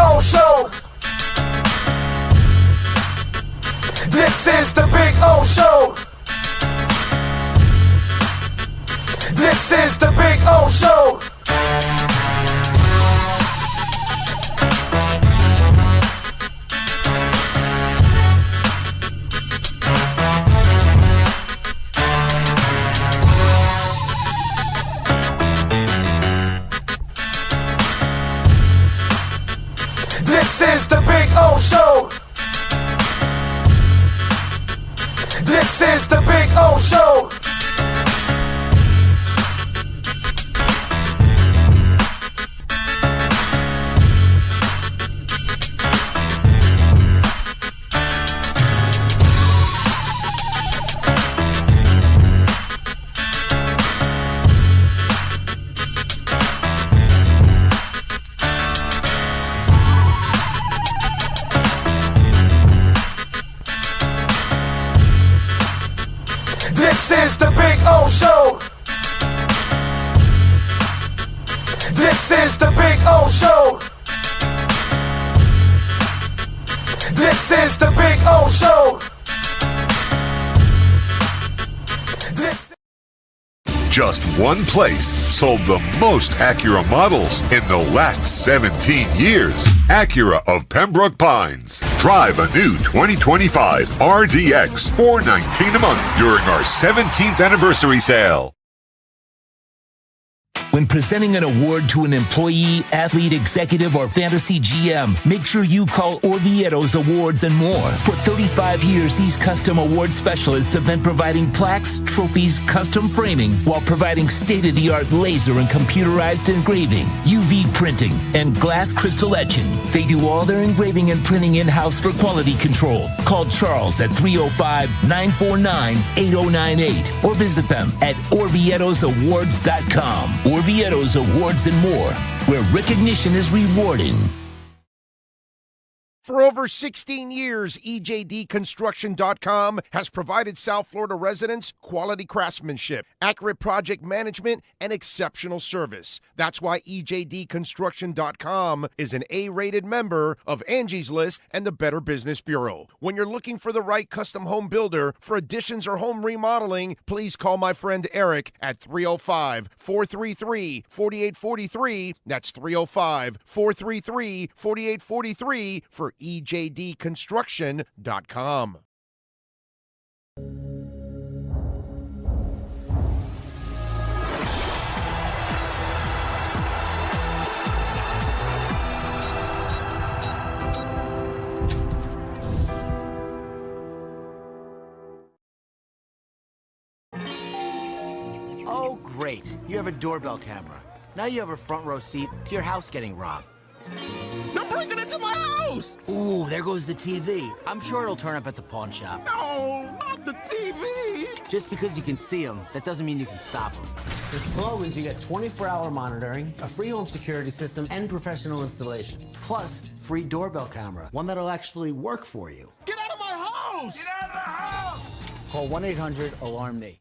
O Show. This is the Big O Show. This is the Big O Show. This is the Big O Show. This is the Big O Show. This is the Big O Show. This is the Big O Show. This is the Big O Show. Just one place sold the most Acura models in the last 17 years. Acura of Pembroke Pines. Drive a new 2025 RDX $419 a month during our 17th anniversary sale. When presenting an award to an employee, athlete, executive, or fantasy GM, make sure you call Orvieto's Awards and More. For 35 years, these custom award specialists have been providing plaques, trophies, custom framing, while providing state-of-the-art laser and computerized engraving, UV printing, and glass crystal etching. They do all their engraving and printing in-house for quality control. Call Charles at 305-949-8098 or visit them at orvietosawards.com. Orvieto's Awards and More, where recognition is rewarding. For over 16 years, EJDconstruction.com has provided South Florida residents quality craftsmanship, accurate project management, and exceptional service. That's why EJDconstruction.com is an A-rated member of Angie's List and the Better Business Bureau. When you're looking for the right custom home builder for additions or home remodeling, please call my friend Eric at 305-433-4843. That's 305-433-4843 for EJDconstruction.com. Oh, great. You have a doorbell camera. Now you have a front row seat to your house getting robbed. They're breaking into my house! Ooh, there goes the TV. I'm sure it'll turn up at the pawn shop. No, not the TV! Just because you can see them, that doesn't mean you can stop them. With Slogans, you get 24-hour monitoring, a free home security system, and professional installation. Plus, free doorbell camera, one that'll actually work for you. Get out of my house! Get out of the house! Call 1-800-ALARM-ME.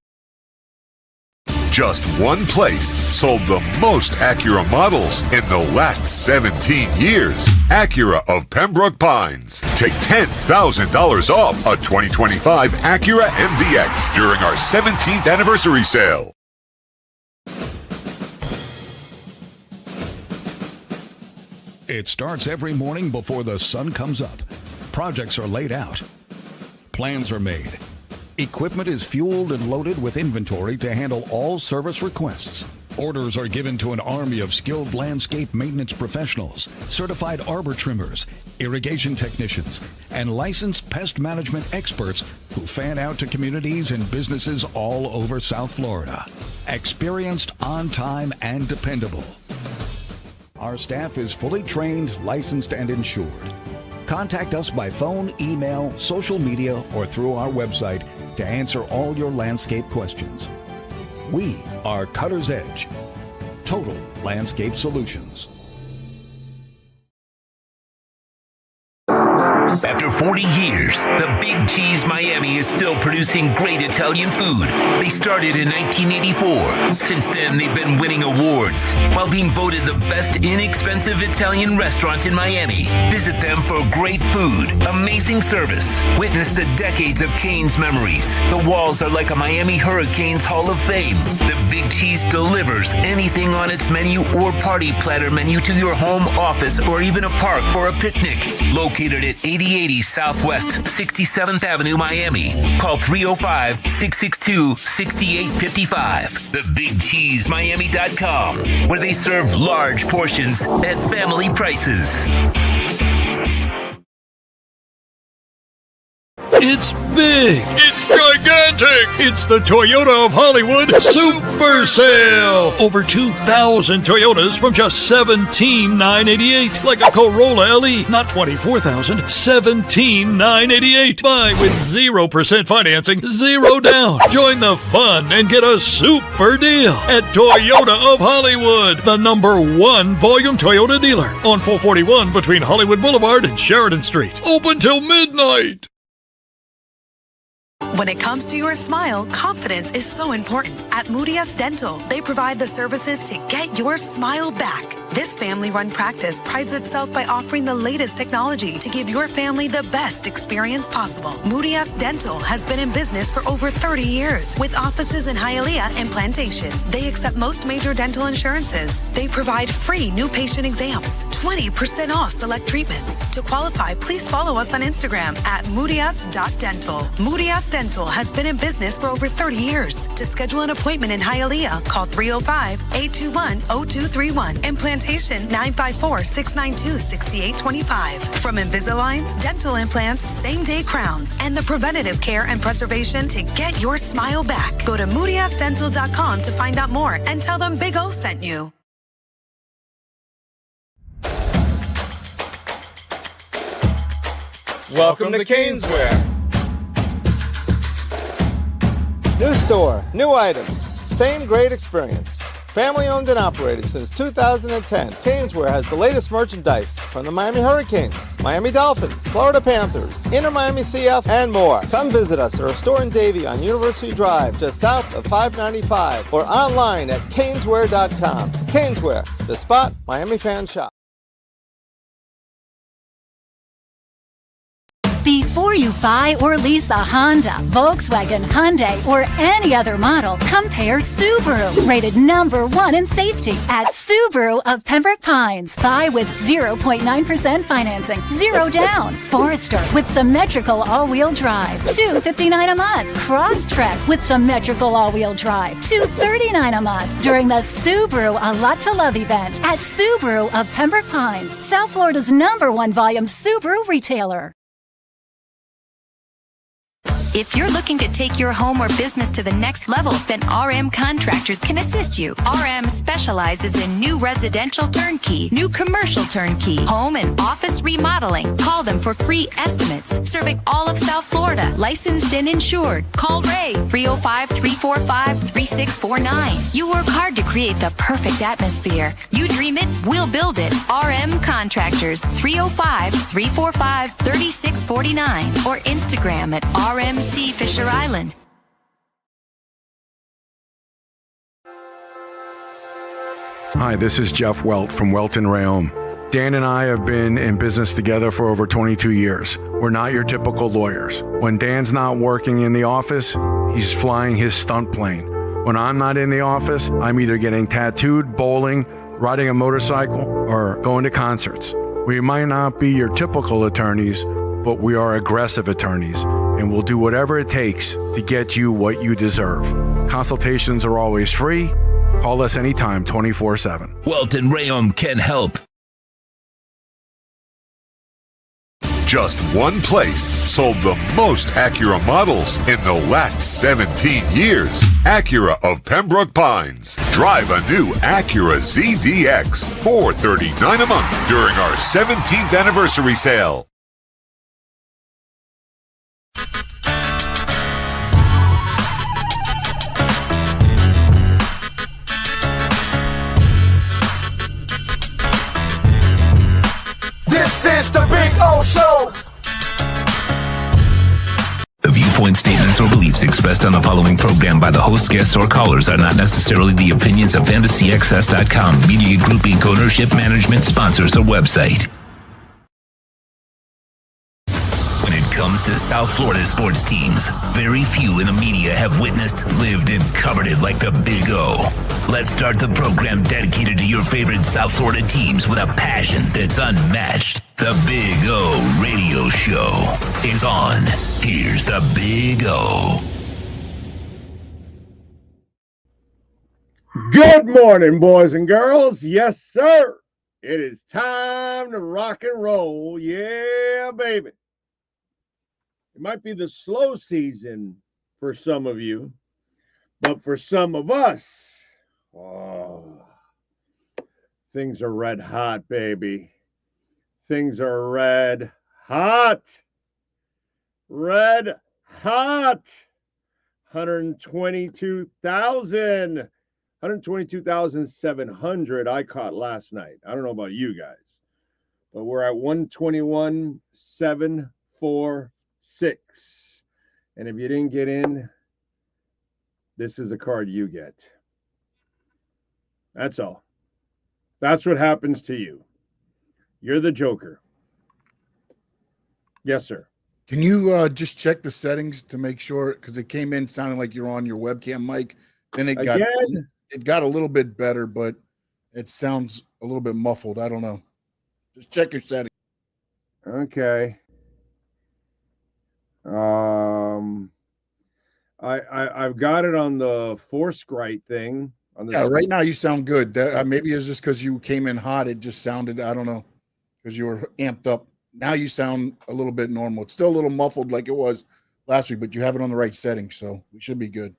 Just one place sold the most Acura models in the last 17 years. Acura of Pembroke Pines. Take $10,000 off a 2025 Acura MDX during our 17th anniversary sale. It starts every morning before the sun comes up. Projects are laid out. Plans are made. Equipment is fueled and loaded with inventory to handle all service requests. Orders are given to an army of skilled landscape maintenance professionals, certified arbor trimmers, irrigation technicians, and licensed pest management experts who fan out to communities and businesses all over South Florida. Experienced, on time, and dependable. Our staff is fully trained, licensed, and insured. Contact us by phone, email, social media, or through our website to answer all your landscape questions. We are Cutter's Edge. Total Landscape Solutions. After 40 years, the Big Cheese Miami is still producing great Italian food. They started in 1984. Since then, they've been winning awards while being voted the best inexpensive Italian restaurant in Miami. Visit them for great food, amazing service. Witness the decades of Cane's memories. The walls are like a Miami Hurricanes Hall of Fame. The Big Cheese delivers anything on its menu or party platter menu to your home, office, or even a park for a picnic. Located at 8080 Southwest 67th Avenue, Miami. Call 305-662-6855. TheBigCheeseMiami.com, where they serve large portions at family prices. It's big. It's gigantic. It's the Toyota of Hollywood Super Sale. Over 2,000 Toyotas from just $17,988. Like a Corolla LE, not $24,000, $17,988. Buy with 0% financing, 0 down. Join the fun and get a super deal at Toyota of Hollywood, the #1 volume Toyota dealer on 441 between Hollywood Boulevard and Sheridan Street. Open till midnight. When it comes to your smile, confidence is so important. At Moody S Dental, they provide the services to get your smile back. This family-run practice prides itself by offering the latest technology to give your family the best experience possible. Moody S Dental has been in business for over 30 years with offices in Hialeah and Plantation. They accept most major dental insurances. They provide free new patient exams, 20% off select treatments. To qualify, please follow us on Instagram at moodys.dental. Moody S Dental has been in business for over 30 years. To schedule an appointment in Hialeah, call 305-821-0231 and Plantation 954-692-6825. From Invisaligns, dental implants, same-day crowns, and the preventative care and preservation to get your smile back. Go to moodysdental.com to find out more and tell them Big O sent you. Welcome to Caneswear. New store, new items, same great experience. Family owned and operated since 2010, Caneswear has the latest merchandise from the Miami Hurricanes, Miami Dolphins, Florida Panthers, Inter Miami CF, and more. Come visit us at our store in Davie on University Drive, just south of 595, or online at caneswear.com. Caneswear, the spot Miami fans shop. Before you buy or lease a Honda, Volkswagen, Hyundai, or any other model, compare Subaru, rated #1 in safety at Subaru of Pembroke Pines. Buy with 0.9% financing, 0 down. Forester with symmetrical all-wheel drive, $259 a month. Crosstrek with symmetrical all-wheel drive, $239 a month. During the Subaru A Lot to Love event at Subaru of Pembroke Pines, South Florida's #1 volume Subaru retailer. If you're looking to take your home or business to the next level, then RM Contractors can assist you. RM specializes in new residential turnkey, new commercial turnkey, home and office remodeling. Call them for free estimates. Serving all of South Florida, licensed and insured. Call Ray, 305-345-3649. You work hard to create the perfect atmosphere. You dream it, we'll build it. RM Contractors, 305-345-3649. Or Instagram at RMC Fisher Island. Hi, this is Jeff Welt from Welton Rayom. Dan and I have been in business together for over 22 years. We're not your typical lawyers. When Dan's not working in the office, he's flying his stunt plane. When I'm not in the office, I'm either getting tattooed, bowling, riding a motorcycle, or going to concerts. We might not be your typical attorneys, but we are aggressive attorneys, and we'll do whatever it takes to get you what you deserve. Consultations are always free. Call us anytime, 24/7. Welton Rayom can help. Just one place sold the most Acura models in the last 17 years. Acura of Pembroke Pines. Drive a new Acura ZDX, $439 a month during our 17th anniversary sale. This is the Big O Show. expressed on the following program by the host, guests, or callers are not necessarily the opinions of FantasyAccess.com, Media Group Inc. ownership, management, sponsors, or website. When it comes to South Florida sports teams, very few in the media have witnessed, lived, and covered it like the Big O. Let's start the program dedicated to your favorite South Florida teams with a passion that's unmatched. The Big O Radio Show is on. Here's the Big O. Good morning, boys and girls. Yes, sir. It is time to rock and roll. Yeah, baby. It might be the slow season for some of you, but for some of us, things are red hot, baby. Things are red hot. Red hot. 122,700 I caught last night. I don't know about you guys, but we're at 121,746. And if you didn't get in, this is the card you get. That's all. That's what happens to you. You're the Joker. Yes, sir. Can you just check the settings to make sure? Because it came in sounding like you're on your webcam mic. Then it got a little bit better, but it sounds a little bit muffled. I don't know. Just check your settings. Okay. I've got it on the Fourscrite thing. Right now you sound good. That maybe it's just because you came in hot. It just sounded, I don't know, because you were amped up. Now you sound a little bit normal. It's still a little muffled like it was last week, but you have it on the right settings, so we should be good.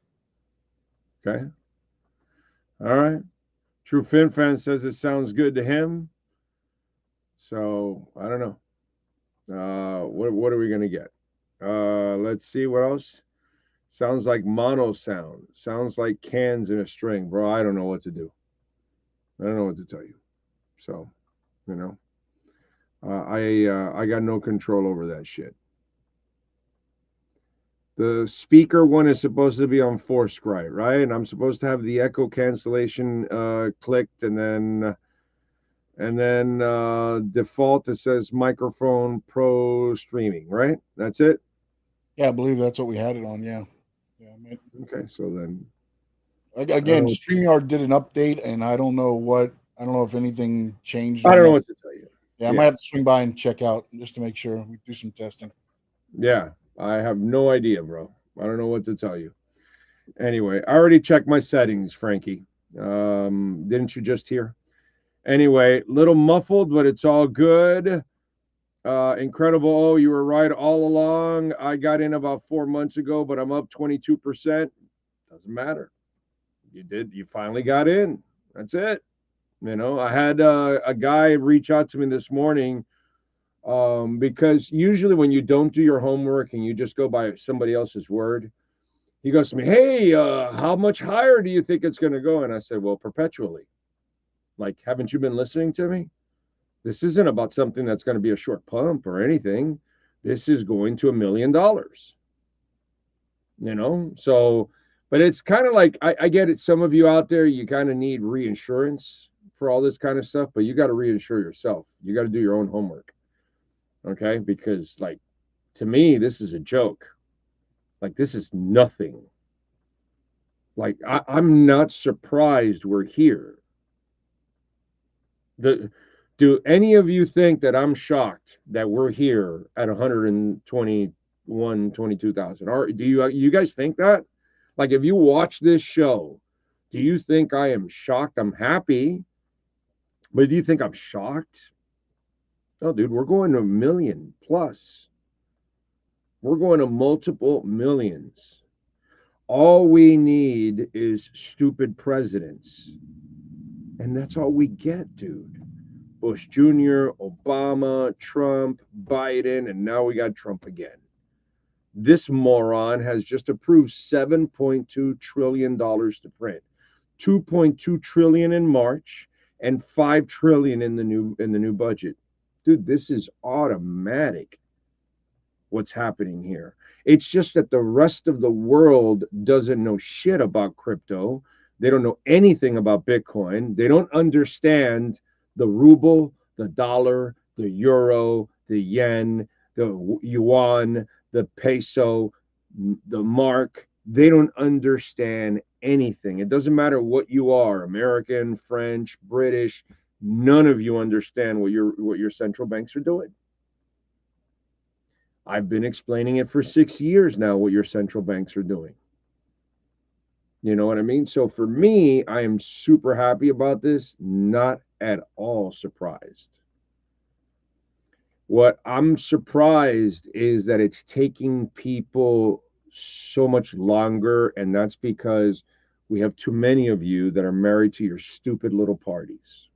Okay. All right. True Fin Fan says it sounds good to him. So I don't know. What are we gonna get? Let's see what else. Sounds like mono sound. Sounds like cans in a string, bro. I don't know what to do. I don't know what to tell you. So, you know, I got no control over that shit. The speaker one is supposed to be on Fourscrite, right? And I'm supposed to have the echo cancellation clicked, and then default it says microphone pro streaming, right? That's it. Yeah, I believe that's what we had it on. Yeah. Okay, so then again, StreamYard did an update, and I don't know if anything changed. I don't know what to tell you. Yeah, I might have to swing by and check out just to make sure we do some testing. Yeah, I have no idea, bro. I don't know what to tell you. Anyway, I already checked my settings, Frankie. Didn't you just hear? Anyway, little muffled, but it's all good. Incredible. Oh, you were right all along. I got in about 4 months ago, but I'm up 22%. Doesn't matter. You finally got in. That's it. You know, I had a guy reach out to me this morning because usually when you don't do your homework and you just go by somebody else's word, he goes to me, hey, how much higher do you think it's going to go? And I said, well, perpetually. Like, haven't you been listening to me? This isn't about something that's going to be a short pump or anything. This is going to $1 million. You know, so, but it's kind of like, I get it. Some of you out there, you kind of need reinsurance for all this kind of stuff, but you got to reinsure yourself. You got to do your own homework. Okay. Because, like, to me, this is a joke. Like, this is nothing. Like, I'm not surprised we're here. Do any of you think that I'm shocked that we're here at 122,000? Or do you guys think that? Like, if you watch this show, do you think I am shocked? I'm happy, but do you think I'm shocked? No, dude, we're going to 1 million plus. We're going to multiple millions. All we need is stupid presidents. And that's all we get, dude. Bush Jr., Obama, Trump, Biden, and now we got Trump again. This moron has just approved $7.2 trillion to print. $2.2 trillion in March and $5 trillion in the new budget. Dude, this is automatic. what's happening here. It's just that the rest of the world doesn't know shit about crypto. They don't know anything about Bitcoin. They don't understand the ruble, the dollar, the euro, the yen, the yuan, the peso, the mark. They don't understand anything. It doesn't matter what you are, American, French, British. None of you understand what your central banks are doing. I've been explaining it for 6 years now, what your central banks are doing. You know what I mean? So for me, I am super happy about this, not at all surprised. What I'm surprised is that it's taking people so much longer, and that's because we have too many of you that are married to your stupid little parties.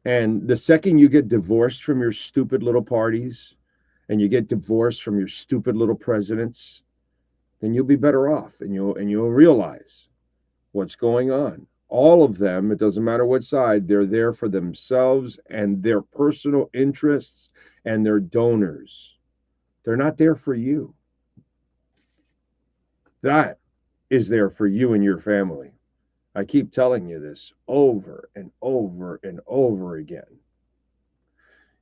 And the second you get divorced from your stupid little parties and you get divorced from your stupid little presidents, then you'll be better off, and you'll realize what's going on. All of them, it doesn't matter what side, they're there for themselves and their personal interests and their donors. They're not there for you. That is there for you and your family. I keep telling you this over and over and over again.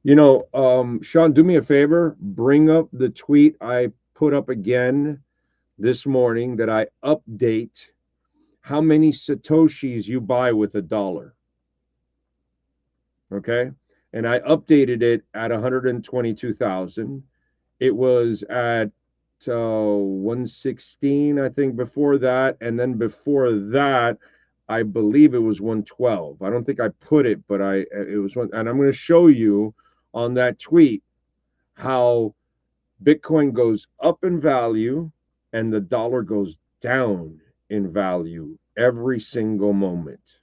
You know, Sean, do me a favor. Bring up the tweet I put up again this morning that I update how many Satoshis you buy with $1. Okay? And I updated it at 122,000. It was at 116, I think, before that. And then before that, I believe it was 112. I don't think I put it, but it was one. And I'm going to show you on that tweet how Bitcoin goes up in value and the dollar goes down in value every single moment.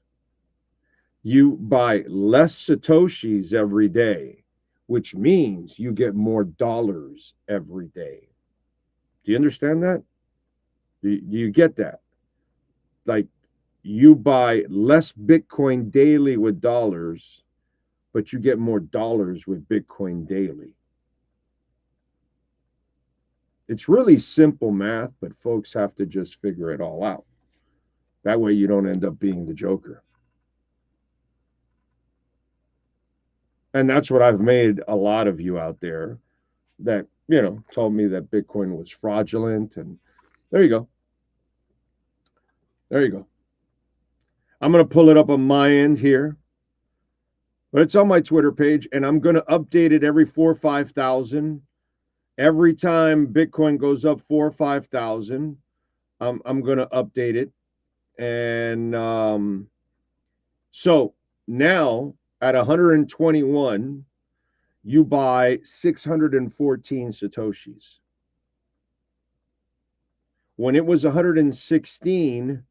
You buy less Satoshis every day, which means you get more dollars every day. Do you understand that? Do you get that? Like, you buy less Bitcoin daily with dollars, but you get more dollars with Bitcoin daily. It's really simple math, but folks have to just figure it all out. That way you don't end up being the joker. And that's what I've made a lot of you out there that, you know, told me that Bitcoin was fraudulent. And there you go. There you go. I'm going to pull it up on my end here. But it's on my Twitter page, and I'm going to update it every 4,000 or 5,000. Every time Bitcoin goes up 4,000 or 5,000, I'm going to update it. And so now at 121, you buy 614 Satoshis. When it was 116,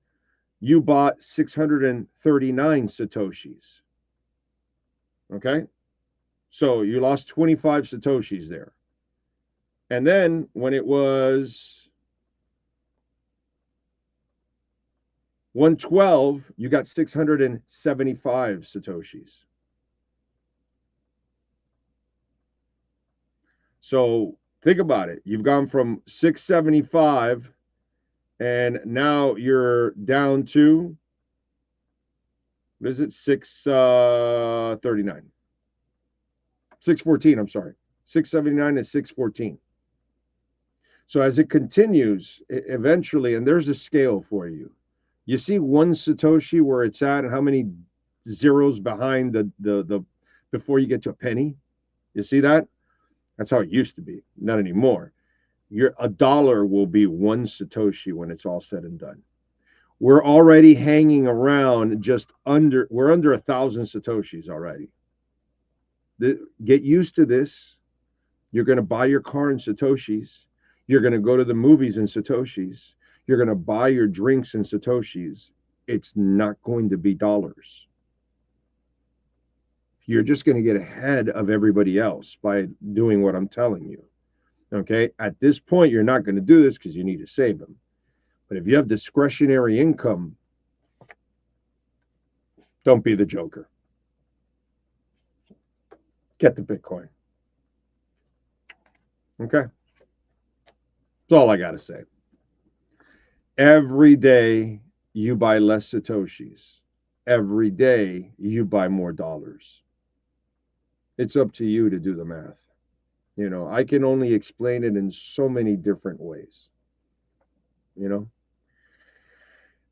you bought 639 Satoshis. Okay? So you lost 25 Satoshis there. And then when it was 112, you got 675 Satoshis. So think about it. You've gone from 675 and now you're down to, what is it, 639. 614, I'm sorry. 679 and 614. So as it continues, eventually, and there's a scale for you. You see one Satoshi where it's at and how many zeros behind the before you get to a penny? You see that? That's how it used to be. Not anymore. $1 will be one Satoshi when it's all said and done. We're already hanging around we're under 1,000 Satoshis already. Get used to this. You're going to buy your car in Satoshis. You're going to go to the movies in Satoshis. You're going to buy your drinks in Satoshis. It's not going to be dollars. You're just going to get ahead of everybody else by doing what I'm telling you. Okay? At this point, you're not going to do this because you need to save them. But if you have discretionary income, don't be the joker. Get the Bitcoin. Okay? That's all I got to say. Every day you buy less Satoshis. Every day you buy more dollars. It's up to you to do the math. You know, I can only explain it in so many different ways. You know?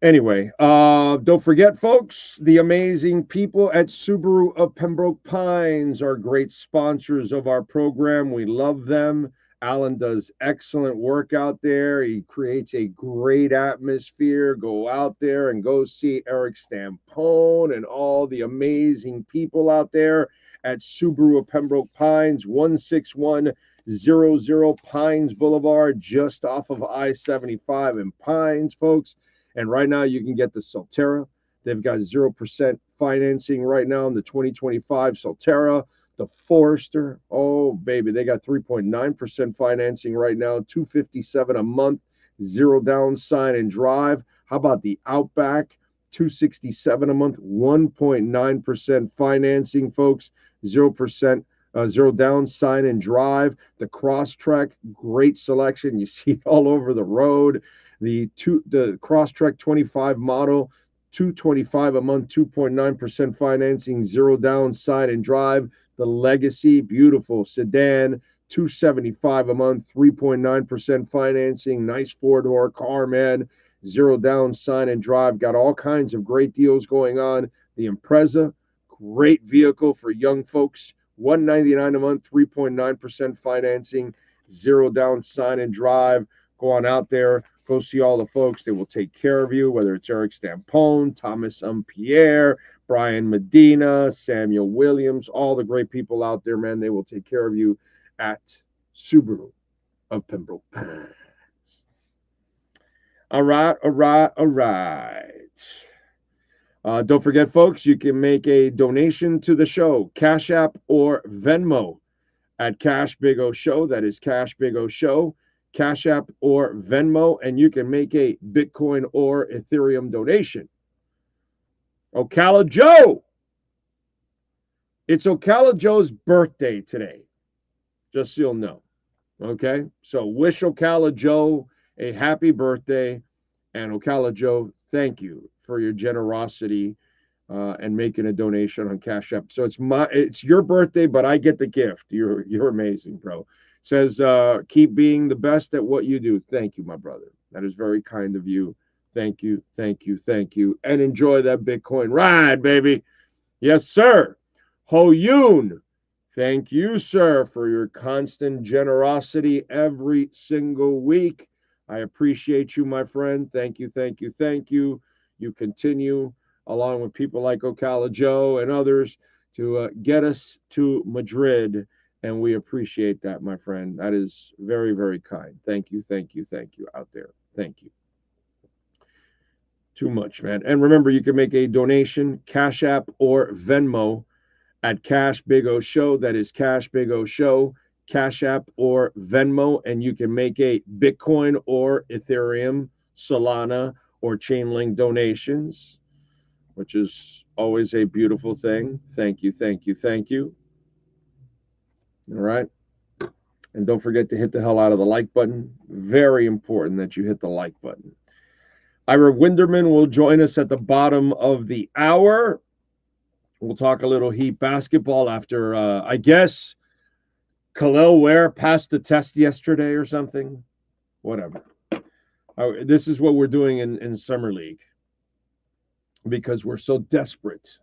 Anyway, don't forget, folks, the amazing people at Subaru of Pembroke Pines are great sponsors of our program. We love them. Alan does excellent work out there. He creates a great atmosphere. Go out there and go see Eric Stampone and all the amazing people out there at Subaru of Pembroke Pines, 16100 Pines Boulevard, just off of I-75 in Pines, folks. And right now you can get the Solterra. They've got 0% financing right now in the 2025 Solterra. The Forester, oh baby, they got 3.9% financing right now, $257 a month, 0 down, sign and drive. How about the Outback, $267 a month, 1.9% financing, folks, 0%, 0 down, sign and drive. The Crosstrek, great selection. You see it all over the road. The Crosstrek 25 model, $225 a month, 2.9% financing, 0 down, sign and drive. The Legacy, beautiful sedan, $275 a month, 3.9% financing, nice 4-door car, man, 0 down, sign and drive. Got all kinds of great deals going on. The Impreza, great vehicle for young folks, $199 a month, 3.9% financing, 0 down, sign and drive. Go on out there. Go see all the folks. They will take care of you, whether it's Eric Stampone, Thomas Pierre, Brian Medina, Samuel Williams, all the great people out there, man. They will take care of you at Subaru of Pembroke Pines. All right. Don't forget, folks, you can make a donation to the show, Cash App or Venmo at Cash Big O Show. That is Cash Big O Show. Cash App or Venmo, and you can make a Bitcoin or Ethereum donation. Ocala Joe. It's Ocala Joe's birthday today, just so you'll know. Okay? So wish Ocala Joe a happy birthday. And Ocala Joe, thank you for your generosity and making a donation on Cash App. So it's your birthday, but I get the gift. You're amazing, bro. Says, keep being the best at what you do. Thank you, my brother. That is very kind of you. Thank you. And enjoy that Bitcoin ride, baby. Yes, sir. Ho Yoon, thank you, sir, for your constant generosity every single week. I appreciate you, my friend. Thank you. You continue, along with people like Ocala Joe and others, to get us to Madrid. And we appreciate that, my friend. That is very, very kind. Thank you out there. Thank you. Too much, man. And remember, you can make a donation, Cash App or Venmo at Cash Big O Show. That is Cash Big O Show, Cash App or Venmo. And you can make a Bitcoin or Ethereum, Solana, or Chainlink donations, which is always a beautiful thing. Thank you. All right. And don't forget to hit the hell out of the like button. Very important that you hit the like button. Ira Winderman will join us at the bottom of the hour. We'll talk a little Heat basketball after, I guess, Khalil Ware passed the test yesterday or something. Whatever. This is what we're doing in Summer League because we're so desperate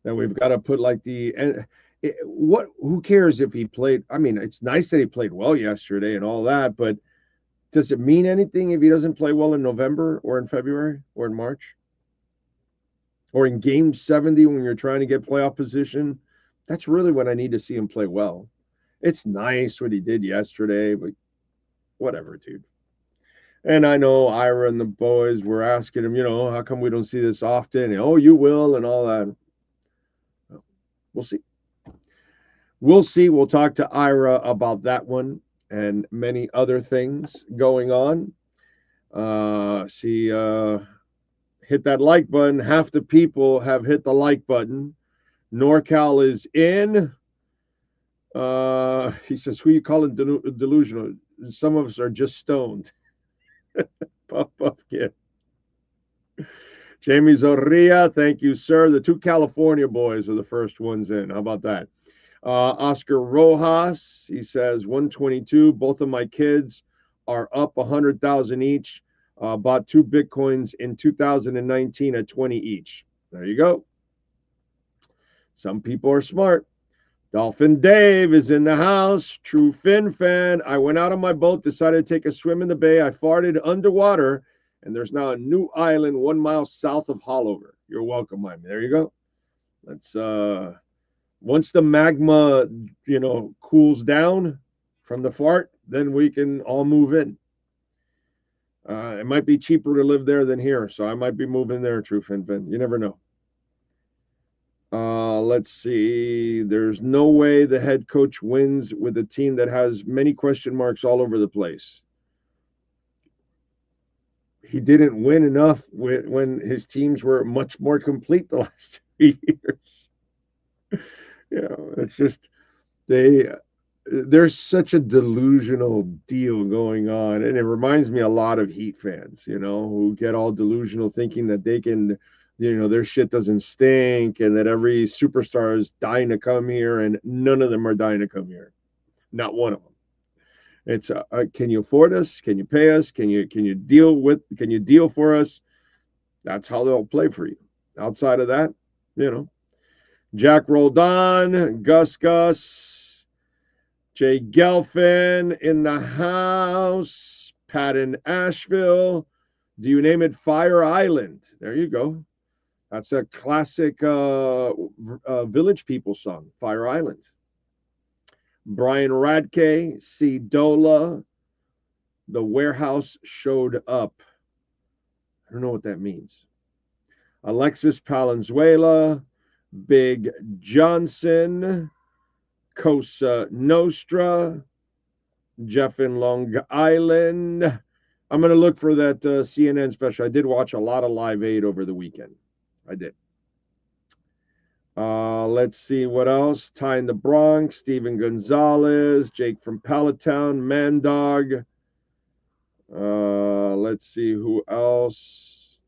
that we've got to put like who cares if he played? I mean, it's nice that he played well yesterday and all that, but does it mean anything if he doesn't play well in November or in February or in March? Or in game 70 when you're trying to get playoff position? That's really when I need to see him play well. It's nice what he did yesterday, but whatever, dude. And I know Ira and the boys were asking him, how come we don't see this often? And, oh, you will and all that. We'll see. We'll talk to Ira about that one and many other things going on. Hit that like button. Half the people have hit the like button. NorCal is in. He says, who you calling delusional? Some of us are just stoned. Puff, puff, kid. Jamie Zorria, thank you, sir. The two California boys are the first ones in. How about that? Oscar Rojas, he says 122. Both of my kids are up 100,000 each. Bought 2 Bitcoins in 2019 at 20 each. There you go. Some people are smart. Dolphin Dave is in the house. True Fin fan. I went out on my boat, decided to take a swim in the bay. I farted underwater, and there's now a new island 1 mile south of Hollover. You're welcome, my man. There you go. Let's once the magma, cools down from the fart, then we can all move in. It might be cheaper to live there than here, so I might be moving there, True Fin. You never know. Let's see. There's no way the head coach wins with a team that has many question marks all over the place. He didn't win enough when his teams were much more complete the last 3 years. It's just there's such a delusional deal going on, and it reminds me a lot of Heat fans, who get all delusional thinking that they can, their shit doesn't stink and that every superstar is dying to come here, and none of them are dying to come here. Not one of them. It's can you afford us? Can you pay us? Can you deal for us? That's how they'll play for you. Outside of that, Jack Roldan, Gus, Jay Gelfin in the house, Pat in Asheville. Do you name it Fire Island? There you go. That's a classic Village People song, Fire Island. Brian Radke, C. Dola, the warehouse showed up. I don't know what that means. Alexis Palenzuela, Big Johnson, Cosa Nostra, Jeff in Long Island. I'm going to look for that CNN special. I did watch a lot of Live Aid over the weekend. I did. Let's see what else. Ty in the Bronx, Steven Gonzalez, Jake from Palatown, Mandog. Let's see who else.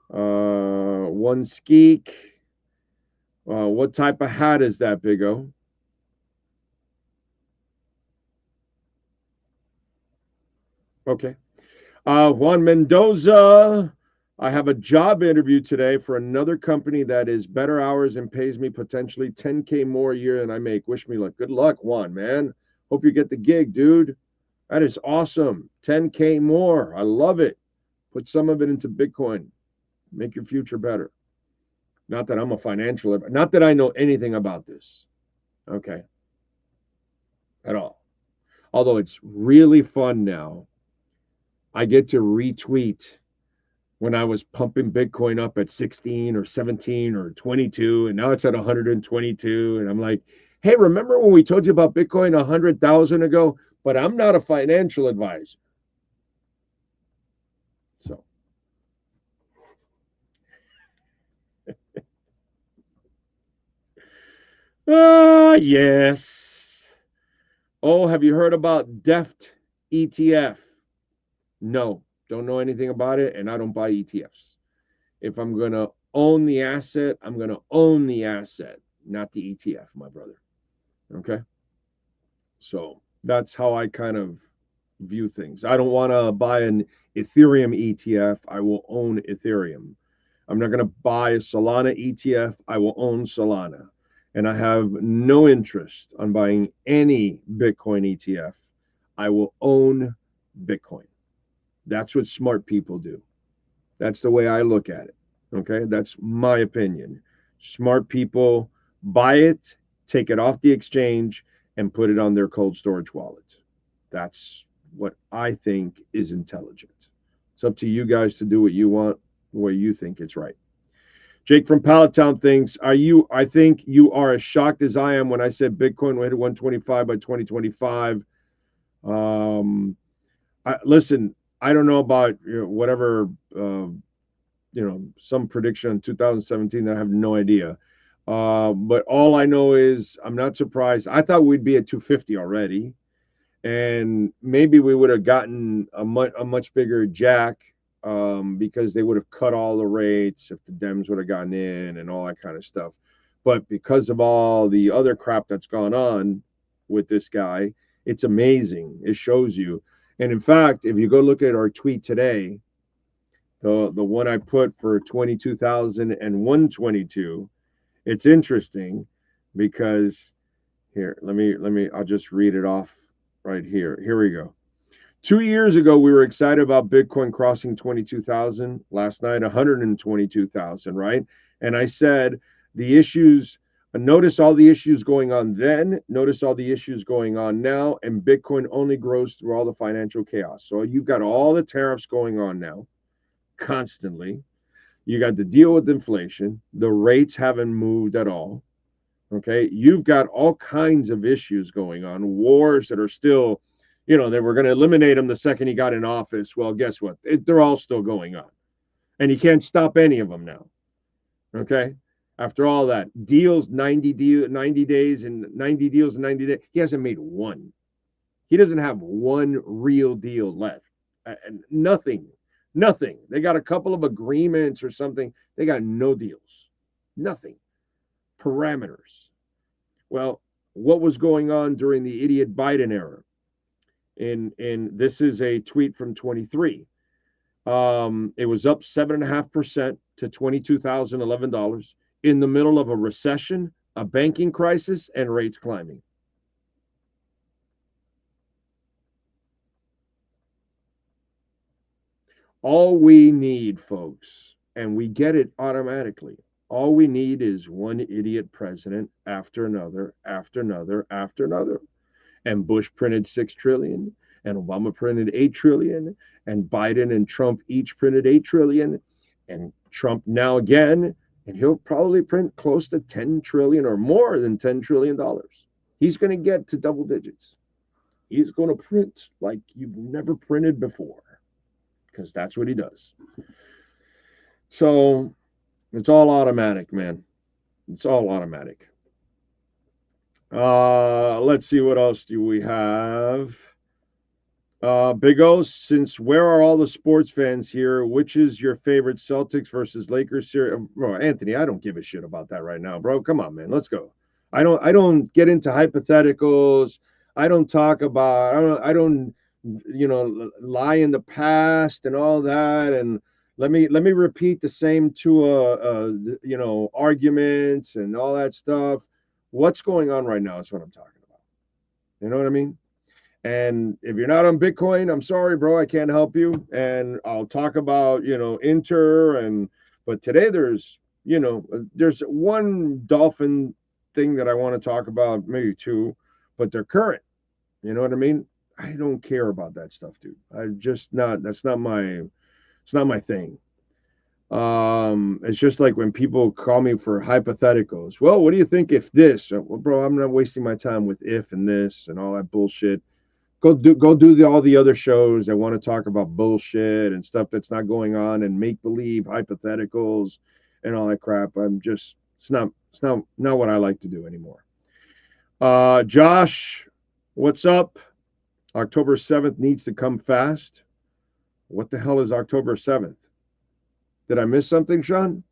One Skeek. What type of hat is that, Big O? Okay. Juan Mendoza. I have a job interview today for another company that is better hours and pays me potentially $10K more a year than I make. Wish me luck. Good luck, Juan, man. Hope you get the gig, dude. That is awesome. $10K more. I love it. Put some of it into Bitcoin. Make your future better. Not that I'm a financial, not that I know anything about this. Okay. At all. Although it's really fun now. I get to retweet when I was pumping Bitcoin up at 16 or 17 or 22, and now it's at 122. And I'm like, hey, remember when we told you about Bitcoin 100,000 ago? But I'm not a financial advisor. So. Yes. Oh, have you heard about DEFT ETF? No. Don't know anything about it, and I don't buy ETFs. If I'm going to own the asset, I'm going to own the asset, not the ETF, my brother. Okay? So that's how I kind of view things. I don't want to buy an Ethereum ETF. I will own Ethereum. I'm not going to buy a Solana ETF. I will own Solana. And I have no interest on buying any Bitcoin ETF. I will own Bitcoin. That's what smart people do. That's the way I look at it. Okay? That's my opinion. Smart people buy it, take it off the exchange, and put it on their cold storage wallet. That's what I think is intelligent. It's up to you guys to do what you want, the way you think it's right. Jake from Palatown thinks, I think you are as shocked as I am when I said Bitcoin will hit 125 by 2025. Listen, I don't know about whatever, some prediction in 2017 that I have no idea. But all I know is I'm not surprised. I thought we'd be at 250 already, and maybe we would have gotten a much bigger jack because they would have cut all the rates if the Dems would have gotten in and all that kind of stuff. But because of all the other crap that's gone on with this guy, it's amazing. It shows you. And in fact, if you go look at our tweet today, the one I put for 22,000 and 122, it's interesting because here, I'll just read it off right here. Here we go. 2 years ago, we were excited about Bitcoin crossing 22,000. Last night, 122,000, right? And I said, the issues, notice all the issues going on then, notice all the issues going on now, and Bitcoin only grows through all the financial chaos. So you've got all the tariffs going on now, constantly. You got to deal with inflation. The rates haven't moved at all. Okay. You've got all kinds of issues going on, wars that are still, they were going to eliminate him the second he got in office. Well, guess what? They're all still going on. And you can't stop any of them now. Okay. After all that, 90 days and 90 deals in 90 days. He hasn't made one. He doesn't have one real deal left. Nothing. They got a couple of agreements or something. They got no deals. Nothing. Parameters. Well, what was going on during the idiot Biden era? And this is a tweet from 23. It was up 7.5% to $22,011 in the middle of a recession, a banking crisis, and rates climbing. All we need, folks, and we get it automatically, all we need is one idiot president after another, after another, after another. And Bush printed 6 trillion, and Obama printed 8 trillion, and Biden and Trump each printed 8 trillion, and Trump now again, and he'll probably print close to 10 trillion or more than $10 trillion. He's going to get to double digits. He's going to print like you've never printed before, because that's what he does. So it's all automatic, man. It's all automatic. Let's see, what else do we have? Big O, since where are all the sports fans here? Which is your favorite, Celtics versus Lakers series? Bro, Anthony, I don't give a shit about that right now, bro. Come on, man. Let's go. I don't get into hypotheticals. I don't talk about, I don't lie in the past and all that. And let me repeat the same two arguments and all that stuff. What's going on right now is what I'm talking about. You know what I mean? And if you're not on Bitcoin, I'm sorry, bro, I can't help you. And I'll talk about, Inter but today there's one Dolphin thing that I want to talk about, maybe two, but they're current. You know what I mean? I don't care about that stuff, dude. It's not my thing. It's just like when people call me for hypotheticals. Well, what do you think if this? Well, bro, I'm not wasting my time with if and this and all that bullshit. Go do all the other shows that want to talk about bullshit and stuff that's not going on and make believe hypotheticals and all that crap. It's not what I like to do anymore. Josh, what's up? October 7th needs to come fast. What the hell is October 7th? Did I miss something, Sean?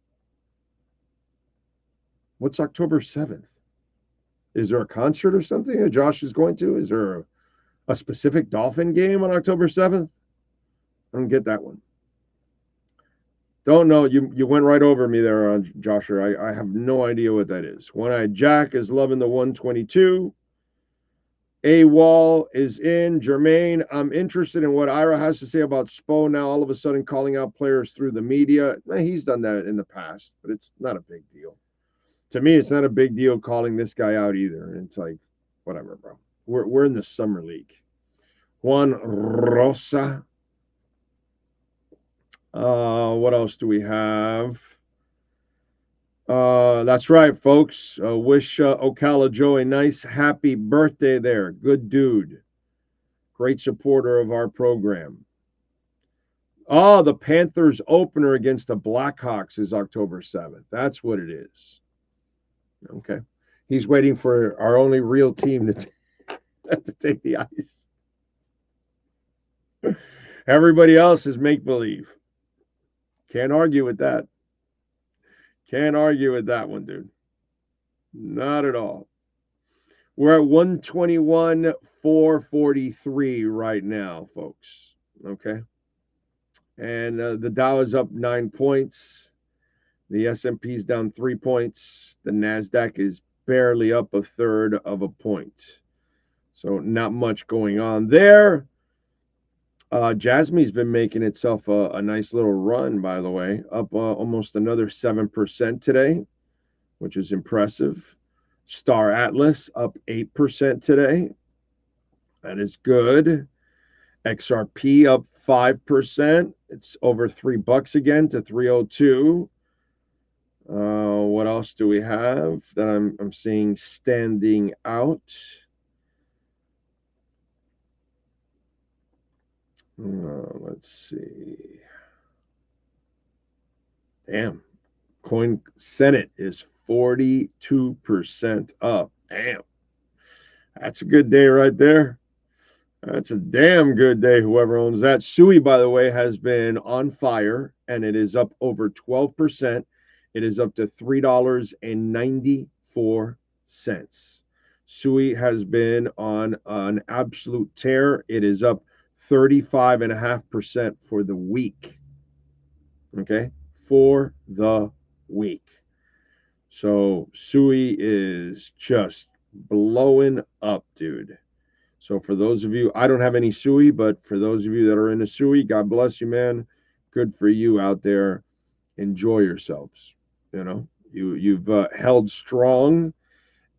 What's October 7th? Is there a concert or something that Josh is going to? Is there a specific Dolphin game on October 7th? I don't get that one. Don't know. You went right over me there, Joshua. I have no idea what that is. One-Eyed Jack is loving the 122. A-Wall is in. Jermaine, I'm interested in what Ira has to say about Spo now all of a sudden calling out players through the media. He's done that in the past, but it's not a big deal. To me, it's not a big deal calling this guy out either. It's like, whatever, bro. We're in the summer league. Juan Rosa. What else do we have? That's right, folks. Wish Ocala Joe a nice, happy birthday there. Good dude. Great supporter of our program. The Panthers opener against the Blackhawks is October 7th. That's what it is. Okay. He's waiting for our only real team to take the ice. Everybody else is make-believe. Can't argue with that. Can't argue with that one, dude. Not at all. We're at 121, 443 right now, folks. Okay. And the Dow is up 9 points. The S&P is down 3 points. The NASDAQ is barely up a third of a point. So not much going on there. Jasmine's been making itself a nice little run, by the way, up almost another 7% today, which is impressive. Star Atlas up 8% today. That is good. XRP up 5%. It's over $3 again to 302. What else do we have that I'm seeing standing out? Let's see. Damn. Coin Senate is 42% up. Damn. That's a good day right there. That's a damn good day, whoever owns that. SUI, by the way, has been on fire, and it is up over 12%. It is up to $3.94. SUI has been on an absolute tear. It is up 35.5% for the week. Okay? For the week. So SUI is just blowing up, dude. So for those of you, I don't have any SUI, but for those of you that are in a SUI, God bless you, man. Good for you out there. Enjoy yourselves. You know, you've held strong,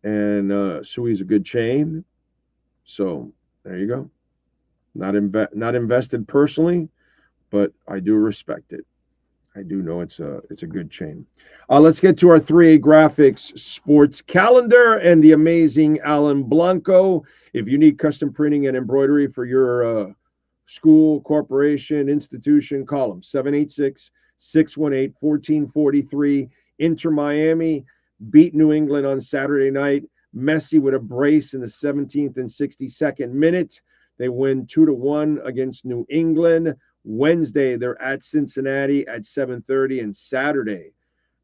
and SUI is a good chain. So there you go. Not invested personally, but I do respect it. I do know it's a good chain. Let's get to our 3A Graphics sports calendar and the amazing Alan Blanco. If you need custom printing and embroidery for your school, corporation, institution, call them 786-618-1443. Inter Miami beat New England on Saturday night. Messi with a brace in the 17th and 62nd minute. They win 2-1 against New England. Wednesday, they're at Cincinnati at 7:30, and Saturday,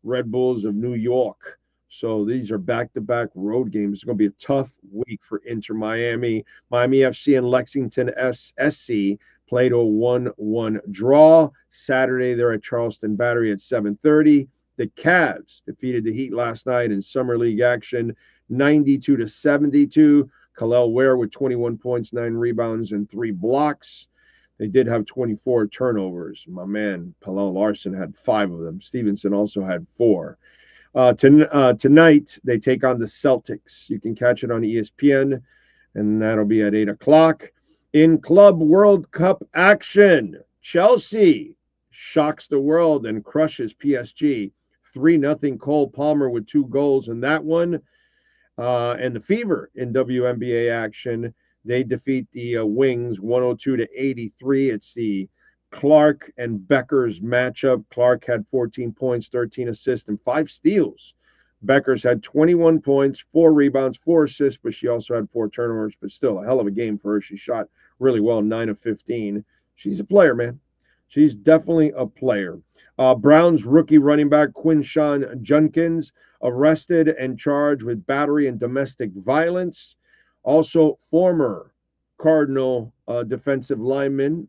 Red Bulls of New York. So these are back-to-back road games. It's going to be a tough week for Inter Miami. Miami FC and Lexington SC played a 1-1 draw. Saturday, they're at Charleston Battery at 7:30. The Cavs defeated the Heat last night in Summer League action, 92-72. Khalil Ware with 21 points, 9 rebounds, and 3 blocks. They did have 24 turnovers. My man, Pallel Larson, had 5 of them. Stevenson also had 4. Tonight, they take on the Celtics. You can catch it on ESPN, and that'll be at 8 o'clock. In Club World Cup action, Chelsea shocks the world and crushes PSG. 3-0. Cole Palmer with 2 goals in that one. And the Fever in WNBA action, they defeat the Wings 102-83. It's the Clark and Beckers matchup. Clark had 14 points, 13 assists, and 5 steals. Beckers had 21 points, 4 rebounds, 4 assists, but she also had 4 turnovers, but still a hell of a game for her. She shot really well, 9 of 15. She's a player, man. She's definitely a player. Browns rookie running back Quinshawn Junkins arrested and charged with battery and domestic violence. Also, former Cardinal defensive lineman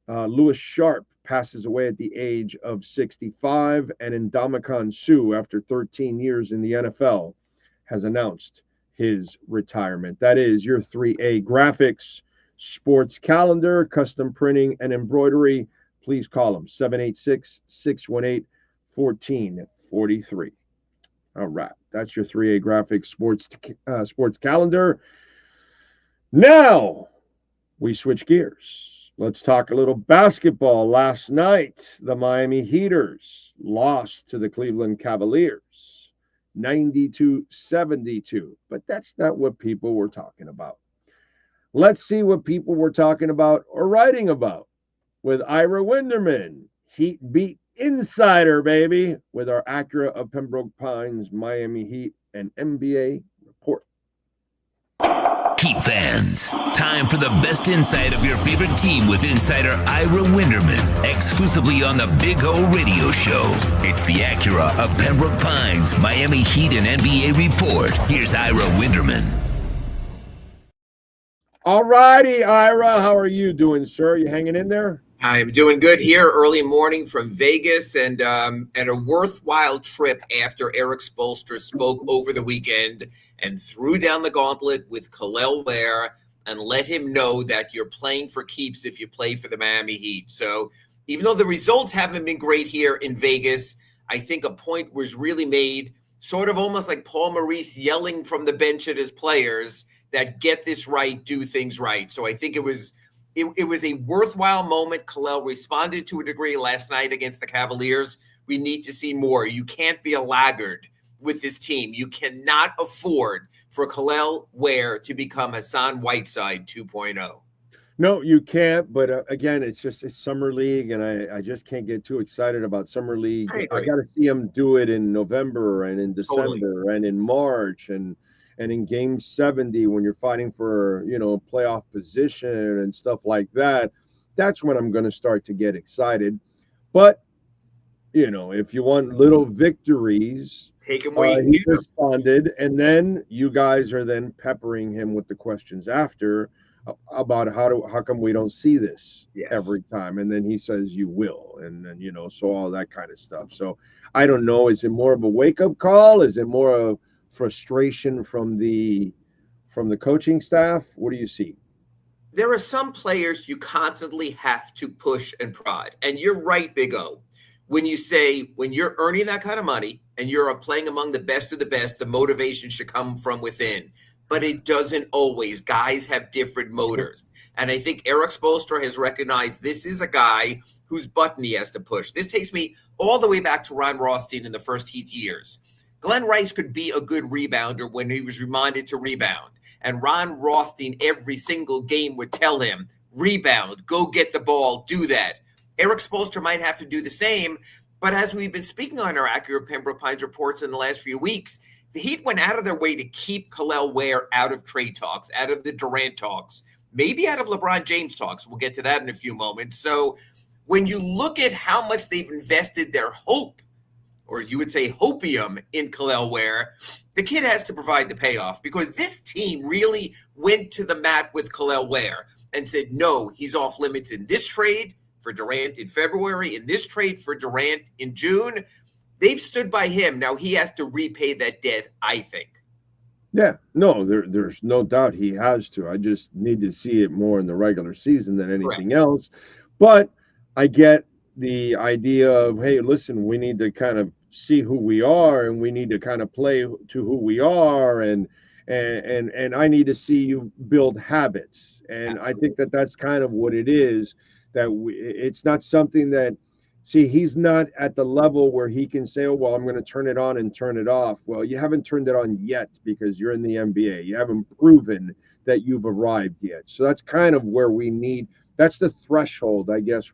Lewis Sharp passes away at the age of 65, and Ndamukong Suh, after 13 years in the NFL, has announced his retirement. That is your 3A Graphics sports calendar, custom printing and embroidery. Please call them 786-618-1443. All right, that's your 3A Graphics sports calendar. Now we switch gears. Let's talk a little basketball. Last night, the Miami Heaters lost to the Cleveland Cavaliers, 92-72. But that's not what people were talking about. Let's see what people were talking about or writing about with Ira Winderman. Heat beat Insider, baby, with our Acura of Pembroke Pines, Miami Heat, and NBA report. Heat fans, time for the best insight of your favorite team with Insider Ira Winderman, exclusively on the Big O Radio Show. It's the Acura of Pembroke Pines, Miami Heat and NBA report. Here's Ira Winderman. All righty, Ira, how are you doing, sir? You hanging in there? I'm doing good here, early morning from Vegas, and a worthwhile trip after Eric Spoelstra spoke over the weekend and threw down the gauntlet with Khalil Ware and let him know that you're playing for keeps if you play for the Miami Heat. So even though the results haven't been great here in Vegas, I think a point was really made, sort of almost like Paul Maurice yelling from the bench at his players that get this right, do things right. So I think it was a worthwhile moment. Khalil responded to a degree last night against the Cavaliers. We need to see more. You can't be a laggard with this team. You cannot afford for Khalil Ware to become Hassan Whiteside 2.0. No, you can't. But again, it's summer league, and I just can't get too excited about summer league. I got to see him do it in November and in December and in March and in game 70 when you're fighting for, playoff position and stuff like that. That's when I'm going to start to get excited. But, if you want little victories, take him where he responded. And then you guys are then peppering him with the questions after about how come we don't see this every time. And then he says, you will. And then, so all that kind of stuff. So I don't know. Is it more of a wake-up call? Is it more of frustration from the coaching staff? What do you see? There are some players you constantly have to push and prod. And you're right, Big O. When you say, when you're earning that kind of money and you're playing among the best of the best, the motivation should come from within. But it doesn't always. Guys have different motors. And I think Eric Spoelstra has recognized this is a guy whose button he has to push. This takes me all the way back to Ron Rothstein in the first Heat years. Glenn Rice could be a good rebounder when he was reminded to rebound. And Ron Rothstein every single game would tell him, rebound, go get the ball, do that. Eric Spoelstra might have to do the same, but as we've been speaking on our Acura Pembroke Pines reports in the last few weeks, the Heat went out of their way to keep Khalil Ware out of trade talks, out of the Durant talks, maybe out of LeBron James talks. We'll get to that in a few moments. So when you look at how much they've invested their hope, or as you would say, hopium in Khalil Ware, the kid has to provide the payoff because this team really went to the mat with Khalil Ware and said, no, he's off limits in this trade for Durant in February, in this trade for Durant in June. They've stood by him. Now he has to repay that debt, I think. Yeah, no, there's no doubt he has to. I just need to see it more in the regular season than anything else. But I get the idea of, hey, listen, we need to kind of see who we are and we need to kind of play to who we are and I need to see you build habits. And I think that's kind of what it is, that it's not something that, see, he's not at the level where he can say, oh, well, I'm going to turn it on and turn it off. Well, you haven't turned it on yet because you're in the NBA. You haven't proven that you've arrived yet. So that's kind of where we need, that's the threshold, I guess,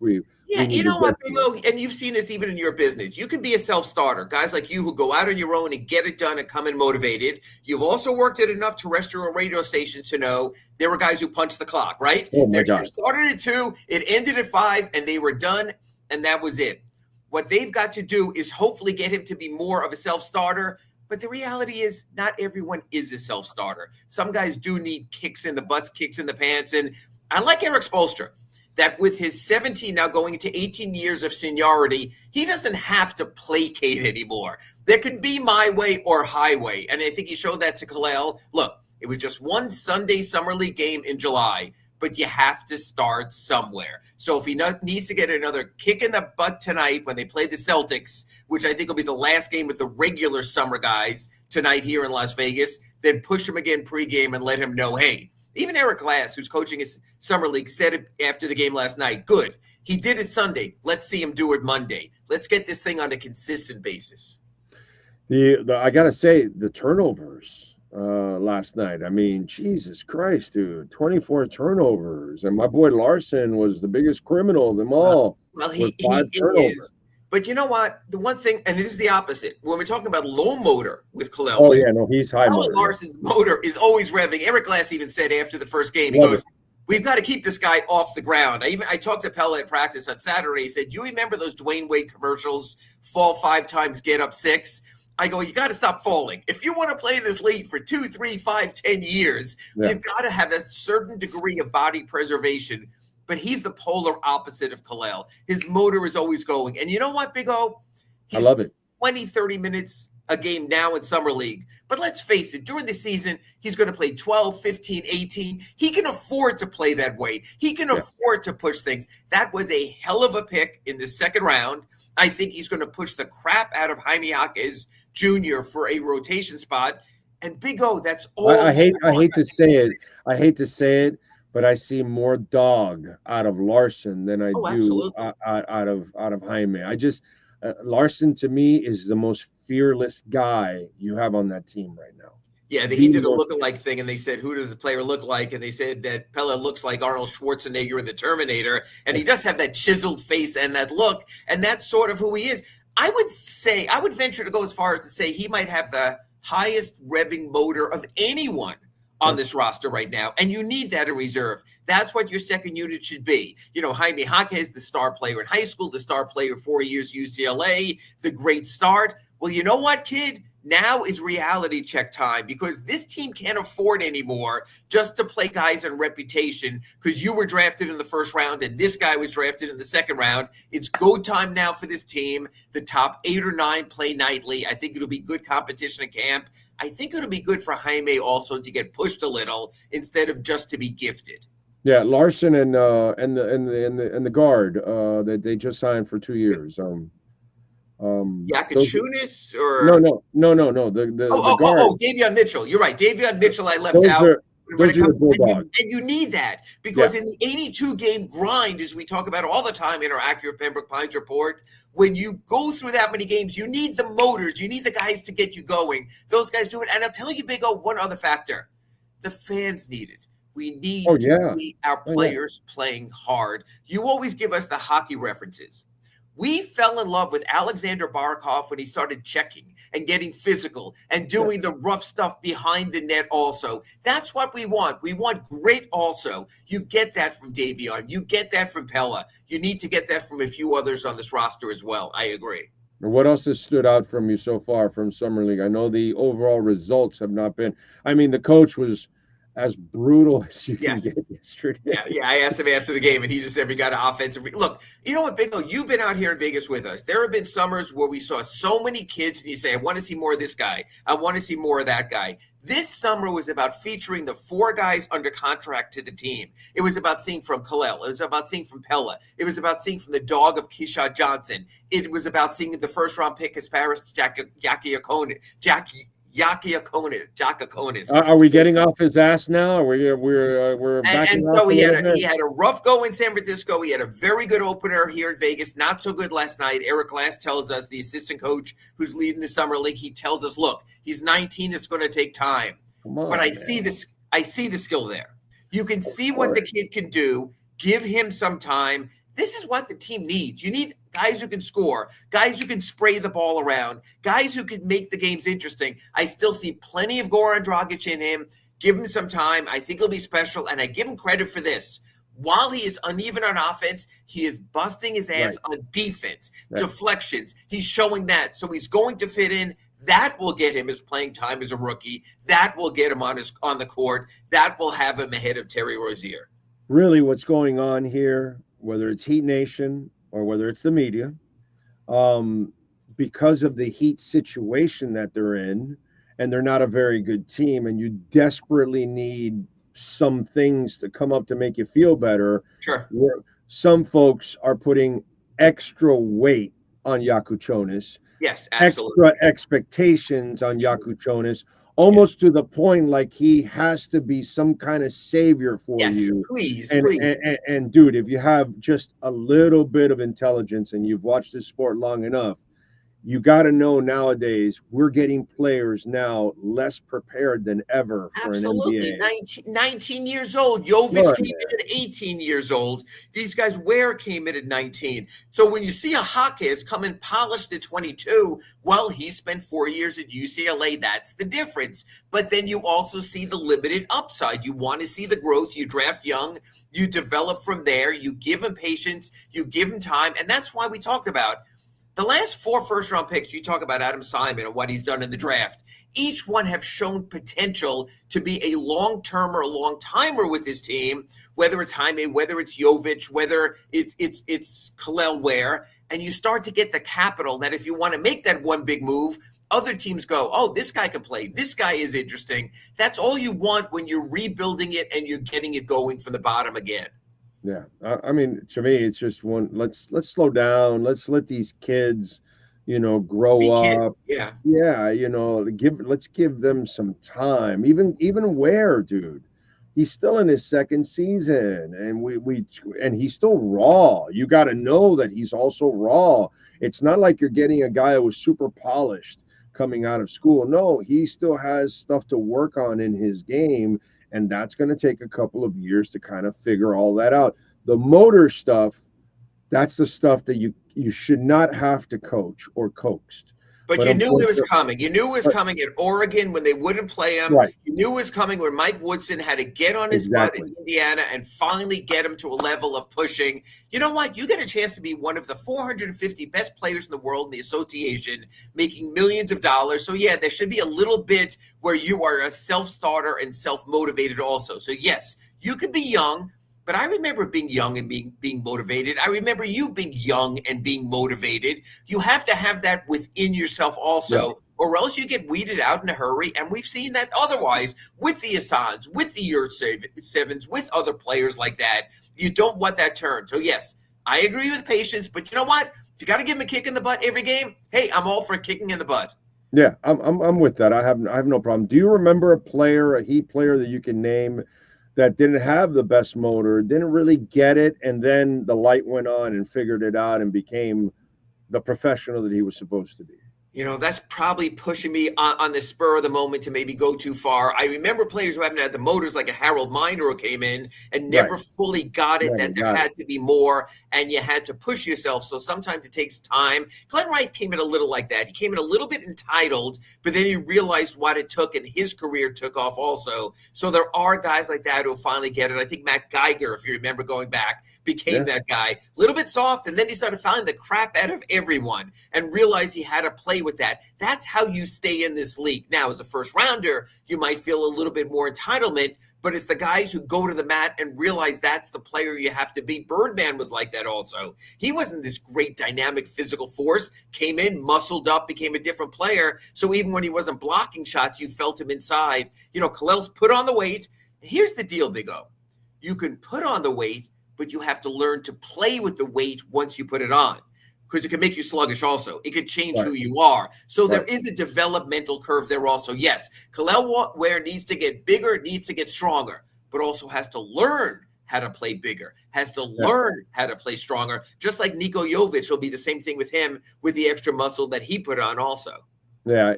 you know what, Big O, and you've seen this even in your business. You can be a self-starter. Guys like you who go out on your own and get it done and come in motivated. You've also worked it enough terrestrial radio stations to know there were guys who punched the clock, right? Oh, my God. It started at 2, it ended at 5, and they were done, and that was it. What they've got to do is hopefully get him to be more of a self-starter. But the reality is not everyone is a self-starter. Some guys do need kicks in the butts, kicks in the pants. And I like Eric Spoelstra, that with his 17 now going into 18 years of seniority, he doesn't have to placate anymore. There can be my way or highway. And I think he showed that to Khalil. Look, it was just one Sunday Summer League game in July, but you have to start somewhere. So if he needs to get another kick in the butt tonight when they play the Celtics, which I think will be the last game with the regular summer guys tonight here in Las Vegas, then push him again pregame and let him know, hey, even Eric Glass, who's coaching his summer league, said it after the game last night. Good. He did it Sunday. Let's see him do it Monday. Let's get this thing on a consistent basis. I got to say, the turnovers last night. I mean, Jesus Christ, dude, 24 turnovers. And my boy Larson was the biggest criminal of them all. Well, he is. But you know what? The one thing, and this is the opposite. When we're talking about low motor with Khalil, Oh yeah, no, he's high motor. Larson's motor is always revving. Eric Glass even said after the first game, he Love goes, it. "We've got to keep this guy off the ground." I talked to Pella at practice on Saturday. He said, "You remember those Dwayne Wade commercials? Fall 5 times, get up 6." I go, "You got to stop falling. If you want to play in this league for 2, 3, 5, 10 years, you've got to have a certain degree of body preservation." But he's the polar opposite of Khalil. His motor is always going. And you know what, Big O? I love it. 20, 30 minutes a game now in Summer League. But let's face it, during the season, he's going to play 12, 15, 18. He can afford to play that way. He can afford to push things. That was a hell of a pick in the second round. I think he's going to push the crap out of Jaime Jaquez Jr. for a rotation spot. And Big O, that's all. I hate to say it. I hate to say it, but I see more dog out of Larson than I do out of Jaime. I just Larson to me is the most fearless guy you have on that team right now. Yeah, he did a lookalike thing, and they said, "Who does the player look like?" And they said that Pella looks like Arnold Schwarzenegger in The Terminator, and he does have that chiseled face and that look, and that's sort of who he is. I would venture to go as far as to say he might have the highest revving motor of anyone on this roster right now, and you need that in reserve. That's what your second unit should be. You know, Jaime Jaquez, the star player in high school, the star player 4 years UCLA, the great start. Well, you know what, kid? Now is reality check time, because this team can't afford anymore just to play guys on reputation because you were drafted in the first round and this guy was drafted in the second round. It's go time now for this team. The top 8 or 9 play nightly. I think it'll be good competition at camp. I think it'll be good for Jaime also to get pushed a little instead of just to be gifted. Yeah, Larson and the guard that they just signed for 2 years. Yakachunas or no. The guard. Davion Mitchell. You're right. Davion Mitchell I left out. And you need that because in the 82-game grind, as we talk about all the time in our Acura Pembroke Pines report, when you go through that many games, you need the motors. You need the guys to get you going. Those guys do it. And I'll tell you, Big O, one other factor. The fans need it. We need to see our players playing hard. You always give us the hockey references. We fell in love with Alexander Barkov when he started checking and getting physical and doing the rough stuff behind the net also. That's what we want. We want grit also. You get that from Davion. You get that from Pella. You need to get that from a few others on this roster as well. I agree. What else has stood out from you so far from Summer League? I know the overall results have not been – I mean, the coach was – as brutal as you can get yesterday. Yeah, I asked him after the game, and he just said we got an offensive. Look, you know what, Big O? You've been out here in Vegas with us. There have been summers where we saw so many kids, and you say, I want to see more of this guy. I want to see more of that guy. This summer was about featuring the 4 guys under contract to the team. It was about seeing from Khalil. It was about seeing from Pella. It was about seeing from the dog of Keyshawn Johnson. It was about seeing the first-round pick as Paris Giaconis. Are we getting off his ass now? We're backing and so off he had a rough go in San Francisco. He had a very good opener here in Vegas. Not so good last night. Eric Glass tells us, the assistant coach who's leading the summer league, he tells us, look, he's 19. It's going to take time. But I see this. I see the skill there. You can see what the kid can do. Give him some time. This is what the team needs. You need guys who can score, guys who can spray the ball around, guys who can make the games interesting. I still see plenty of Goran Dragic in him. Give him some time. I think he'll be special, and I give him credit for this. While he is uneven on offense, he is busting his ass on defense, deflections. He's showing that. So he's going to fit in. That will get him his playing time as a rookie. That will get him on the court. That will have him ahead of Terry Rozier. Really what's going on here, whether it's Heat Nation or whether it's the media, because of the Heat situation that they're in, and they're not a very good team, and you desperately need some things to come up to make you feel better. Sure. Some folks are putting extra weight on Yakachunas. Yes, absolutely. Extra expectations on Yakachunas, almost to the point like he has to be some kind of savior for you. Please. And dude, if you have just a little bit of intelligence and you've watched this sport long enough, you got to know nowadays we're getting players now less prepared than ever for Absolutely. an NBA. 19 years old. Jovic came in at 18 years old. These guys, Ware came in at 19. So when you see a Hawkins come in polished at 22, well, he spent 4 years at UCLA. That's the difference. But then you also see the limited upside. You want to see the growth. You draft young. You develop from there. You give him patience. You give him time. And that's why we talked about the last 4 first-round picks. You talk about Adam Simon and what he's done in the draft. Each one have shown potential to be a long-termer, a long-timer with his team, whether it's Jaime, whether it's Jovic, whether it's Khalil Ware. And you start to get the capital that if you want to make that one big move, other teams go, oh, this guy can play. This guy is interesting. That's all you want when you're rebuilding it and you're getting it going from the bottom again. Yeah, I mean, to me, it's just one. Let's slow down. Let's let these kids, grow up. Yeah, let's give them some time. Even Ware, dude, he's still in his second season, and he's still raw. You got to know that he's also raw. It's not like you're getting a guy who was super polished coming out of school. No, he still has stuff to work on in his game. And that's going to take a couple of years to kind of figure all that out. The motor stuff, that's the stuff that you should not have to coach or coaxed. But you knew it was coming. You knew it was coming at Oregon when they wouldn't play him. Right. You knew it was coming when Mike Woodson had to get on his butt in Indiana and finally get him to a level of pushing. You know what? You get a chance to be one of the 450 best players in the world in the association, making millions of dollars. So, yeah, there should be a little bit where you are a self-starter and self-motivated also. So, yes, you could be young. But I remember being young and being motivated. I remember you being young and being motivated. You have to have that within yourself also, or else you get weeded out in a hurry. And we've seen that otherwise with the Assans, with the Sevens, with other players like that. You don't want that turn. So, yes, I agree with patience. But you know what? If you got to give him a kick in the butt every game, hey, I'm all for kicking in the butt. Yeah, I'm with that. I have no problem. Do you remember a Heat player that you can name that didn't have the best motor, didn't really get it, and then the light went on and figured it out and became the professional that he was supposed to be? That's probably pushing me on the spur of the moment to maybe go too far. I remember players who haven't had the motors like a Harold Miner who came in and never fully got it, that there had to be more and you had to push yourself. So sometimes it takes time. Glenn Wright came in a little like that. He came in a little bit entitled, but then he realized what it took and his career took off also. So there are guys like that who finally get it. I think Matt Geiger, if you remember going back, became that guy. A little bit soft, and then he started fouling the crap out of everyone and realized he had to play with that. That's how you stay in this league. Now, as a first rounder, you might feel a little bit more entitlement, but it's the guys who go to the mat and realize that's the player you have to be. Birdman was like that also. He wasn't this great dynamic physical force, came in, muscled up, became a different player. So even when he wasn't blocking shots, you felt him inside. Khalil's put on the weight. And here's the deal, Big O. You can put on the weight, but you have to learn to play with the weight once you put it on. Because it can make you sluggish also. It could change who you are. So there is a developmental curve there also. Yes, Khalil Ware needs to get bigger, needs to get stronger, but also has to learn how to play bigger, has to learn how to play stronger. Just like Niko Jovic will be the same thing with him with the extra muscle that he put on also. Yeah,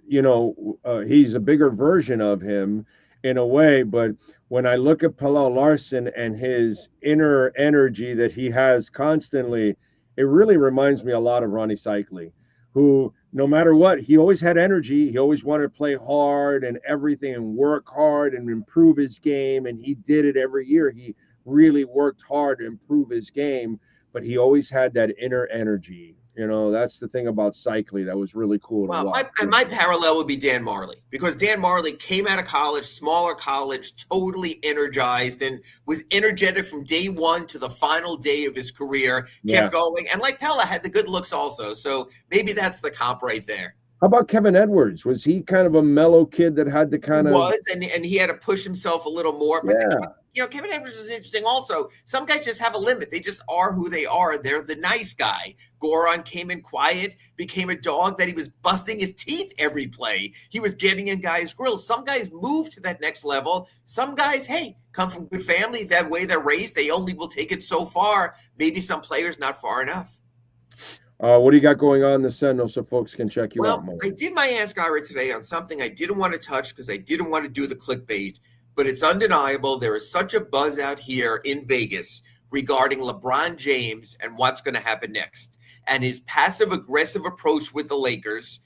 he's a bigger version of him in a way, but when I look at Pelle Larsson and his inner energy that he has constantly, it really reminds me a lot of Ronnie Cycli, who no matter what, he always had energy. He always wanted to play hard and everything and work hard and improve his game. And he did it every year. He really worked hard to improve his game, but he always had that inner energy. That's the thing about Cycli that was really cool to watch. My parallel would be Dan Marley, because Dan Marley came out of college, smaller college, totally energized and was energetic from day one to the final day of his career, kept going. And like Pella had the good looks also. So maybe that's the comp right there. How about Kevin Edwards? Was he kind of a mellow kid that had to kind of... He was, and he had to push himself a little more. But Kevin Edwards is interesting also. Some guys just have a limit. They just are who they are. They're the nice guy. Goran came in quiet, became a dog that he was busting his teeth every play. He was getting in guys' grills. Some guys move to that next level. Some guys, come from good family. That way they're raised. They only will take it so far. Maybe some players not far enough. What do you got going on in the Sentinel so folks can check you out more? I did my Ask Ira today on something I didn't want to touch because I didn't want to do the clickbait, but it's undeniable. There is such a buzz out here in Vegas regarding LeBron James and what's going to happen next and his passive-aggressive approach with the Lakers.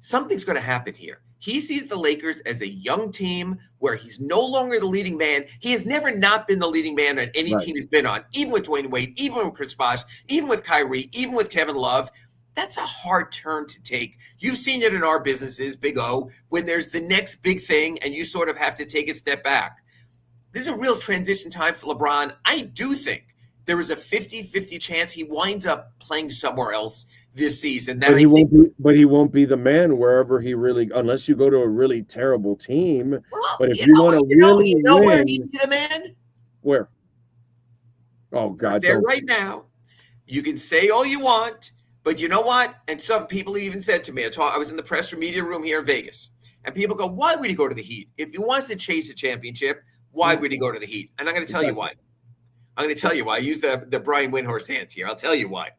Something's going to happen here. He sees the Lakers as a young team where he's no longer the leading man. He has never not been the leading man on any team he's been on, even with Dwayne Wade, even with Chris Bosh, even with Kyrie, even with Kevin Love. That's a hard turn to take. You've seen it in our businesses, Big O, when there's the next big thing and you sort of have to take a step back. This is a real transition time for LeBron. I do think there is a 50-50 chance he winds up playing somewhere else this season. But he won't be the man wherever he really, unless you go to a really terrible team. Well, but if you want to really win, where he'd be the man? Where? Oh God! There right now. You can say all you want, but you know what? And some people even said to me, I was in the press or media room here in Vegas, and people go, "Why would he go to the Heat? If he wants to chase a championship, why would he go to the Heat?" And I'm going to tell you why. I'm going to tell you why. I use the Brian Windhorst hands here. I'll tell you why.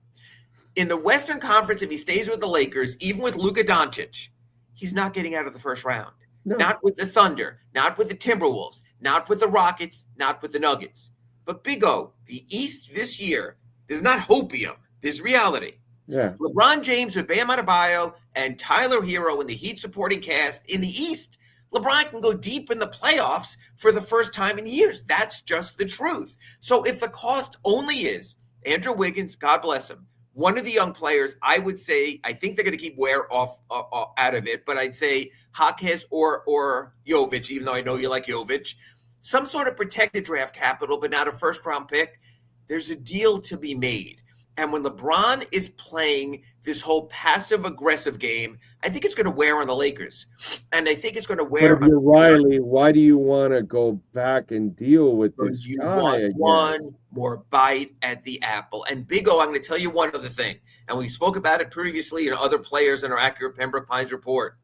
In the Western Conference, if he stays with the Lakers, even with Luka Doncic, he's not getting out of the first round. No. Not with the Thunder, not with the Timberwolves, not with the Rockets, not with the Nuggets. But Big O, the East this year, there's not hopium. There's reality. Yeah. LeBron James with Bam Adebayo and Tyler Hero in the Heat supporting cast in the East, LeBron can go deep in the playoffs for the first time in years. That's just the truth. So if the cost only is Andrew Wiggins, God bless him, one of the young players, I would say, I think they're going to keep Ware off out of it, but I'd say Jaquez or Jovic, even though I know you like Jovic, some sort of protected draft capital, but not a first-round pick. There's a deal to be made. And when LeBron is playing this whole passive-aggressive game, I think it's going to wear on the Lakers. And I think it's going to wear on Riley, why do you want to go back and deal with this guy want again? One more bite at the apple. And Big O, I'm going to tell you one other thing. And we spoke about it previously in other players in our Acura Pembroke Pines report.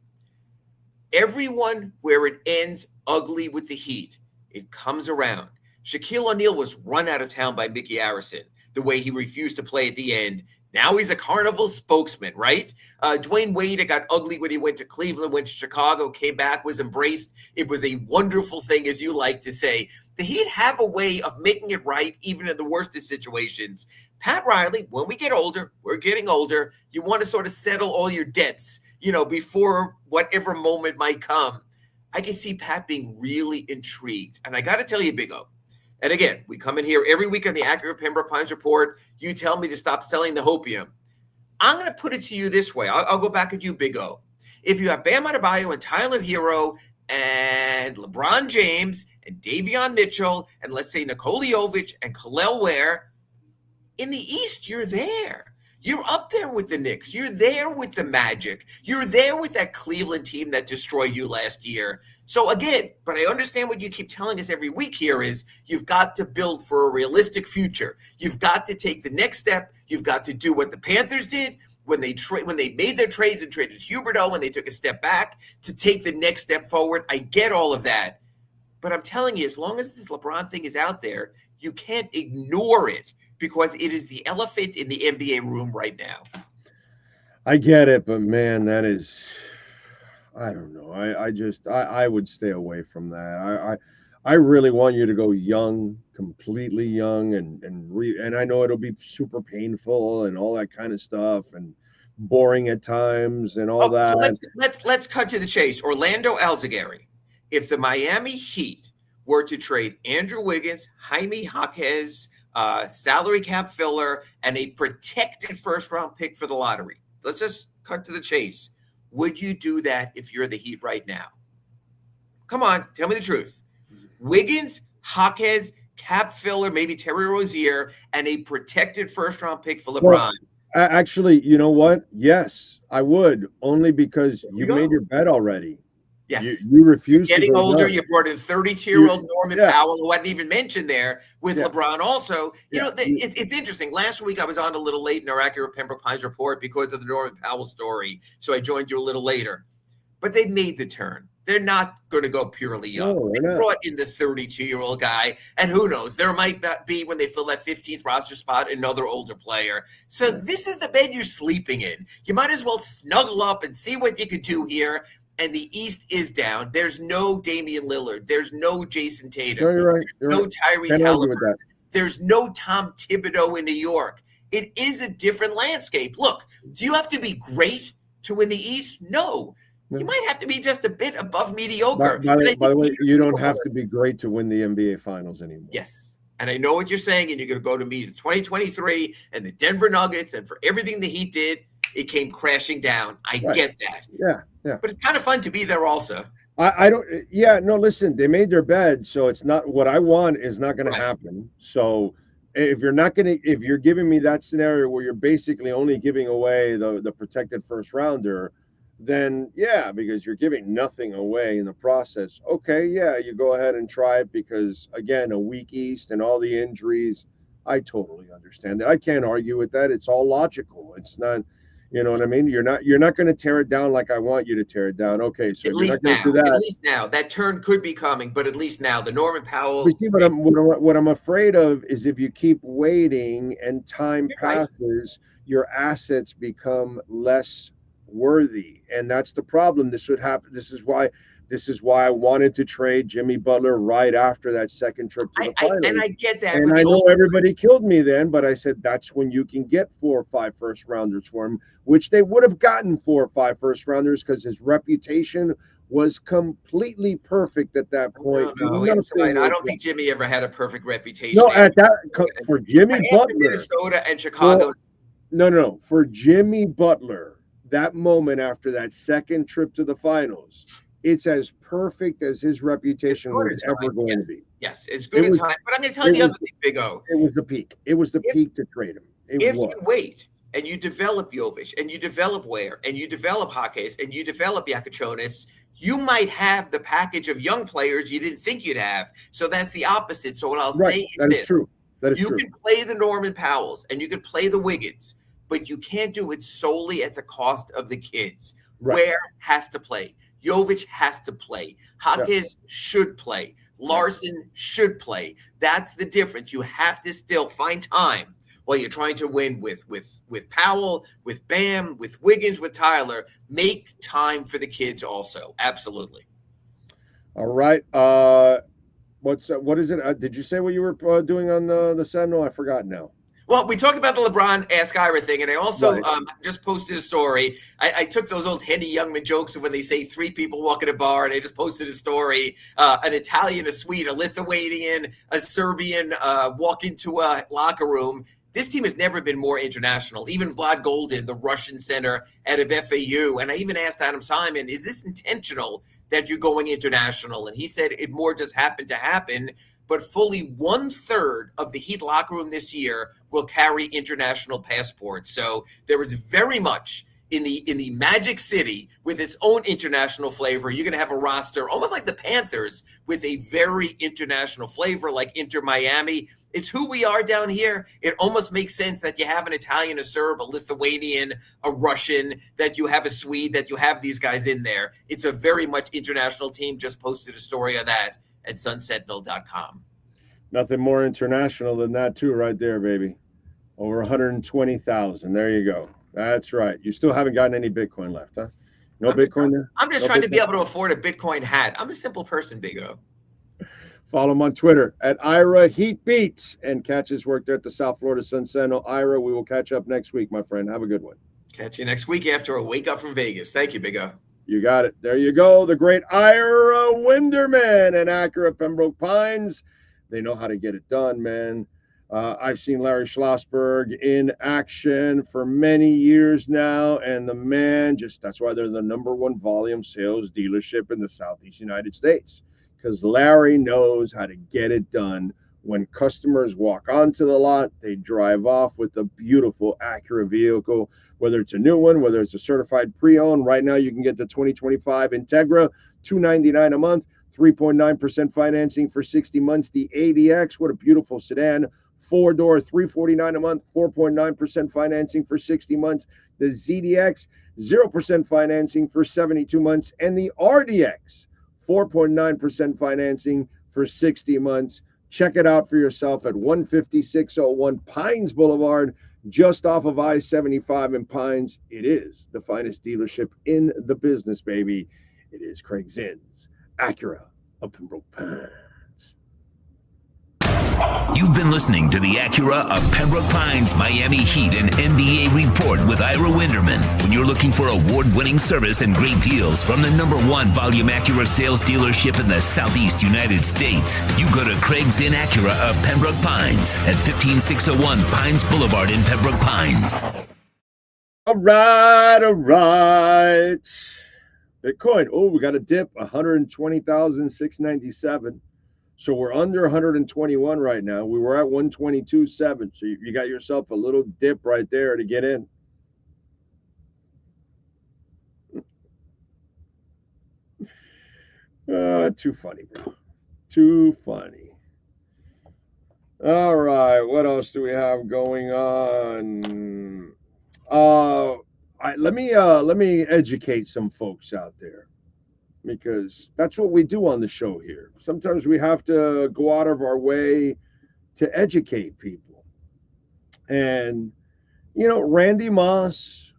Everyone where it ends ugly with the Heat, it comes around. Shaquille O'Neal was run out of town by Mickey Arison, the way he refused to play at the end. Now he's a Carnival spokesman, right? Dwayne Wade, it got ugly when he went to Cleveland, went to Chicago, came back, was embraced. It was a wonderful thing, as you like to say. The Heat have a way of making it right, even in the worst of situations. Pat Riley, when we get older, we're getting older, you want to sort of settle all your debts, before whatever moment might come. I can see Pat being really intrigued. And I got to tell you, Big O, and again, we come in here every week on the Acura Pembroke Pines Report. You tell me to stop selling the hopium. I'm going to put it to you this way. I'll go back at you, Big O. If you have Bam Adebayo and Tyler Hero and LeBron James and Davion Mitchell and let's say Nikola Jovic and Kel'el Ware, in the East, you're there. You're up there with the Knicks. You're there with the Magic. You're there with that Cleveland team that destroyed you last year. So again, but I understand what you keep telling us every week here is you've got to build for a realistic future. You've got to take the next step. You've got to do what the Panthers did when they made their trades and traded Huberdeau, when they took a step back to take the next step forward. I get all of that. But I'm telling you, as long as this LeBron thing is out there, you can't ignore it because it is the elephant in the NBA room right now. I get it, but man, that is, I don't know. I would stay away from that. I really want you to go young, completely young, and I know it'll be super painful and all that kind of stuff and boring at times and all that. So let's cut to the chase. Orlando Alzagari. If the Miami Heat were to trade Andrew Wiggins, Jaime Jaquez, salary cap filler, and a protected first-round pick for the lottery, let's just cut to the chase. Would you do that if you're the Heat right now? Come on, tell me the truth. Wiggins, Jaquez, cap filler, maybe Terry Rozier, and a protected first-round pick for LeBron. Well, actually, you know what? Yes, I would, only because you made your bet already. Yes. You refuse to getting older. You brought in 32-year-old Norman Powell, who wasn't even mentioned there with LeBron also. It's interesting. Last week I was on a little late in our Acura Pembroke Pines report because of the Norman Powell story. So I joined you a little later. But they made the turn. They're not going to go purely young. No, They they're not. brought in the 32-year-old guy, and who knows? There might be, when they fill that 15th roster spot, another older player. So this is the bed you're sleeping in. You might as well snuggle up and see what you could do here. And the East is down. There's no Damian Lillard. There's no Jason Tatum. No, you're right. There's no Tyrese Can't argue with Halliburton. that. There's no Tom Thibodeau in New York. It is a different landscape. Look, do you have to be great to win the East? No. You might have to be just a bit above mediocre. By the way, you don't have to be great to win the NBA Finals anymore. Yes. And I know what you're saying, and you're going to go to me to 2023 and the Denver Nuggets, and for everything the Heat did, it came crashing down. I get that. Yeah. But it's kind of fun to be there also. I don't. Yeah, no. Listen, they made their bed, so it's not what I want is not going to happen. So if you're giving me that scenario where you're basically only giving away the protected first rounder, then yeah, because you're giving nothing away in the process. Okay, yeah, you go ahead and try it because again, a weak East and all the injuries. I totally understand that. I can't argue with that. It's all logical. It's not. You know what I mean? You're not going to tear it down like I want you to tear it down. Okay, so at least now, that turn could be coming, but at least now, the Norman Powell. You see, what I'm afraid of is if you keep waiting and time passes, your assets become less worthy, and that's the problem. This would happen. This is why I wanted to trade Jimmy Butler right after that second trip to the finals. And I get that. And I know everybody killed me then, but I said that's when you can get 4 or 5 first rounders for him, which they would have gotten 4 or 5 first rounders because his reputation was completely perfect at that point. No, I don't think Jimmy ever had a perfect reputation. No, for Jimmy Butler, Minnesota and Chicago. No, for Jimmy Butler, that moment after that second trip to the finals. It's as perfect as his reputation was ever going to be. Yes, it's good in time. But I'm going to tell you the other thing, Big O. It was the peak. It was the peak to trade him. If you wait and you develop Jovic and you develop Ware and you develop Jaquez and you develop Yakachonis, you might have the package of young players you didn't think you'd have. So that's the opposite. So what I'll say is this. True. That is you true. can play the Norman Powells and you can play the Wiggins, but you can't do it solely at the cost of the kids. Ware has to play. Jovic has to play. Jaquez should play. Larson should play. That's the difference. You have to still find time while you're trying to win with Powell, with Bam, with Wiggins, with Tyler. Make time for the kids also. Absolutely. All right. What is it? Did you say what you were doing on the Sentinel? I forgot now. Well, we talked about the LeBron Ask Ira thing, and I also just posted a story. I took those old Henny Youngman jokes of when they say 3 people walk in a bar, and I just posted a story. An Italian, a Swede, a Lithuanian, a Serbian walk into a locker room. This team has never been more international. Even Vlad Golden, the Russian center out of FAU. And I even asked Adam Simon, is this intentional that you're going international? And he said it more just happened to happen. But fully 1/3 of the Heat locker room this year will carry international passports. So there is very much in the Magic City with its own international flavor. You're going to have a roster almost like the Panthers with a very international flavor, like Inter Miami. It's who we are down here. It almost makes sense that you have an Italian, a Serb, a Lithuanian, a Russian, that you have a Swede, that you have these guys in there. It's a very much international team. Just posted a story on that at sunsentinel.com. Nothing more international than that too, right there, baby. Over 120,000. There you go. That's right. You still haven't gotten any Bitcoin left, huh? No Bitcoin there? I'm just trying to be able to afford a Bitcoin hat. I'm a simple person, Big O. Follow him on Twitter at Ira Heat Beats and catch his work there at the South Florida Sun Sentinel. Ira, we will catch up next week, my friend. Have a good one. Catch you next week after a wake up from Vegas. Thank you, Big O. You got it. There you go. The great Ira Winderman and Acura Pembroke Pines. They know how to get it done, man. I've seen Larry Schlossberg in action for many years now, and the man that's why they're the #1 volume sales dealership in the Southeast United States, because Larry knows how to get it done. When customers walk onto the lot, they drive off with a beautiful Acura vehicle, whether it's a new one, whether it's a certified pre-owned. Right now, you can get the 2025 Integra, $299 a month, 3.9% financing for 60 months. The ADX, what a beautiful sedan, 4-door, $349 a month, 4.9% financing for 60 months. The ZDX, 0% financing for 72 months. And the RDX, 4.9% financing for 60 months. Check it out for yourself at 15601 Pines Boulevard, just off of I-75 in Pines. It is the finest dealership in the business, baby. It is Craig Zinn's Acura of Pembroke Pines. You've been listening to the Acura of Pembroke Pines Miami Heat and NBA Report with Ira Winderman. When you're looking for award-winning service and great deals from the #1 volume Acura sales dealership in the Southeast United States, you go to Craig Zinn Acura of Pembroke Pines at 15601 Pines Boulevard in Pembroke Pines. All right. Bitcoin. Oh, we got a dip, 120,697. So we're under 121 right now. We were at 122.7. So you got yourself a little dip right there to get in. Too funny, bro. Too funny. All right. What else do we have going on? Let me educate some folks out there, because that's what we do on the show here. Sometimes we have to go out of our way to educate people. And, Randy Moss,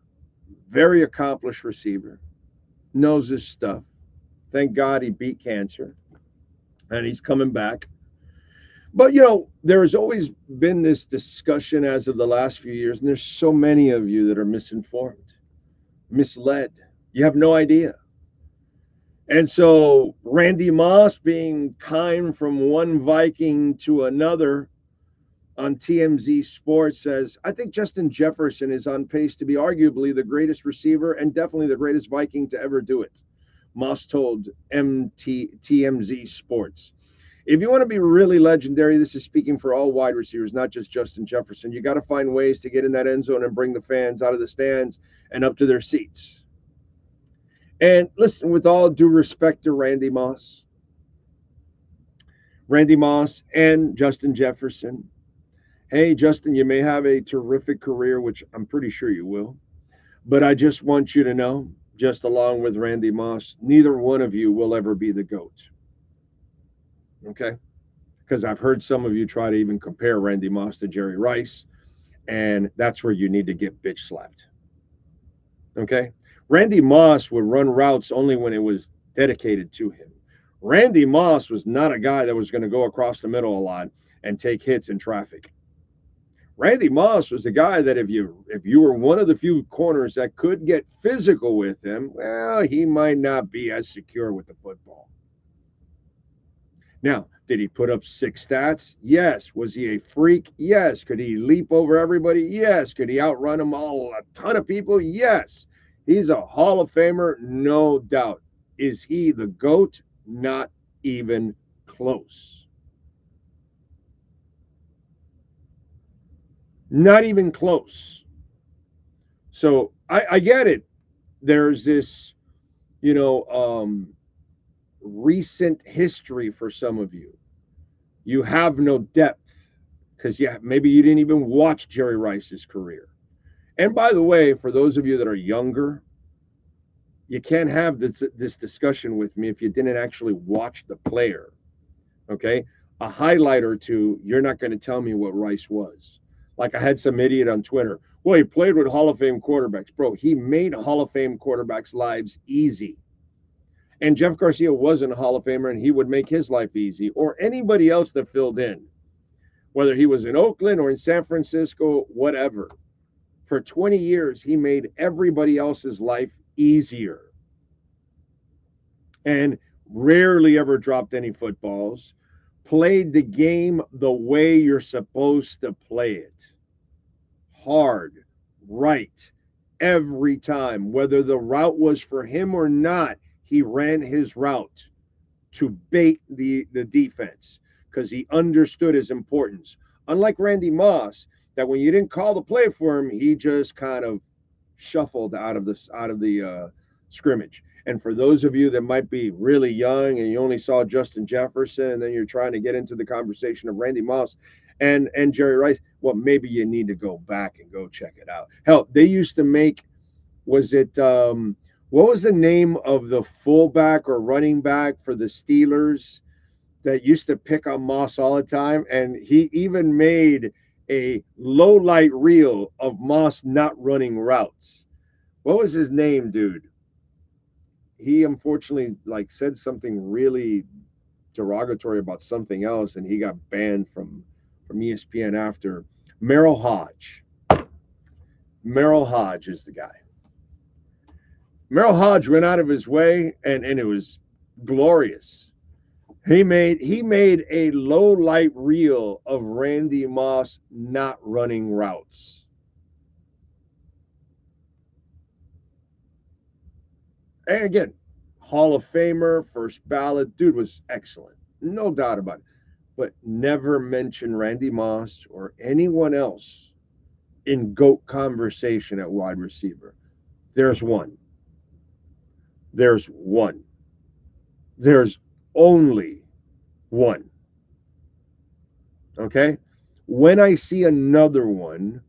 very accomplished receiver, knows his stuff. Thank God he beat cancer, and he's coming back. But, there has always been this discussion as of the last few years, and there's so many of you that are misinformed, misled. You have no idea. And so Randy Moss being kind from one Viking to another on TMZ Sports says, I think Justin Jefferson is on pace to be arguably the greatest receiver and definitely the greatest Viking to ever do it. Moss told TMZ Sports. If you want to be really legendary, this is speaking for all wide receivers, not just Justin Jefferson. You got to find ways to get in that end zone and bring the fans out of the stands and up to their seats. And listen, with all due respect to Randy Moss and Justin Jefferson, hey, Justin, you may have a terrific career, which I'm pretty sure you will. But I just want you to know, just along with Randy Moss, neither one of you will ever be the GOAT. Okay? Because I've heard some of you try to even compare Randy Moss to Jerry Rice, and that's where you need to get bitch slapped. Okay? Randy Moss would run routes only when it was dedicated to him. Randy Moss was not a guy that was going to go across the middle a lot and take hits in traffic. Randy Moss was a guy that if you were one of the few corners that could get physical with him, well, he might not be as secure with the football. Now, did he put up 6 stats? Yes. Was he a freak? Yes. Could he leap over everybody? Yes. Could he outrun them all, a ton of people? Yes. He's a Hall of Famer, no doubt. Is he the GOAT? Not even close. Not even close. So I get it. There's this, recent history for some of you. You have no depth because maybe you didn't even watch Jerry Rice's career. And by the way, for those of you that are younger, you can't have this discussion with me if you didn't actually watch the player. Okay? A highlight or two, you're not going to tell me what Rice was. Like I had some idiot on Twitter. Well, he played with Hall of Fame quarterbacks. Bro, he made Hall of Fame quarterbacks' lives easy. And Jeff Garcia wasn't a Hall of Famer, and he would make his life easy, or anybody else that filled in, whether he was in Oakland or in San Francisco, whatever. For 20 years, he made everybody else's life easier and rarely ever dropped any footballs, played the game the way you're supposed to play it. Hard, right, every time, whether the route was for him or not, he ran his route to bait the defense because he understood his importance. Unlike Randy Moss, that when you didn't call the play for him, he just kind of shuffled out of the scrimmage. And for those of you that might be really young and you only saw Justin Jefferson and then you're trying to get into the conversation of Randy Moss and Jerry Rice, well, maybe you need to go back and go check it out. Hell, they used to make, was it What was the name of the fullback or running back for the Steelers that used to pick on Moss all the time? And he even made a low light reel of Moss not running routes. What was his name, dude? He unfortunately said something really derogatory about something else, and he got banned from ESPN after. Merrill Hodge. Merrill Hodge is the guy. Merrill Hodge went out of his way, and it was glorious. He made a low light reel of Randy Moss not running routes. And again, Hall of Famer, first ballot, dude was excellent. No doubt about it. But never mention Randy Moss or anyone else in GOAT conversation at wide receiver. There's one. There's one. There's only one. Okay? When I see another one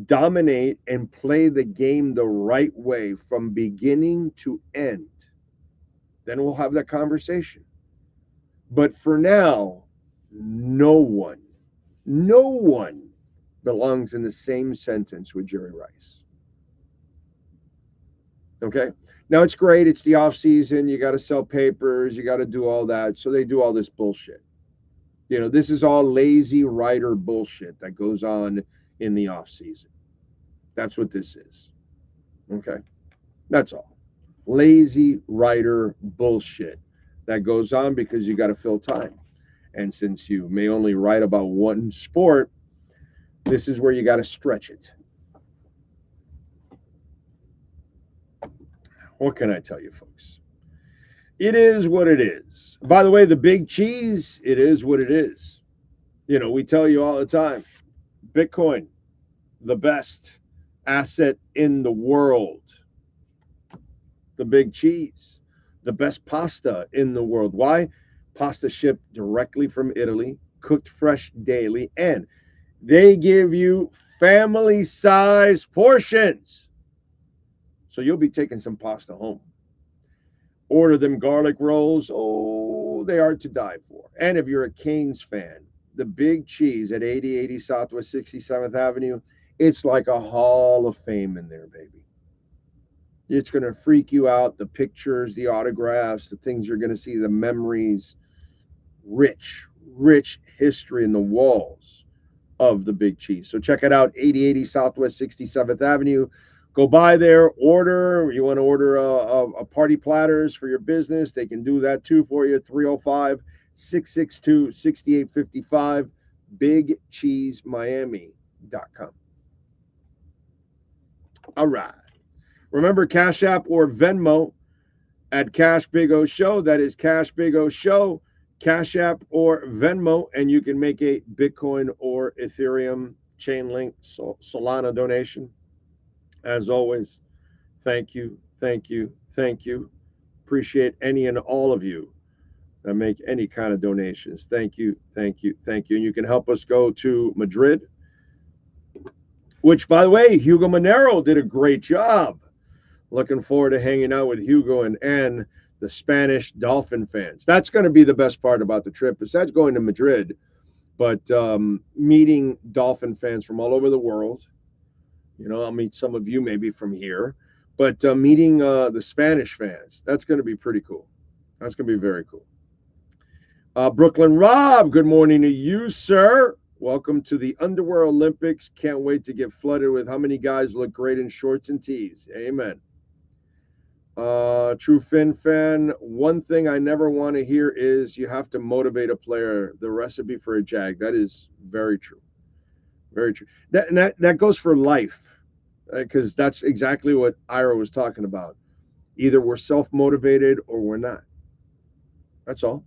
dominate and play the game the right way from beginning to end, then we'll have that conversation. But for now, no one belongs in the same sentence with Jerry Rice. Okay? Now, it's great. It's the off season. You got to sell papers. You got to do all that. So they do all this bullshit. This is all lazy writer bullshit that goes on in the off season. That's what this is. Okay? That's all. Lazy writer bullshit that goes on because you got to fill time. And since you may only write about one sport, this is where you got to stretch it. What can I tell you, folks? It is what it is. By the way, the big cheese, it is what it is. We tell you all the time, Bitcoin, the best asset in the world. The big cheese, the best pasta in the world. Why? Pasta shipped directly from Italy, cooked fresh daily, and they give you family-sized portions. So you'll be taking some pasta home. Order them garlic rolls. Oh, they are to die for. And if you're a Canes fan, the big cheese at 8080 Southwest 67th Avenue, it's like a hall of fame in there, baby. It's going to freak you out. The pictures, the autographs, the things you're going to see, the memories. Rich history in the walls of the big cheese. So check it out, 8080 Southwest 67th Avenue. Go by there, order. You want to order a party platters for your business, they can do that too for you. 305-662-6855, bigcheesemiami.com. All right. Remember, Cash App or Venmo at Cash Big O Show. That is Cash Big O Show, Cash App or Venmo, and you can make a Bitcoin or Ethereum, Chainlink, Solana donation. As always, thank you. Appreciate any and all of you that make any kind of donations. Thank you. And you can help us go to Madrid, which, by the way, Hugo Monero did a great job. Looking forward to hanging out with Hugo and the Spanish Dolphin fans. That's going to be the best part about the trip, besides going to Madrid, but meeting Dolphin fans from all over the world. I'll meet some of you maybe from here, but meeting the Spanish fans, that's going to be pretty cool. That's going to be very cool. Brooklyn Rob, good morning to you, sir. Welcome to the Underwear Olympics. Can't wait to get flooded with how many guys look great in shorts and tees. Amen. True Fin fan, one thing I never want to hear is you have to motivate a player. The recipe for a jag. That is very true. Very true. That goes for life, because that's exactly what Ira was talking about. Either we're self-motivated or we're not. That's all.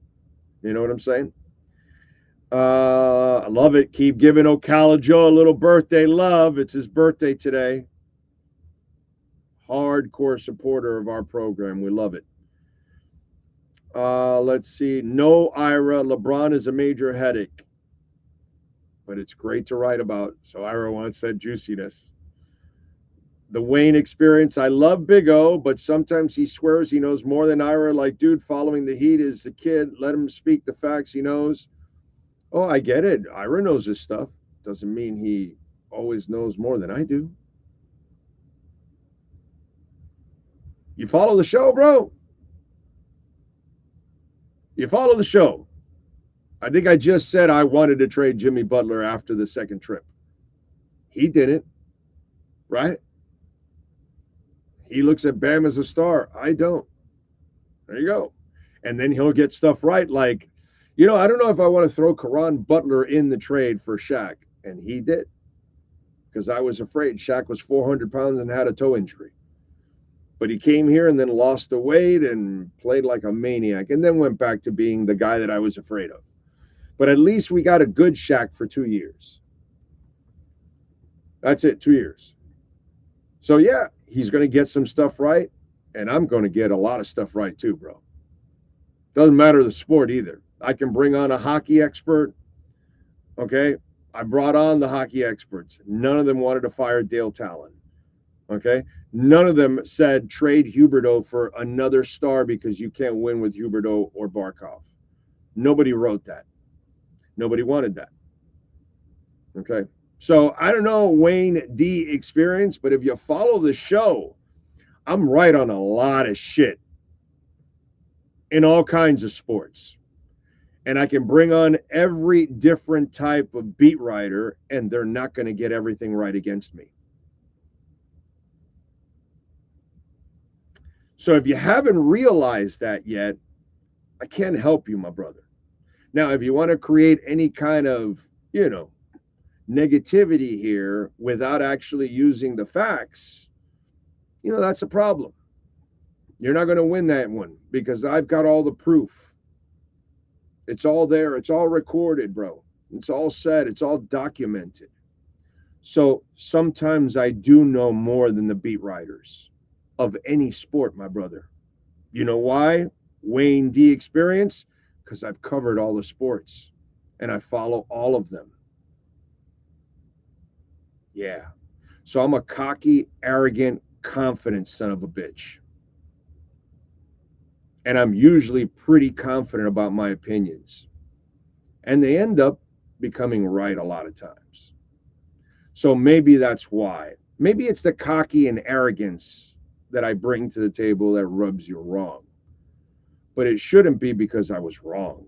You know what I'm saying? I love it. Keep giving Ocala Joe a little birthday love. It's his birthday today. Hardcore supporter of our program. We love it. Let's see. No, Ira. LeBron is a major headache. But it's great to write about. So Ira wants that juiciness. The Wayne experience. I love Big O, but sometimes he swears he knows more than Ira. Like, dude, following the heat is a kid. Let him speak the facts he knows. Oh, I get it. Ira knows his stuff. Doesn't mean he always knows more than I do. You follow the show, bro? You follow the show. I think I just said I wanted to trade Jimmy Butler after the second trip. He didn't, right? He looks at Bam as a star. I don't. There you go. And then he'll get stuff right. Like, I don't know if I want to throw Caron Butler in the trade for Shaq. And he did. Because I was afraid Shaq was 400 pounds and had a toe injury. But he came here and then lost the weight and played like a maniac. And then went back to being the guy that I was afraid of. But at least we got a good Shaq for 2 years. That's it, 2 years. So, yeah, he's going to get some stuff right, and I'm going to get a lot of stuff right too, bro. Doesn't matter the sport either. I can bring on a hockey expert, okay? I brought on the hockey experts. None of them wanted to fire Dale Talon, okay? None of them said trade Huberdeau for another star because you can't win with Huberdeau or Barkov. Nobody wrote that. Nobody wanted that, okay? So I don't know Wayne D experience, but if you follow the show, I'm right on a lot of shit in all kinds of sports. And I can bring on every different type of beat writer, and they're not going to get everything right against me. So if you haven't realized that yet, I can't help you, my brother. Now, if you want to create any kind of, negativity here without actually using the facts, that's a problem. You're not going to win that one because I've got all the proof. It's all there. It's all recorded, bro. It's all said. It's all documented. So sometimes I do know more than the beat writers of any sport, my brother. You know why? Wayne D experience? Because I've covered all the sports and I follow all of them. Yeah. So I'm a cocky, arrogant, confident son of a bitch. And I'm usually pretty confident about my opinions. And they end up becoming right a lot of times. So maybe that's why. Maybe it's the cocky and arrogance that I bring to the table that rubs you wrong. But it shouldn't be because I was wrong.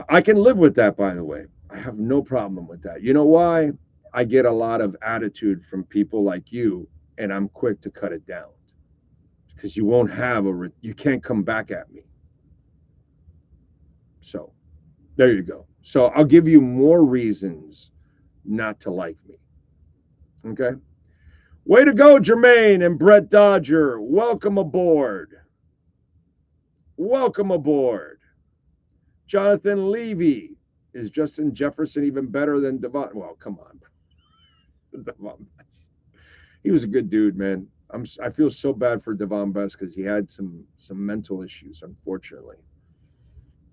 I can live with that, by the way. I have no problem with that. You know why? I get a lot of attitude from people like you, and I'm quick to cut it down. Because you won't have you can't come back at me. So, there you go. So, I'll give you more reasons not to like me. Okay? Way to go, Jermaine and Brett Dodger. Welcome aboard. Welcome aboard. Jonathan Levy. Is Justin Jefferson even better than Devon? Well, come on. Devon Best. He was a good dude, man. I feel so bad for Devon Best because he had some mental issues, unfortunately.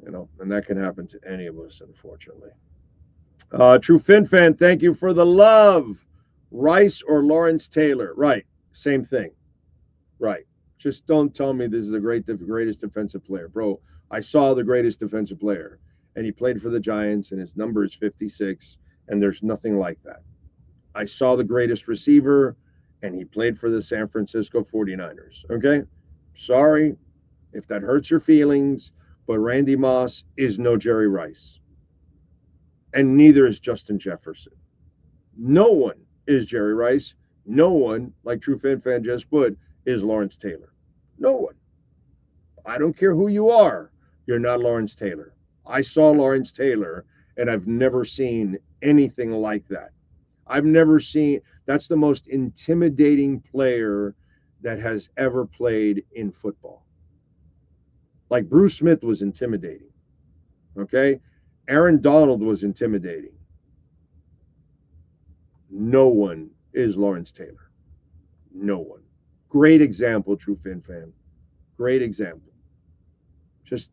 And that can happen to any of us, unfortunately. True Fin Fan, thank you for the love. Rice or Lawrence Taylor? Right. Same thing. Right. Just don't tell me this is the greatest defensive player. Bro, I saw the greatest defensive player, and he played for the Giants, and his number is 56, and there's nothing like that. I saw the greatest receiver, and he played for the San Francisco 49ers. Okay? Sorry if that hurts your feelings, but Randy Moss is no Jerry Rice. And neither is Justin Jefferson. No one is Jerry Rice. No one, like True Fan Fan just put, is Lawrence Taylor. No one. I don't care who you are. You're not Lawrence Taylor. I saw Lawrence Taylor, and I've never seen anything like that. I've never seen, that's the most intimidating player that has ever played in football. Like Bruce Smith was intimidating. Okay? Aaron Donald was intimidating. No one is Lawrence Taylor. No one. Great example, True Fin Fan. Great example. Just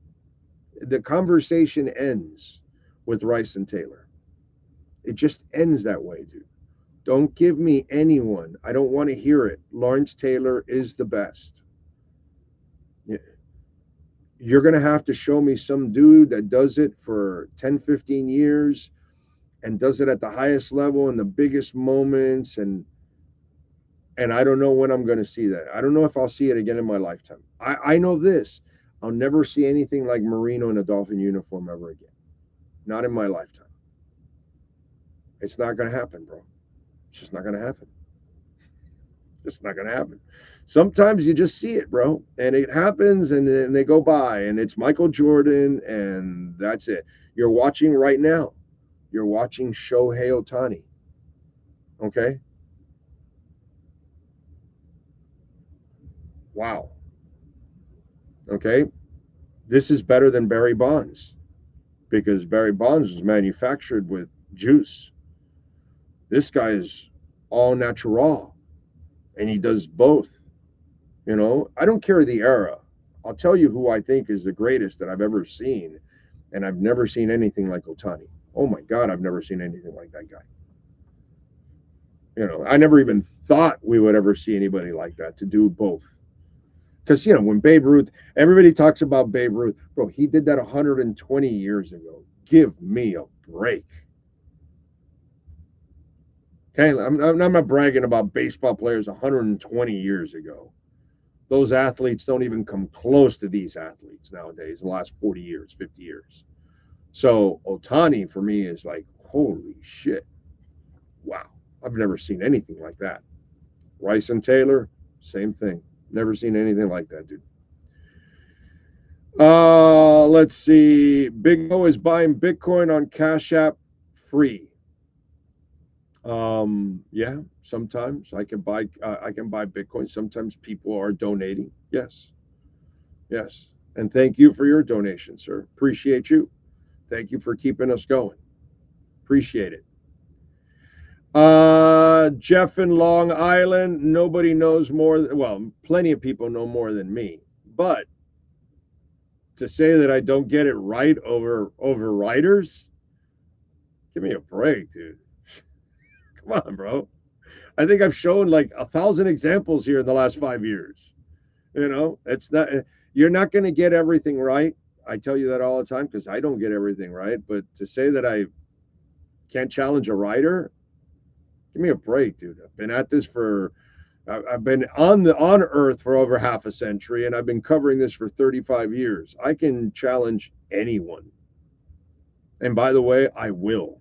the conversation ends with Rice and Taylor. It just ends that way, dude. Don't give me anyone. I don't want to hear it. Lawrence Taylor is the best. You're going to have to show me some dude that does it for 10, 15 years and does it at the highest level in the biggest moments. And I don't know when I'm going to see that. I don't know if I'll see it again in my lifetime. I know this. I'll never see anything like Marino in a Dolphin uniform ever again. Not in my lifetime. It's not going to happen, bro. It's just not going to happen. It's not going to happen. Sometimes you just see it, bro. And it happens and they go by. And it's Michael Jordan and that's it. You're watching right now. You're watching Shohei Ohtani. Okay? Wow. Okay? This is better than Barry Bonds. Because Barry Bonds was manufactured with juice. This guy is all natural. And he does both. You know, I don't care the era. I'll tell you who I think is the greatest that I've ever seen. And I've never seen anything like Ohtani. Oh my God, I've never seen anything like that guy. You know, I never even thought we would ever see anybody like that to do both. Because, you know, when Babe Ruth, everybody talks about Babe Ruth. Bro, he did that 120 years ago. Give me a break. Okay, I'm not bragging about baseball players 120 years ago. Those athletes don't even come close to these athletes nowadays in the last 40 years, 50 years. So Ohtani for me is like, holy shit. Wow. I've never seen anything like that. Rice and Taylor, same thing. Never seen anything like that, dude. Let's see. Big O is buying Bitcoin on Cash App free. Yeah, sometimes I can buy Bitcoin. Sometimes people are donating. Yes. And thank you for your donation, sir. Appreciate you. Thank you for keeping us going. Appreciate it. Jeff in Long Island, nobody knows more. Well, plenty of people know more than me. But to say that I don't get it right over writers, give me a break, dude. Come on, bro. I think I've shown like 1,000 examples here in the last 5 years. You know, you're not going to get everything right. I tell you that all the time because I don't get everything right. But to say that I can't challenge a writer, give me a break, dude. I've been at this I've been on Earth for over half a century, and I've been covering this for 35 years. I can challenge anyone. And by the way, I will.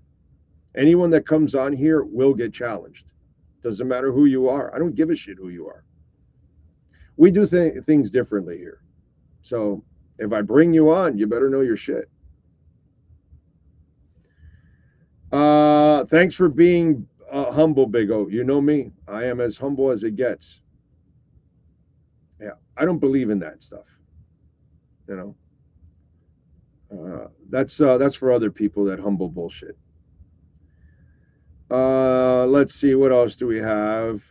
Anyone that comes on here will get challenged. Doesn't matter who you are. I don't give a shit who you are. We do things differently here. So if I bring you on, you better know your shit. Thanks for being humble, Big O. You know me. I am as humble as it gets. Yeah, I don't believe in that stuff. You know, that's for other people, that humble bullshit. Let's see, what else do we have?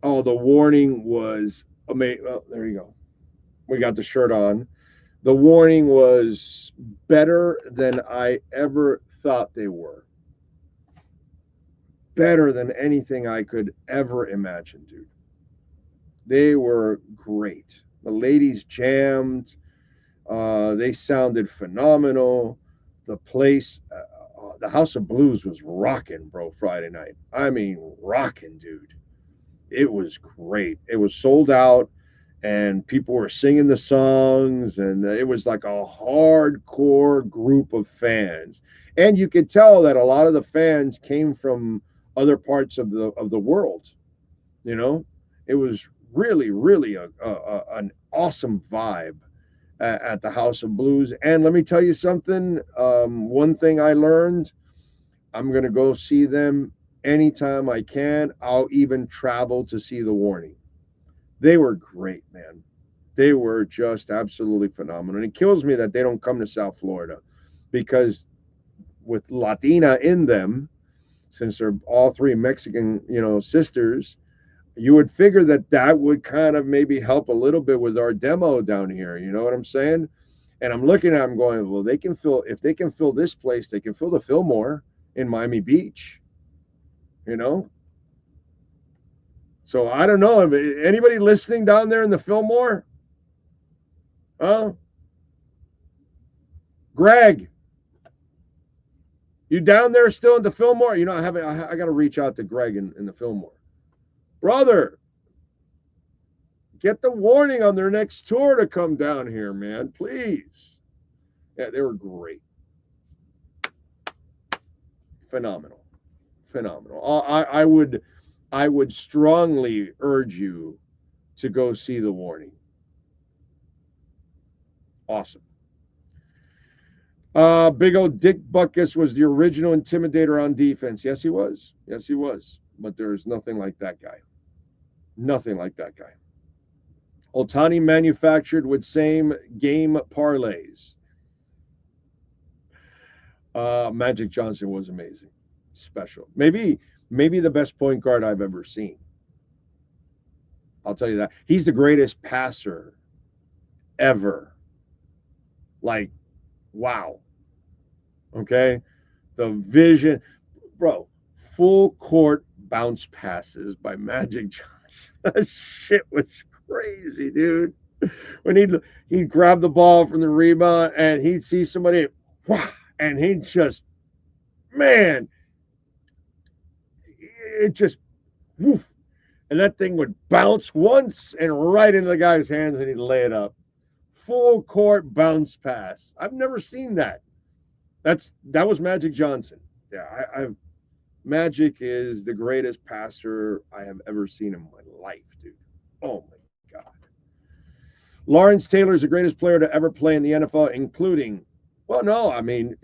Oh, the warning was amazing. Oh, there you go. We got the shirt on. The warning was better than I ever thought they were. Better than anything I could ever imagine, dude. They were great. The ladies jammed. They sounded phenomenal. The place, the House of Blues was rocking, bro, Friday night. I mean, rocking, dude. It was great. It was sold out, and people were singing the songs, and it was like a hardcore group of fans. And you could tell that a lot of the fans came from other parts of the world. You know, it was really, really an awesome vibe at the House of Blues. And let me tell you something. One thing I learned, I'm going to go see them anytime I can. I'll even travel to see the warning. They were great, man. They were just absolutely phenomenal. And it kills me that they don't come to South Florida, because with Latina in them, since they're all three Mexican, you know, sisters, you would figure that would kind of maybe help a little bit with our demo down here. You know what I'm saying? And I'm looking at them going, well, they can fill, if they can fill this place, they can fill the Fillmore. in Miami Beach, you know? So I don't know. Anybody listening down there in the Fillmore? Huh? Greg, you down there still in the Fillmore? You know, I got to reach out to Greg in the Fillmore. Brother, get the warning on their next tour to come down here, man, please. Yeah, they were great. Phenomenal. I would strongly urge you to go see the warning. Awesome. Big old Dick Butkus was the original intimidator on defense. Yes, he was. But there's nothing like that guy. Nothing like that guy. Otani manufactured with same game parlays. Magic Johnson was amazing. Special. Maybe the best point guard I've ever seen. I'll tell you that. He's the greatest passer ever. Like, wow. Okay? The vision. Bro, full court bounce passes by Magic Johnson. That shit was crazy, dude. When he'd grab the ball from the rebound and he'd see somebody, and he'd just, man, it just, woof. And that thing would bounce once and right into the guy's hands and he'd lay it up. Full court bounce pass. I've never seen that. That was Magic Johnson. Yeah, Magic is the greatest passer I have ever seen in my life, dude. Oh my God. Lawrence Taylor is the greatest player to ever play in the NFL, including, well, no, I mean,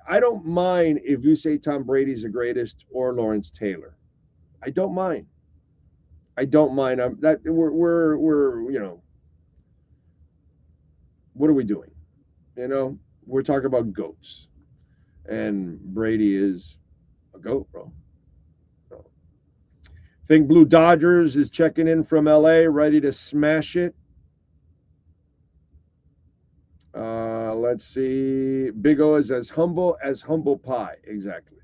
I don't mind if you say Tom Brady's the greatest or Lawrence Taylor. I don't mind. That we're you know, what are we doing? You know, we're talking about GOATs, and Brady is a GOAT, bro. So, Think Blue Dodgers is checking in from LA, ready to smash it. Let's see. Big O is as humble pie. Exactly.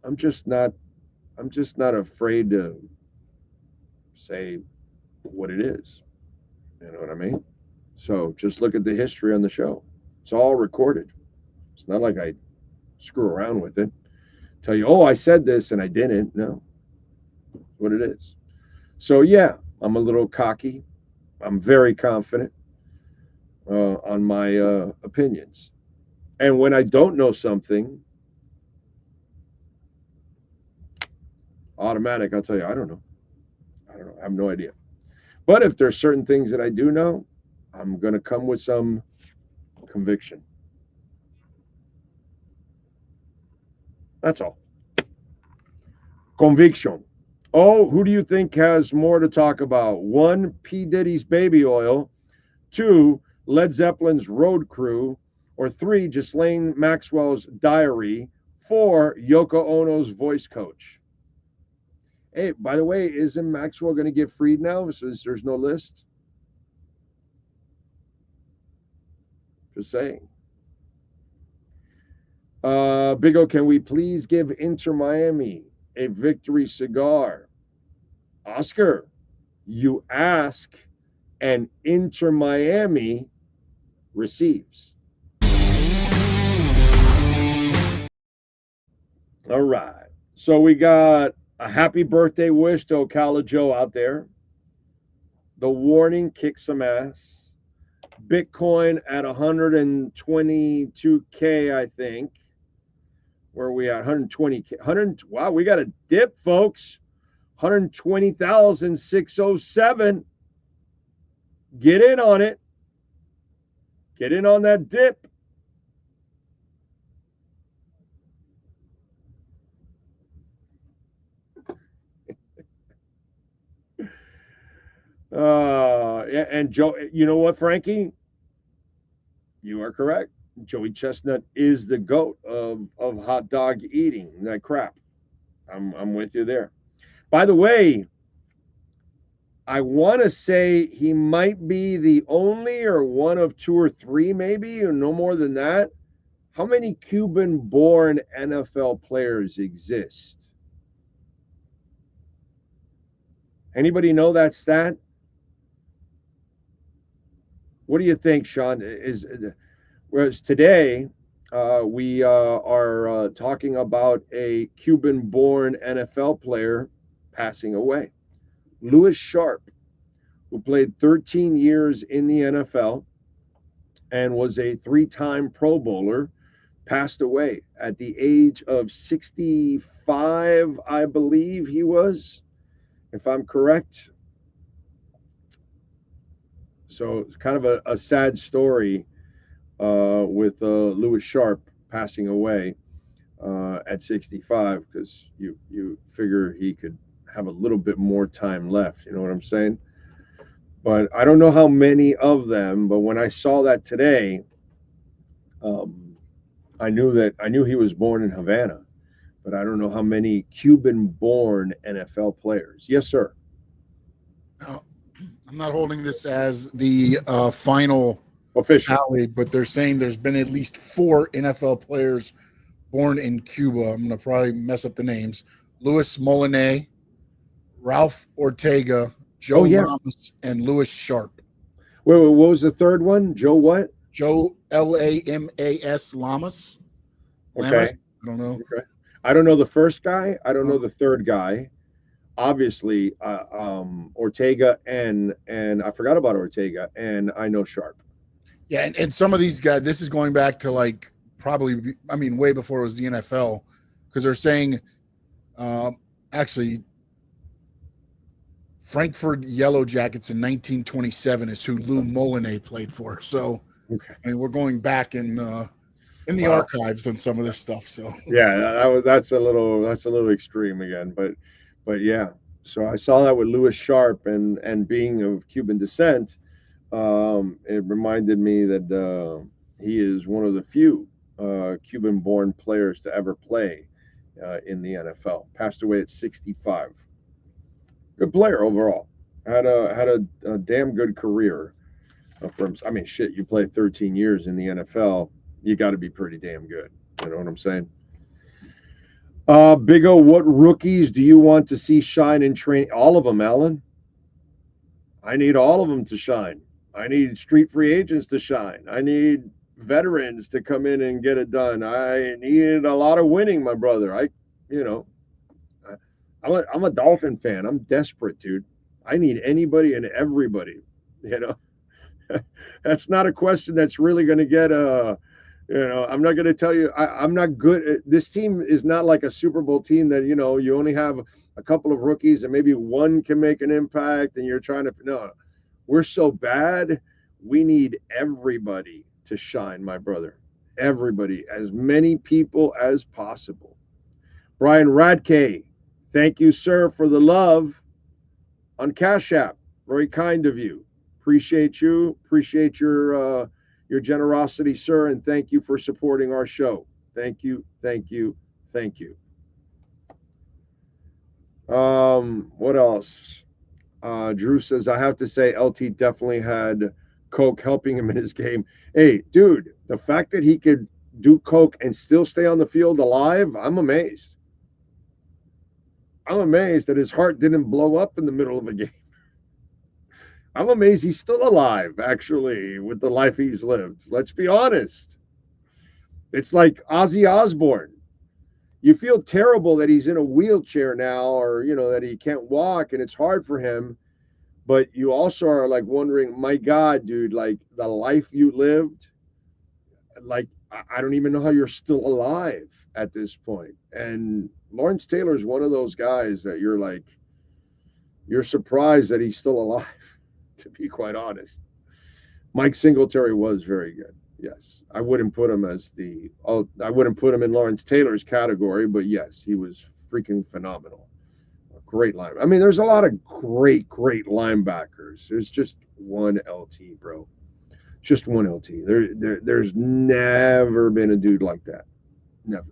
I'm just not afraid to say what it is. You know what I mean? So just look at the history on the show. It's all recorded. It's not like I screw around with it. Tell you, oh, I said this and I didn't. No. What it is. So yeah, I'm a little cocky. I'm very confident on my opinions. And when I don't know something, automatic, I'll tell you, I don't know. I have no idea. But if there's certain things that I do know, I'm going to come with some conviction. That's all. Conviction. Oh, who do you think has more to talk about? 1, P. Diddy's baby oil. 2, Led Zeppelin's Road Crew. Or 3, Ghislaine Maxwell's diary. 4, Yoko Ono's voice coach. Hey, by the way, isn't Maxwell going to get freed now since there's no list? Just saying. Big O, can we please give Inter Miami a victory cigar? Oscar, you ask and Inter Miami receives. All right. So we got a happy birthday wish to Ocala Joe out there. The warning kicks some ass. Bitcoin at 122K, I think. Where are we at? 120K. Wow, we got a dip, folks. 120,607. Get in on it. Get in on that dip. And Joe, you know what, Frankie? You are correct. Joey Chestnut is the GOAT of hot dog eating. That crap. I'm with you there. By the way, I want to say he might be the only or one of two or three, maybe, or no more than that. How many Cuban-born NFL players exist? Anybody know that stat? What do you think, Sean? Whereas today we are talking about a Cuban-born NFL player passing away. Louis Sharp, who played 13 years in the NFL and was a 3-time Pro Bowler, passed away at the age of 65, I believe he was, if I'm correct. So it's kind of a sad story with Louis Sharp passing away at 65, because you figure he could have a little bit more time left. You know what I'm saying? But I don't know how many of them. But when I saw that today, I knew he was born in Havana, but I don't know how many Cuban-born NFL players. Yes, sir. Now, I'm not holding this as the final official tally, but they're saying there's been at least 4 NFL players born in Cuba. I'm going to probably mess up the names. Luis Moliné, Ralph Ortega, Joe Lamas, and Louis Sharp. Wait, what was the third one? Joe what? Joe Lamas Lamas. Okay. Lamas? I don't know. Okay. I don't know the first guy. I don't know the third guy. Obviously, Ortega and I forgot about Ortega, and I know Sharp. Yeah, and some of these guys, this is going back to like probably, I mean, way before it was the NFL, because they're saying actually Frankfurt Yellow Jackets in 1927 is who Lou Moliné played for. So, okay. I mean, we're going back in the archives on some of this stuff. So yeah, that's a little extreme again, but yeah. So I saw that with Louis Sharp, and being of Cuban descent, it reminded me that he is one of the few Cuban-born players to ever play in the NFL. Passed away at 65. Good player overall. Had a damn good career. I mean, shit, you play 13 years in the NFL, you got to be pretty damn good. You know what I'm saying? Big O, what rookies do you want to see shine in training? All of them, Alan. I need all of them to shine. I need street free agents to shine. I need veterans to come in and get it done. I need a lot of winning, my brother. I'm a Dolphin fan. I'm desperate, dude. I need anybody and everybody. You know, that's not a question that's really going to get I'm not going to tell you. I'm not good. This team is not like a Super Bowl team that, you only have a couple of rookies and maybe one can make an impact and you're trying to. No, we're so bad. We need everybody to shine, my brother. Everybody, as many people as possible. Brian Radke, thank you, sir, for the love on Cash App. Very kind of you. Appreciate you. Appreciate your generosity, sir, and thank you for supporting our show. Thank you, thank you, thank you. What else? Drew says, I have to say, LT definitely had coke helping him in his game. Hey, dude, the fact that he could do coke and still stay on the field alive, I'm amazed. I'm amazed that his heart didn't blow up in the middle of a game. I'm amazed he's still alive, actually, with the life he's lived. Let's be honest. It's like Ozzy Osbourne. You feel terrible that he's in a wheelchair now, or, that he can't walk and it's hard for him. But you also are like wondering, my God, dude, like the life you lived, like, I don't even know how you're still alive at this point. And Lawrence Taylor is one of those guys that you're surprised that he's still alive, to be quite honest. Mike Singletary was very good. Yes. I wouldn't put him in Lawrence Taylor's category, but yes, he was freaking phenomenal. A great line. I mean, there's a lot of great linebackers. There's just one LT, bro. Just one LT. There's never been a dude like that. Never.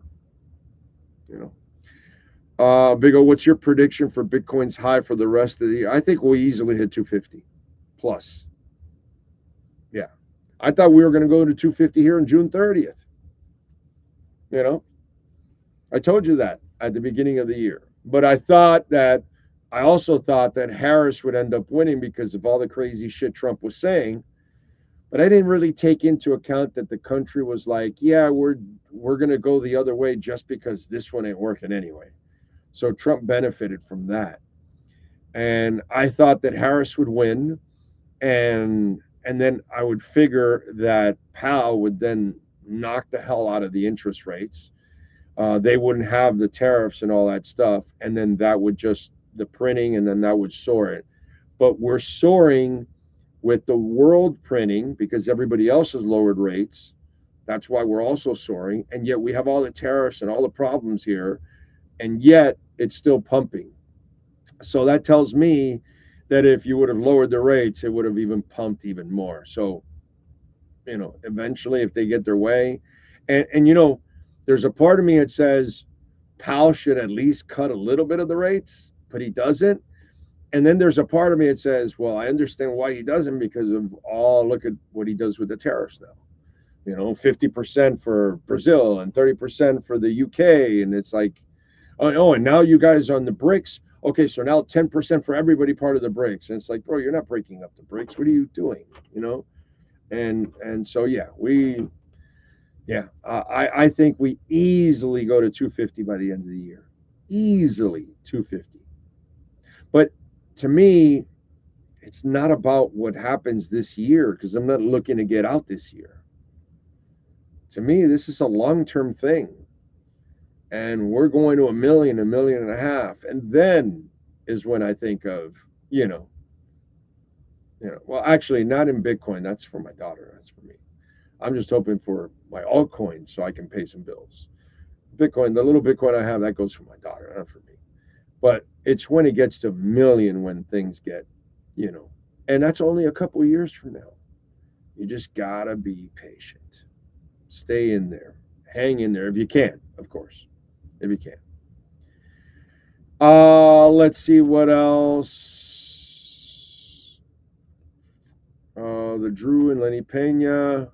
Big O, what's your prediction for Bitcoin's high for the rest of the year? I think we'll easily hit 250 plus. Yeah. I thought we were going to go to 250 here on June 30th. You know, I told you that at the beginning of the year. But I also thought that Harris would end up winning because of all the crazy shit Trump was saying. But I didn't really take into account that the country was like, yeah, we're going to go the other way just because this one ain't working anyway. So Trump benefited from that. And I thought that Harris would win. And then I would figure that Powell would then knock the hell out of the interest rates. They wouldn't have the tariffs and all that stuff. And then that would just, the printing, and then that would soar it. But we're soaring with the world printing because everybody else has lowered rates. That's why we're also soaring. And yet we have all the tariffs and all the problems here. And yet it's still pumping. So that tells me that if you would have lowered the rates, it would have even pumped even more. So, you know, eventually if they get their way, and you know, there's a part of me that says Powell should at least cut a little bit of the rates, but he doesn't. And then there's a part of me that says, well, I understand why he doesn't because of, look at what he does with the tariffs now. You know, 50% for Brazil and 30% for the UK. And it's like, oh, and now you guys on the BRICS. Okay, so now 10% for everybody part of the BRICS. And it's like, bro, you're not breaking up the BRICS. What are you doing? You know? And so, yeah, I think we easily go to 250 by the end of the year. Easily 250. But to me, it's not about what happens this year because I'm not looking to get out this year. To me, this is a long-term thing. And we're going to 1 million, 1.5 million. And then is when I think of, well, actually not in Bitcoin. That's for my daughter. That's for me. I'm just hoping for my altcoin so I can pay some bills. Bitcoin, the little Bitcoin I have, that goes for my daughter, not for me. But it's when it gets to 1 million when things get, and that's only a couple of years from now. You just gotta be patient. Stay in there. Hang in there if you can, of course. If you can. Let's see what else. The Drew and Lenny Pena.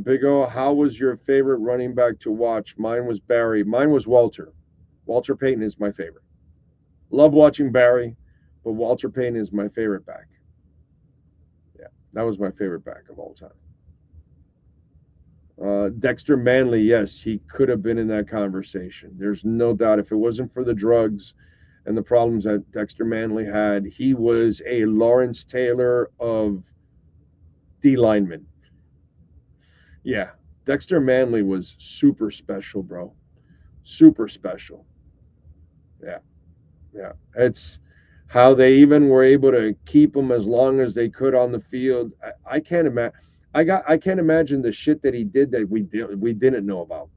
Big O, how was your favorite running back to watch? Mine was Barry. Mine was Walter. Walter Payton is my favorite. Love watching Barry, but Walter Payton is my favorite back. Yeah, that was my favorite back of all time. Dexter Manley, yes, he could have been in that conversation. There's no doubt. If it wasn't for the drugs and the problems that Dexter Manley had, he was a Lawrence Taylor of D linemen. Yeah, Dexter Manley was super special, bro. Super special. Yeah. It's how they even were able to keep him as long as they could on the field. I can't imagine. I can't imagine the shit that he did that we didn't know about.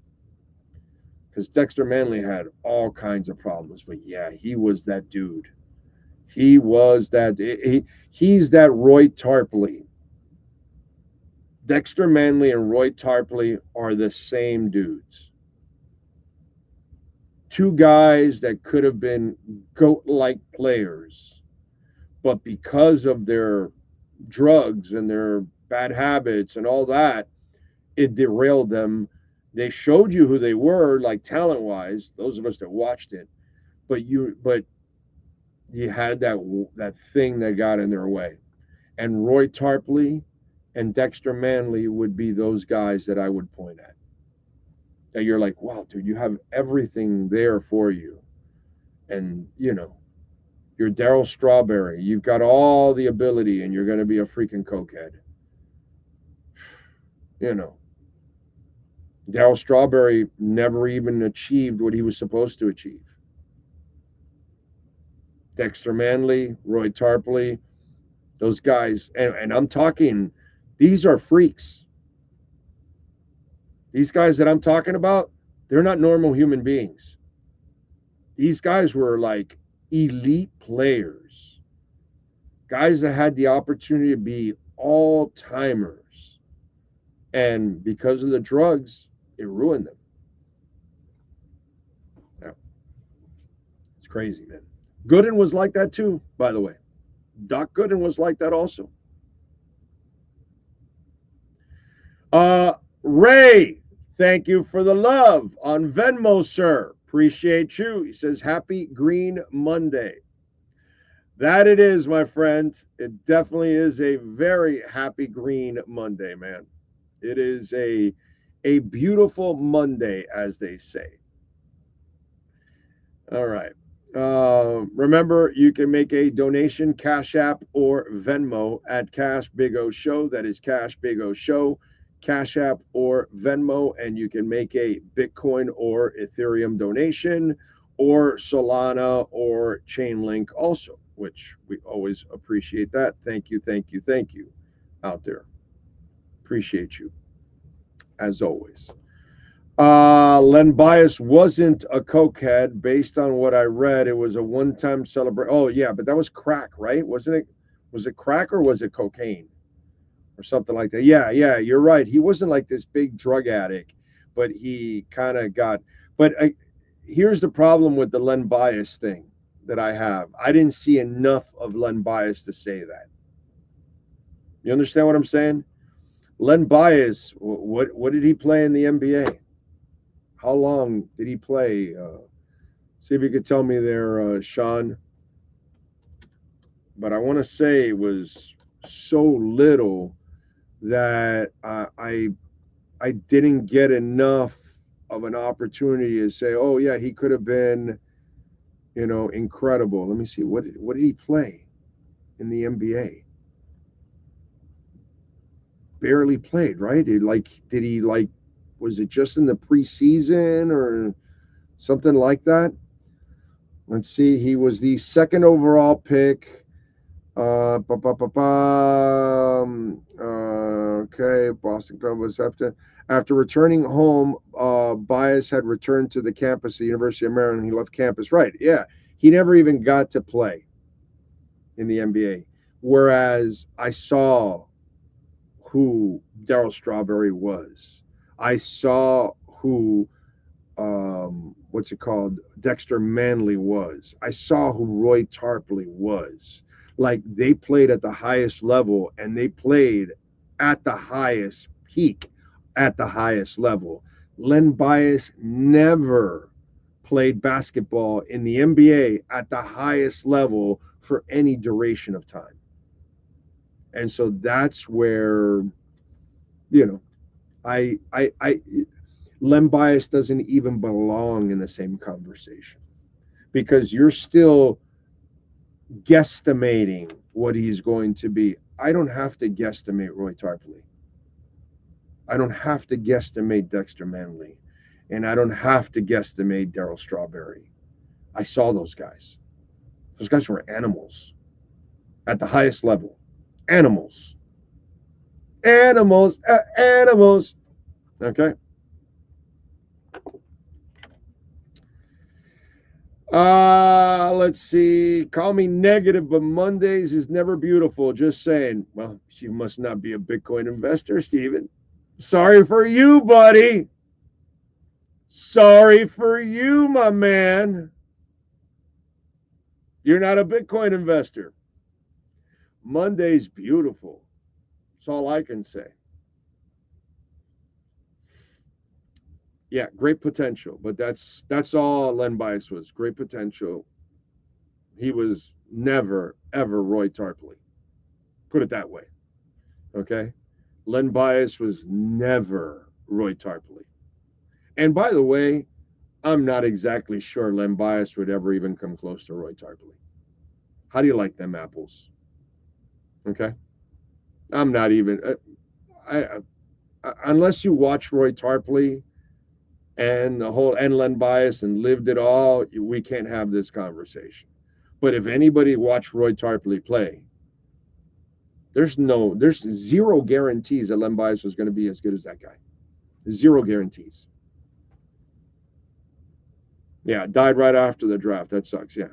Because Dexter Manley had all kinds of problems, but yeah, he was that dude. He was that. He's that Roy Tarpley. Dexter Manley and Roy Tarpley are the same dudes. Two guys that could have been GOAT-like players, but because of their drugs and their bad habits and all that, it derailed them. They showed you who they were, like talent-wise, those of us that watched it, but you had that thing that got in their way. And Roy Tarpley and Dexter Manley would be those guys that I would point at. That you're like, wow, dude, you have everything there for you. And, you're Darryl Strawberry. You've got all the ability, and you're going to be a freaking cokehead. Darryl Strawberry never even achieved what he was supposed to achieve. Dexter Manley, Roy Tarpley, those guys, and I'm talking, these are freaks. These guys that I'm talking about, they're not normal human beings. These guys were like elite players. Guys that had the opportunity to be all-timers. And because of the drugs, it ruined them. Yeah. crazy, man. Gooden was like that too, by the way. Doc Gooden was like that also. Ray, thank you for the love on Venmo, sir. Appreciate you. He says, Happy Green Monday. That it is, my friend. It definitely is a very happy Green Monday, man. It is a beautiful Monday, as they say. All right. Remember, you can make a donation, Cash App or Venmo at Cash Big O Show. That is Cash Big O Show, Cash App or Venmo, and you can make a Bitcoin or Ethereum donation or Solana or Chainlink also, which we always appreciate that. Thank you out there. Appreciate you, as always. Len Bias wasn't a cokehead. Based on what I read, it was a one-time celebration. Oh, yeah, but that was crack, right? Wasn't it? Was it crack or was it cocaine? Or something like that. Yeah, you're right. He wasn't like this big drug addict, but he kind of got... But here's the problem with the Len Bias thing that I have. I didn't see enough of Len Bias to say that. You understand what I'm saying? Len Bias, what did he play in the NBA? How long did he play? See if you could tell me there, Sean. But I want to say it was so little that I didn't get enough of an opportunity to say, oh yeah, he could have been, incredible. Let me see. What did he play in the NBA? Barely played, right? Was it just in the preseason or something like that? Let's see. He was the second overall pick. Okay, Boston Club was after returning home. Bias had returned to the campus of the University of Maryland. He left campus. Right? Yeah, he never even got to play in the NBA. Whereas I saw who Darryl Strawberry was. I saw who, Dexter Manley was. I saw who Roy Tarpley was. Like, they played at the highest level, and they played at the highest peak, at the highest level. Len Bias never played basketball in the NBA at the highest level for any duration of time. And so that's where, Len Bias doesn't even belong in the same conversation, because you're still guesstimating what he's going to be. I don't have to guesstimate Roy Tarpley. I don't have to guesstimate Dexter Manley. And I don't have to guesstimate Darryl Strawberry. I saw those guys. Those guys were animals at the highest level. Animals. Animals. Okay. Let's see. Call me negative, but Mondays is never beautiful. Just saying. Well, you must not be a Bitcoin investor, Steven. Sorry for you, buddy. Sorry for you, my man. You're not a Bitcoin investor. Monday's beautiful. That's all I can say. Yeah, great potential, but that's all Len Bias was. Great potential. He was never, ever Roy Tarpley. Put it that way. Okay? Len Bias was never Roy Tarpley. And by the way, I'm not exactly sure Len Bias would ever even come close to Roy Tarpley. How do you like them apples? Okay? I'm not even... unless you watch Roy Tarpley and Len Bias and lived it all, we can't have this conversation. But if anybody watched Roy Tarpley play, there's zero guarantees that Len Bias was going to be as good as that guy. Zero guarantees. Yeah, died right after the draft. That sucks, yeah.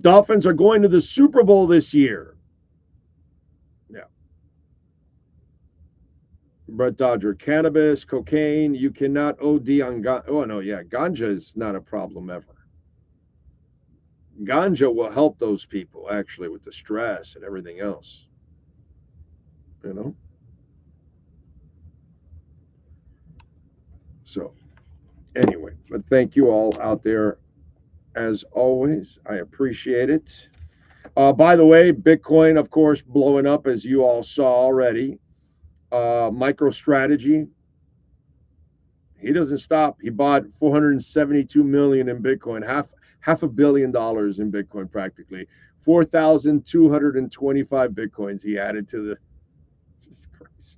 Dolphins are going to the Super Bowl this year. Yeah. Brett Dodger, cannabis, cocaine, you cannot OD on ganja. Oh, no, yeah, ganja is not a problem ever. Ganja will help those people actually with the stress and everything else. You know? So, anyway, but thank you all out there as always. I appreciate it. By the way, Bitcoin, of course, blowing up as you all saw already. MicroStrategy, he doesn't stop. He bought 472 million in Bitcoin, half $500 million in Bitcoin practically. 4,225 Bitcoins he added to the. Just crazy.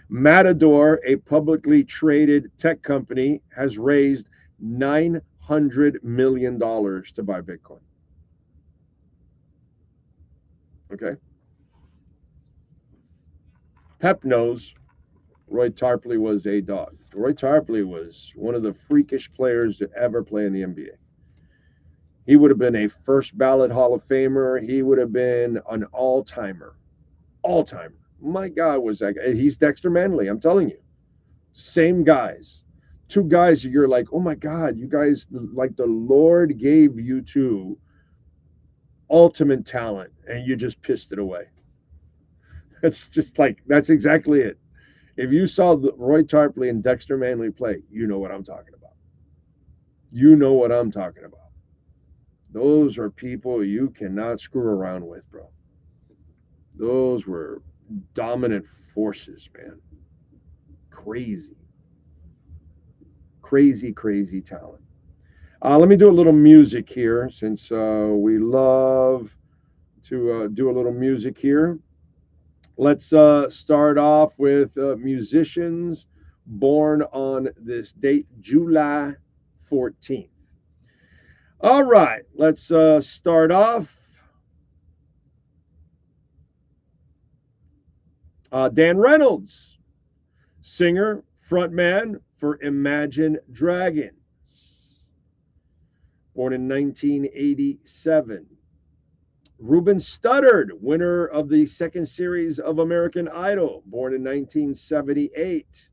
Matador, a publicly traded tech company, has raised $900 million to buy Bitcoin. Okay. Pep knows Roy Tarpley was a dog. Roy Tarpley was one of the freakish players to ever play in the NBA. He would have been a first ballot Hall of Famer. He would have been an all-timer. All-timer. My God, was that guy. He's Dexter Manley, I'm telling you. Same guys. Two guys you're like, oh my God, you guys, like the Lord gave you two ultimate talent and you just pissed it away. It's just like, that's exactly it. If you saw Roy Tarpley and Dexter Manley play, you know what I'm talking about. You know what I'm talking about. Those are people you cannot screw around with, bro. Those were dominant forces, man. Crazy. Crazy, crazy talent. Let me do a little music here since we love to do a little music here. Let's start off with musicians born on this date, July 14th. All right, let's start off. Dan Reynolds, singer, frontman for Imagine Dragons, born in 1987. Ruben Studdard, winner of the second series of American Idol, born in 1978.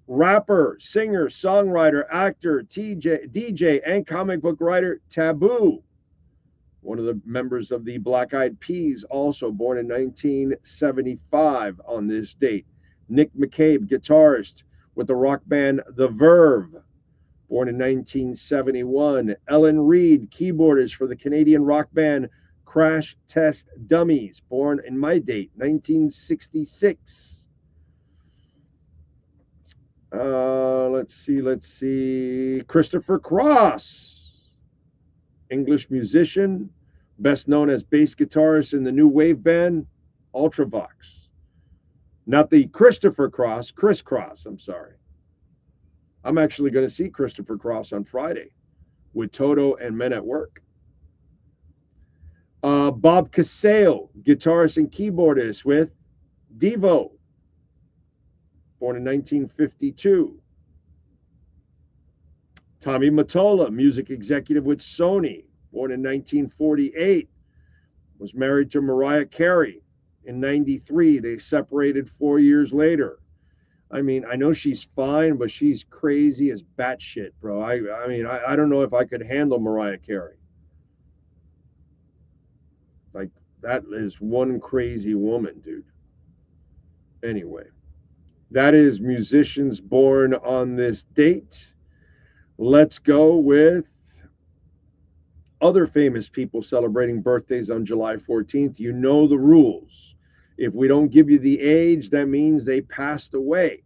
Rapper, singer, songwriter, actor, DJ, and comic book writer Taboo, one of the members of the Black Eyed Peas, also born in 1975 on this date. Nick McCabe, guitarist with the rock band The Verve, born in 1971. Ellen Reed, keyboardist for the Canadian rock band Crash Test Dummies, born in my date, 1966. Let's see. Christopher Cross, English musician, best known as bass guitarist in the new wave band Ultravox. Not the Christopher Cross, Chris Cross, I'm sorry. I'm actually going to see Christopher Cross on Friday with Toto and Men at Work. Bob Casale, guitarist and keyboardist with Devo, born in 1952. Tommy Mottola, music executive with Sony, born in 1948. Was married to Mariah Carey in 93. They separated 4 years later. I mean, I know she's fine, but she's crazy as batshit, bro. I mean, I don't know if I could handle Mariah Carey. Like, that is one crazy woman, dude. Anyway, that is musicians born on this date. Let's go with other famous people celebrating birthdays on July 14th. You know the rules. If we don't give you the age, that means they passed away.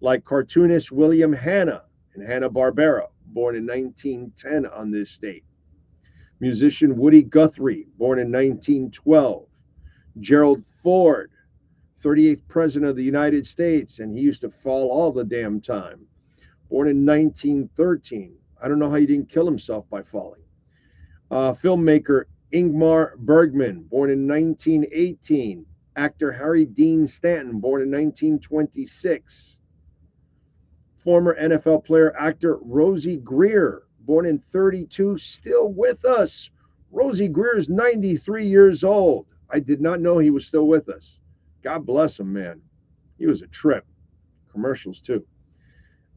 Like cartoonist William Hanna and Hanna-Barbera, born in 1910 on this date. Musician Woody Guthrie, born in 1912. Gerald Ford, 38th President of the United States, and he used to fall all the damn time. Born in 1913. I don't know how he didn't kill himself by falling. Filmmaker Ingmar Bergman, born in 1918. Actor Harry Dean Stanton, born in 1926. Former NFL player actor Rosie Greer, born in 32, still with us. Rosie Greer is 93 years old. I did not know he was still with us. God bless him, man. He was a trip. Commercials, too.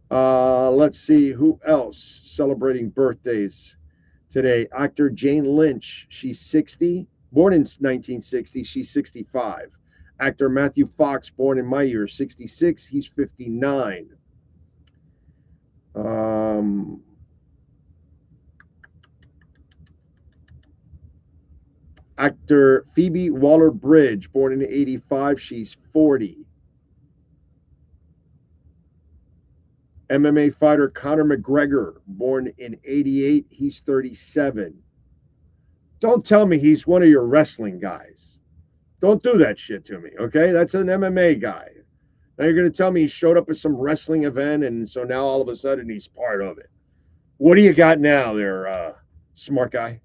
Let's see who else celebrating birthdays today. Actor Jane Lynch, she's 60, born in 1960, she's 65. Actor Matthew Fox, born in my year, 66, he's 59. Actor Phoebe Waller-Bridge, born in 85, she's 40. MMA fighter Conor McGregor, born in 88, he's 37. Don't tell me he's one of your wrestling guys. Don't do that shit to me, okay? That's an MMA guy. Now you're going to tell me he showed up at some wrestling event, and so now all of a sudden he's part of it. What do you got now there, smart guy?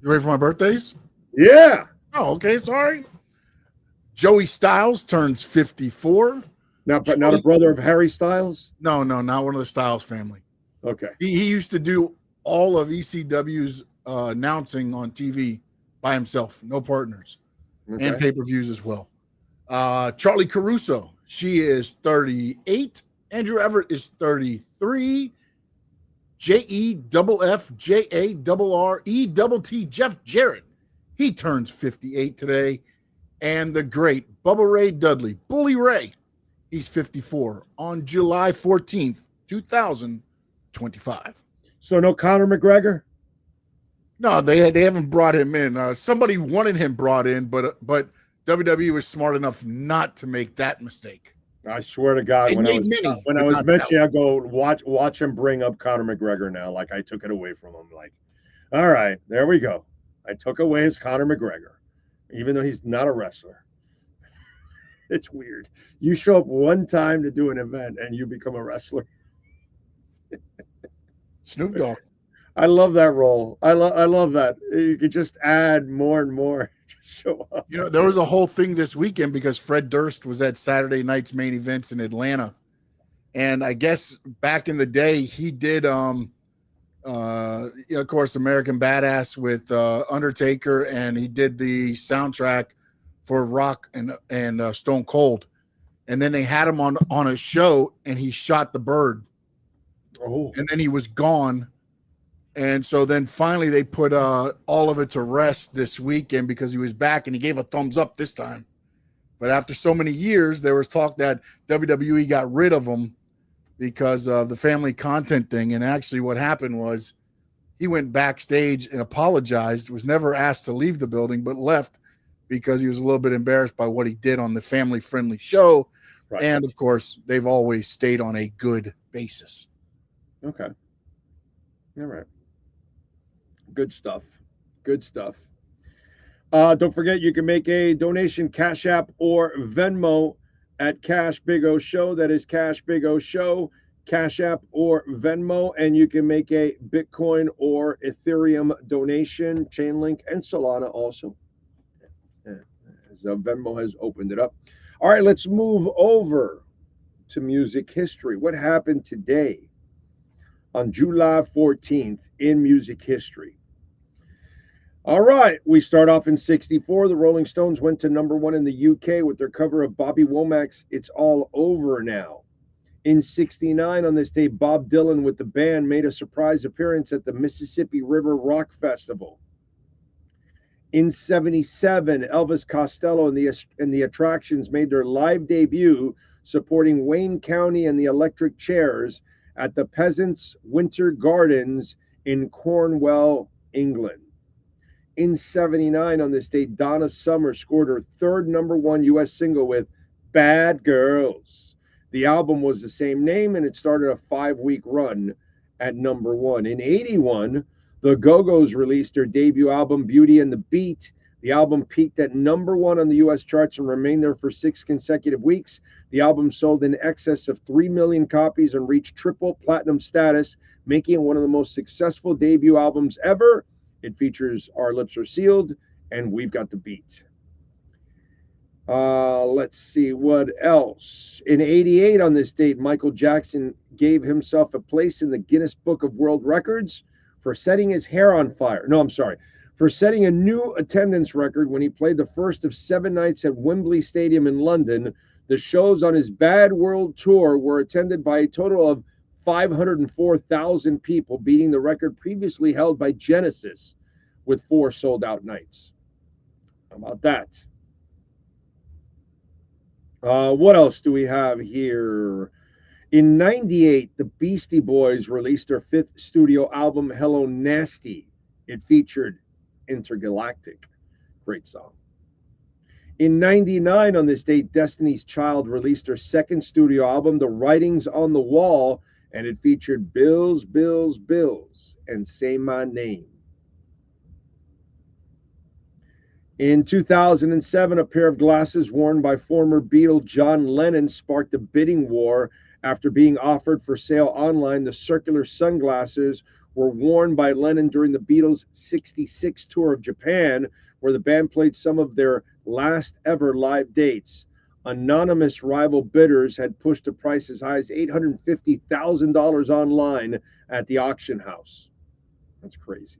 You ready for my birthdays? Yeah. Oh, okay. Sorry. Joey Styles turns 54. Not a brother of Harry Styles? No, not one of the Styles family. Okay. He used to do all of ECW's announcing on TV by himself, no partners, and pay-per-views as well. Charlie Caruso, she is 38. Andrew Everett is 33. JEFFJARRETT Jeff Jarrett, he turns 58 today. And the great Bubba Ray Dudley, Bully Ray, he's 54 on July 14th, 2025. So no Conor McGregor? No, they haven't brought him in. Somebody wanted him brought in, but WWE was smart enough not to make that mistake. I swear to God, when I was mentioning, I go watch him bring up Conor McGregor now, like I took it away from him. Like, all right, there we go. I took away his Conor McGregor, even though he's not a wrestler. It's weird. You show up one time to do an event and you become a wrestler. Snoop Dogg. I love that role. I love that. You could just add more and more. Show up. You know, there was a whole thing this weekend because Fred Durst was at Saturday night's main events in Atlanta. And I guess back in the day, he did, of course, American Badass with Undertaker, and he did the soundtrack for Rock and Stone Cold. And then they had him on a show, and he shot the bird. Oh. And then he was gone. And so then finally they put all of it to rest this weekend because he was back and he gave a thumbs up this time. But after so many years, there was talk that WWE got rid of him because of the family content thing. And actually what happened was he went backstage and apologized, was never asked to leave the building, but left because he was a little bit embarrassed by what he did on the family-friendly show. Right. And, of course, they've always stayed on a good basis. Okay. All right. Good stuff. Good stuff. Don't forget, you can make a donation, Cash App or Venmo at Cash Big O Show. That is Cash Big O Show, Cash App or Venmo. And you can make a Bitcoin or Ethereum donation, Chainlink and Solana also. As Venmo has opened it up. All right, let's move over to music history. What happened today on July 14th in music history? All right, we start off in 64. The Rolling Stones went to #1 in the UK with their cover of Bobby Womack's It's All Over Now. In 69, on this day, Bob Dylan with the band made a surprise appearance at the Mississippi River Rock Festival. In 77, Elvis Costello and the Attractions made their live debut supporting Wayne County and the Electric Chairs at the Peasants' Winter Gardens in Cornwall, England. In 79, on this day, Donna Summer scored her third #1 U.S. single with Bad Girls. The album was the same name, and it started a 5-week run at #1. In 81, the Go-Go's released their debut album, Beauty and the Beat. The album peaked at #1 on the U.S. charts and remained there for 6 consecutive weeks. The album sold in excess of 3 million copies and reached triple platinum status, making it one of the most successful debut albums ever. It features Our Lips Are Sealed and We've Got the Beat. Let's see what else. In 88, on this date, Michael Jackson gave himself a place in the Guinness Book of World Records for setting his hair on fire. For setting a new attendance record when he played the first of 7 nights at Wembley Stadium in London. The shows on his Bad World Tour were attended by a total of 504,000 people, beating the record previously held by Genesis with 4 sold-out nights. How about that? What else do we have here? In 98, the Beastie Boys released their 5th studio album, Hello Nasty. It featured Intergalactic. Great song. In 99, on this date, Destiny's Child released their 2nd studio album, The Writings on the Wall, and it featured Bills, Bills, Bills, and Say My Name. In 2007, a pair of glasses worn by former Beatle John Lennon sparked a bidding war after being offered for sale online. The circular sunglasses were worn by Lennon during the Beatles' 66 tour of Japan, where the band played some of their last ever live dates. Anonymous rival bidders had pushed the price as high as $850,000 online at the auction house. That's crazy.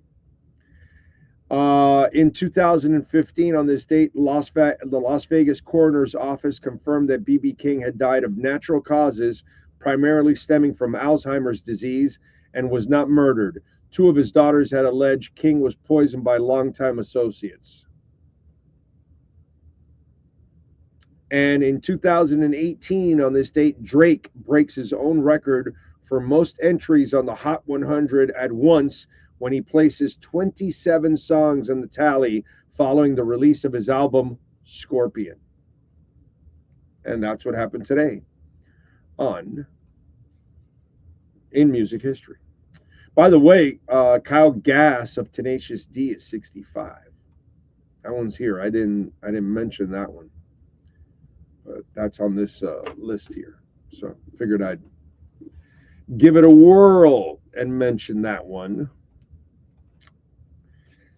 In 2015, on this date, the Las Vegas coroner's office confirmed that B.B. King had died of natural causes, primarily stemming from Alzheimer's disease, and was not murdered. 2 of his daughters had alleged King was poisoned by longtime associates. And in 2018, on this date, Drake breaks his own record for most entries on the Hot 100 at once when he places 27 songs on the tally following the release of his album, Scorpion. And that's what happened today in music history. By the way, Kyle Gass of Tenacious D is 65. That one's here. I didn't mention that one, but that's on this list here. So figured I'd give it a whirl and mention that one.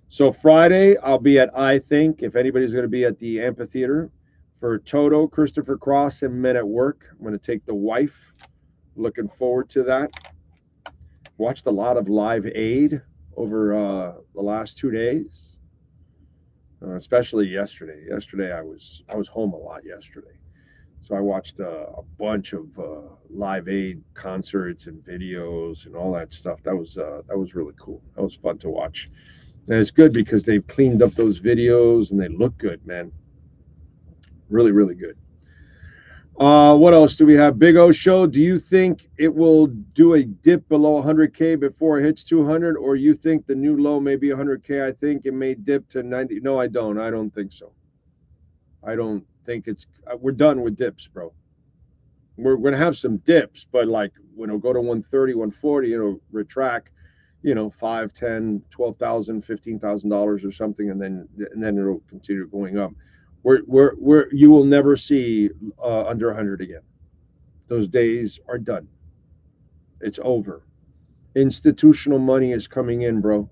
So Friday, I'll be at I Think, if anybody's going to be at the amphitheater, for Toto, Christopher Cross, and Men at Work. I'm going to take the wife. Looking forward to that. Watched a lot of Live Aid over the last 2 days, especially yesterday. Yesterday, I was home a lot yesterday. So I watched a bunch of Live Aid concerts and videos and all that stuff. That was really cool. That was fun to watch. And it's good because they've cleaned up those videos and they look good, man. Really, really good. What else do we have? Big O Show. Do you think it will do a dip below 100K before it hits 200, or you think the new low may be 100K? I think it may dip to 90. No, I don't. I don't think so. I don't think it's. We're done with dips, bro. We're going to have some dips, but like when it'll go to 130, 140, it'll retract. $5,000, $10,000, $12,000, $15,000 or something, and then it'll continue going up. You will never see under 100 again. Those days are done. It's over. Institutional money is coming in, bro,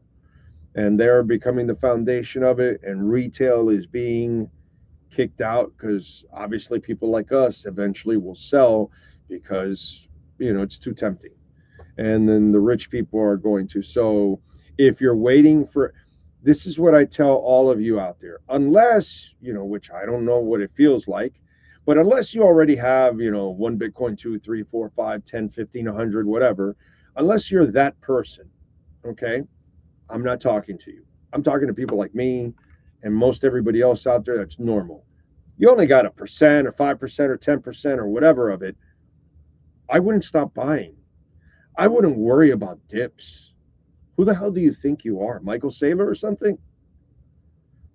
and they're becoming the foundation of it, and retail is being kicked out because obviously people like us eventually will sell because it's too tempting. And then the rich people are going to. So if you're waiting for, this is what I tell all of you out there, unless, which I don't know what it feels like, but unless you already have, 1 Bitcoin, 2, 3, 4, 5, 10, 15, 100, whatever, unless you're that person, okay, I'm not talking to you. I'm talking to people like me and most everybody else out there that's normal. You only got 1% or 5% or 10% or whatever of it. I wouldn't stop buying. I wouldn't worry about dips. Who the hell do you think you are? Michael Saylor or something?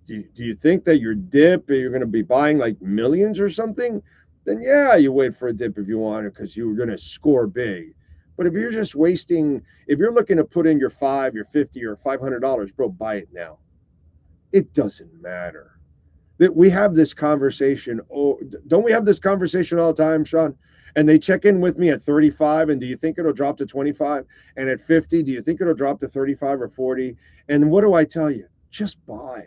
Do you think that your dip, you're going to be buying like millions or something? Then yeah, you wait for a dip if you want it because you were going to score big. But if you're just wasting, if you're looking to put in your $5, your $50, or $500, bro, buy it now. It doesn't matter. That we have this conversation. Oh, don't we have this conversation all the time, Sean? And they check in with me at 35, and do you think it'll drop to 25? And at 50, do you think it'll drop to 35 or 40? And what do I tell you? Just buy.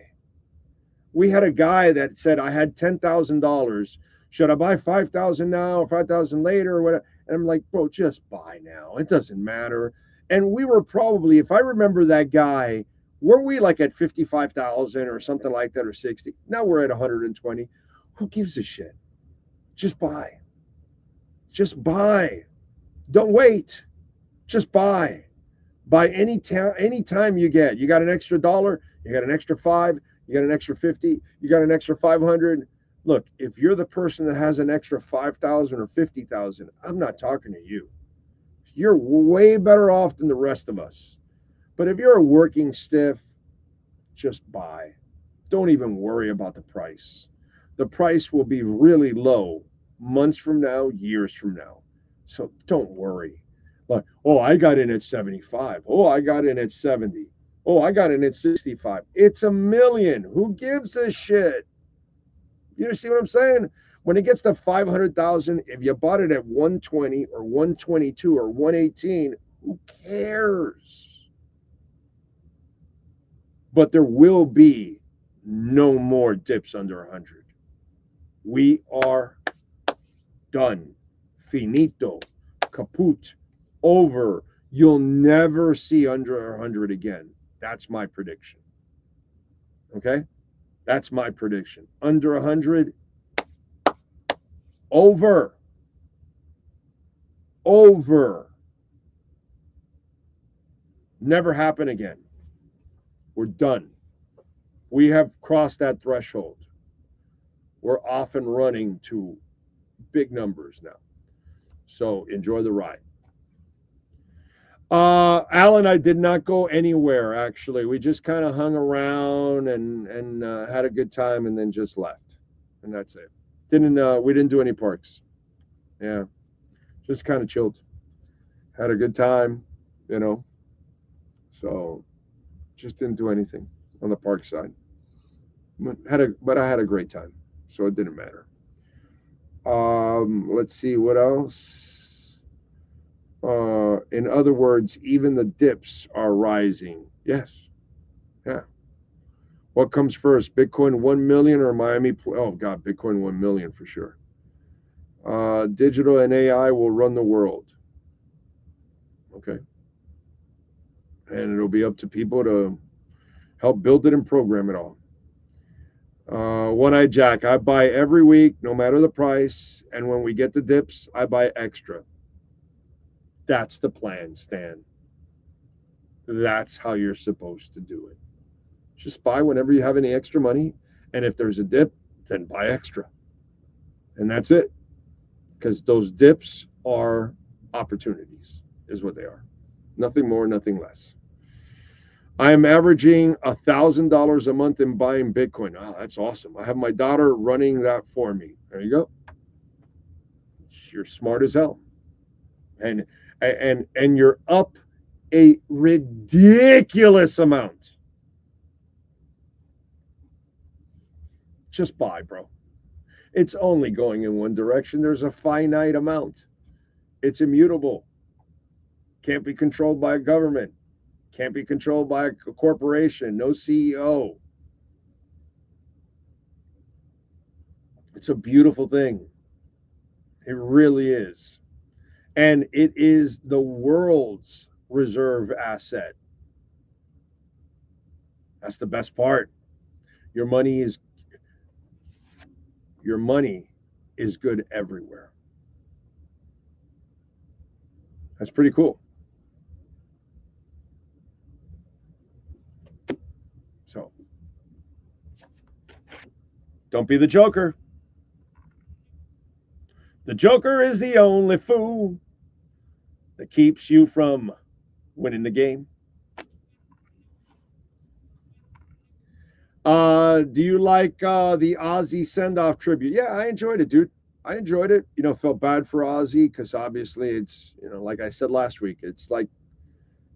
We had a guy that said, I had $10,000. Should I buy 5,000 now or 5,000 later or whatever? And I'm like, bro, just buy now. It doesn't matter. And we were probably, if I remember that guy, were we like at 55,000 or something like that, or 60? Now we're at 120. Who gives a shit? Just buy. Just buy. Don't wait. Just buy. Buy any time you get. You got an extra $1, you got an extra $5, you got an extra $50, you got an extra $500. Look, if you're the person that has an extra $5,000 or $50,000, I'm not talking to you. You're way better off than the rest of us. But if you're a working stiff, just buy. Don't even worry about the price. The price will be really low months from now, years from now. So don't worry. Like, oh, I got in at 75. Oh, I got in at 70. Oh, I got in at 65. It's $1 million. Who gives a shit? You see what I'm saying? When it gets to 500,000, if you bought it at 120 or 122 or 118, who cares? But there will be no more dips under 100. We are done. Finito. Kaput. Over. You'll never see under 100 again. That's my prediction. Okay? That's my prediction. Under 100, over. Over. Never happen again. We're done. We have crossed that threshold. We're off and running to big numbers now. So enjoy the ride. Alan, I did not go anywhere, actually. We just kind of hung around and had a good time and then just left. And that's it. We didn't do any parks. Yeah. Just kind of chilled. Had a good time, you know. So just didn't do anything on the park side. But I had a great time. So it didn't matter. Let's see what else. In other words, even the dips are rising. Yes. Yeah. What comes first? Bitcoin 1 million or Miami? Oh, God, Bitcoin 1 million for sure. Digital and AI will run the world. Okay. And it'll be up to people to help build it and program it all. One-Eyed Jack, I buy every week, no matter the price. And when we get the dips, I buy extra. That's the plan, Stan. That's how you're supposed to do it. Just buy whenever you have any extra money. And if there's a dip, then buy extra. And that's it. Because those dips are opportunities, is what they are. Nothing more, nothing less. I am averaging $1,000 a month in buying Bitcoin. Oh, that's awesome. I have my daughter running that for me. There you go. You're smart as hell. And you're up a ridiculous amount. Just buy, bro. It's only going in one direction. There's a finite amount. It's immutable. Can't be controlled by a government. Can't be controlled by a corporation. No CEO. It's a beautiful thing. It really is. And it is the world's reserve asset. That's the best part. Your money is good everywhere. That's pretty cool. So, don't be the joker. The joker is the only fool that keeps you from winning the game. Do you like the Ozzy send-off tribute? Yeah, I enjoyed it, dude. I enjoyed it. Felt bad for Ozzy because obviously it's, like I said last week, it's like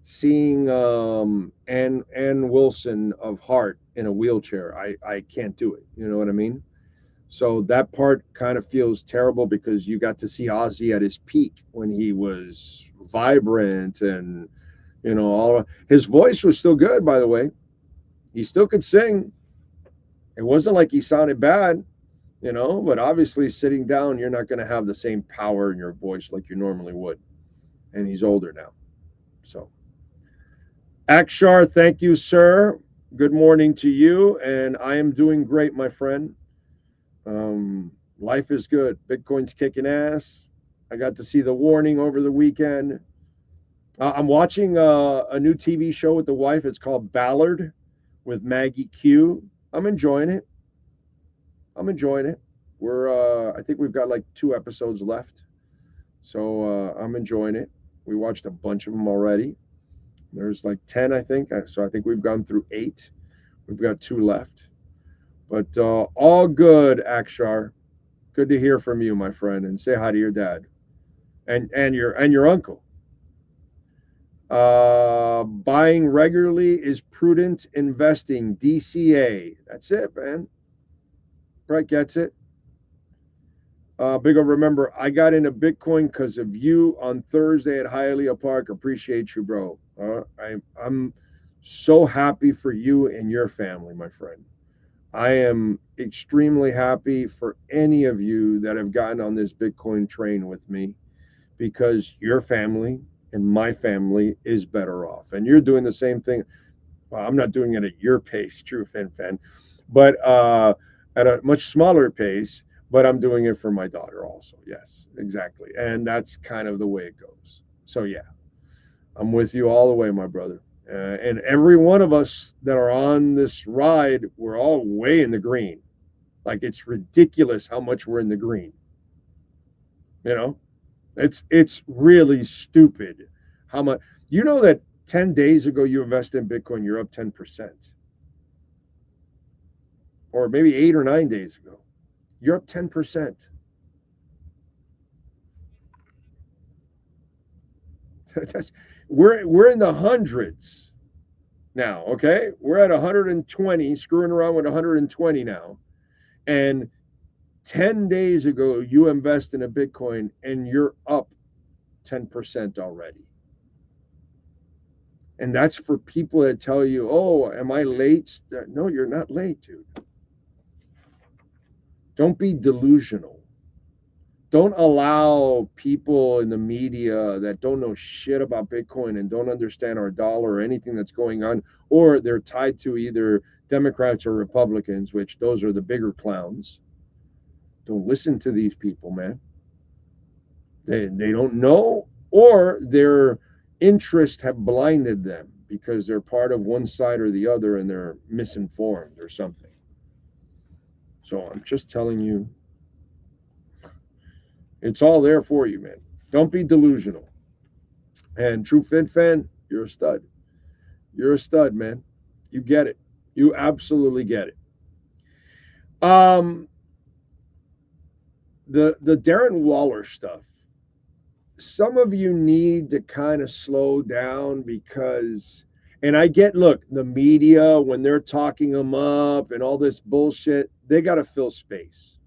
seeing Ann Wilson of Heart in a wheelchair. I can't do it. You know what I mean? So that part kind of feels terrible because you got to see Ozzy at his peak when he was vibrant and, his voice was still good, by the way. He still could sing. It wasn't like he sounded bad, but obviously sitting down, you're not going to have the same power in your voice like you normally would. And he's older now. So, Akshar, thank you, sir. Good morning to you. And I am doing great, my friend. Life is good. Bitcoin's kicking ass. I got to see the warning over the weekend. I'm watching a new TV show with the wife. It's called Ballard with Maggie Q. I'm enjoying it. I think we've got like 2 episodes left. So I'm enjoying it. We watched a bunch of them already. There's like 10, I think. So I think we've gone through 8. We've got 2 left. But all good, Akshar. Good to hear from you, my friend. And say hi to your dad. And your uncle. Buying regularly is prudent investing. DCA. That's it, man. Brett gets it. Big O, remember, I got into Bitcoin because of you on Thursday at Hialeah Park. Appreciate you, bro. I'm so happy for you and your family, my friend. I am extremely happy for any of you that have gotten on this Bitcoin train with me, because your family and my family is better off. And you're doing the same thing. Well, I'm not doing it at your pace, true fan, but at a much smaller pace. But I'm doing it for my daughter also. Yes, exactly. And that's kind of the way it goes. So yeah, I'm with you all the way, my brother. And every one of us that are on this ride, we're all way in the green. Like, it's ridiculous how much we're in the green. You know, it's really stupid how much. You know that 10 days ago you invested in Bitcoin, you're up 10%. Or maybe 8 or 9 days ago. You're up 10%. We're in the hundreds now, okay? We're at 120, screwing around with 120 now. And 10 days ago, you invest in a Bitcoin and you're up 10% already. And that's for people that tell you, oh, am I late? No, you're not late, dude. Don't be delusional. Don't allow people in the media that don't know shit about Bitcoin and don't understand our dollar or anything that's going on, or they're tied to either Democrats or Republicans, which those are the bigger clowns. Don't listen to these people, man. They don't know, or their interests have blinded them because they're part of one side or the other and they're misinformed or something. So I'm just telling you, it's all there for you, man. Don't be delusional. And True Fin Fan, you're a stud. You're a stud, man. You get it. You absolutely get it. The Darren Waller stuff. Some of you need to kind of slow down because, and I get, look, the media, when they're talking them up and all this bullshit, they got to fill space.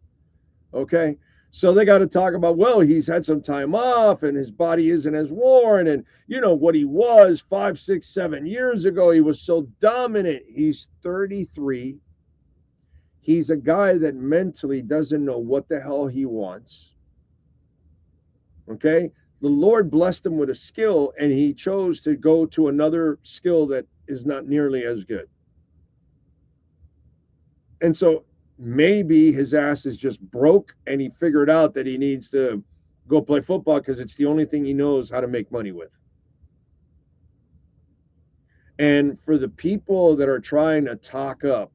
Okay? So they got to talk about, well, he's had some time off and his body isn't as worn. And you know what he was 5, 6, 7 years ago. He was so dominant. He's 33. He's a guy that mentally doesn't know what the hell he wants. Okay? The Lord blessed him with a skill and he chose to go to another skill that is not nearly as good. And so maybe his ass is just broke and he figured out that he needs to go play football because it's the only thing he knows how to make money with. And for the people that are trying to talk up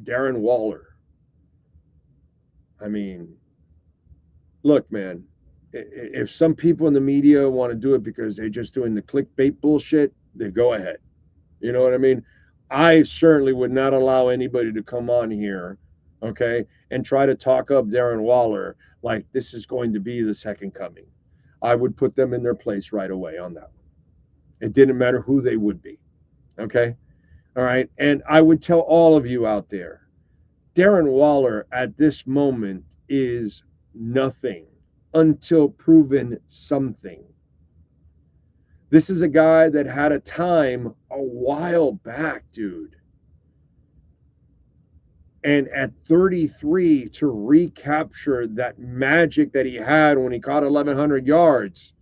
Darren Waller, I mean, look, man, if some people in the media want to do it because they're just doing the clickbait bullshit, they go ahead. You know what I mean? I certainly would not allow anybody to come on here, okay, and try to talk up Darren Waller like this is going to be the second coming. I would put them in their place right away on that one. It didn't matter who they would be, okay? All right, and I would tell all of you out there, Darren Waller at this moment is nothing until proven something. This is a guy that had a time a while back, dude. And at 33, to recapture that magic that he had when he caught 1,100 yards,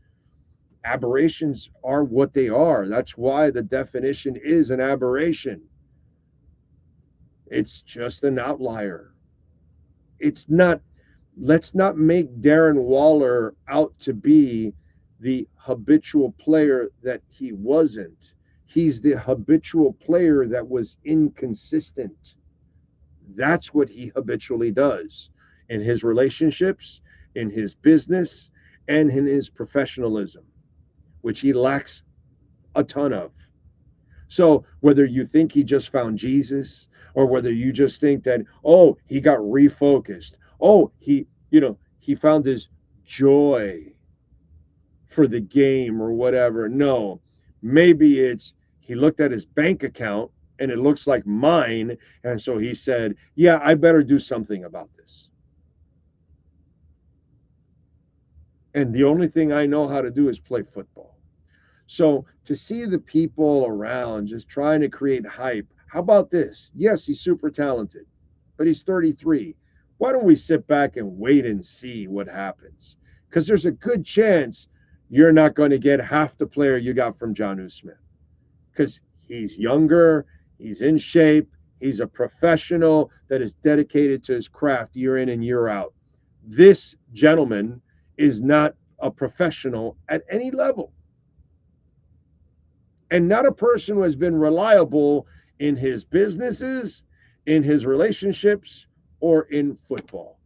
aberrations are what they are. That's why the definition is an aberration. It's just an outlier. it's not, let's not make Darren Waller out to be the habitual player that he wasn't. He's the habitual player that was inconsistent. That's what he habitually does in his relationships, in his business, and in his professionalism, which he lacks a ton of. So whether you think he just found Jesus, or whether you just think that, oh, he got refocused, oh, he found his joy for the game or whatever. No, maybe it's he looked at his bank account and it looks like mine, and so he said, yeah, I better do something about this. And the only thing I know how to do is play football. So to see the people around just trying to create hype, how about this? Yes, he's super talented, but he's 33. Why don't we sit back and wait and see what happens? Because there's a good chance you're not going to get half the player you got from Jonnu Smith. Because he's younger, he's in shape, he's a professional that is dedicated to his craft year in and year out. This gentleman is not a professional at any level. And not a person who has been reliable in his businesses, in his relationships, or in football.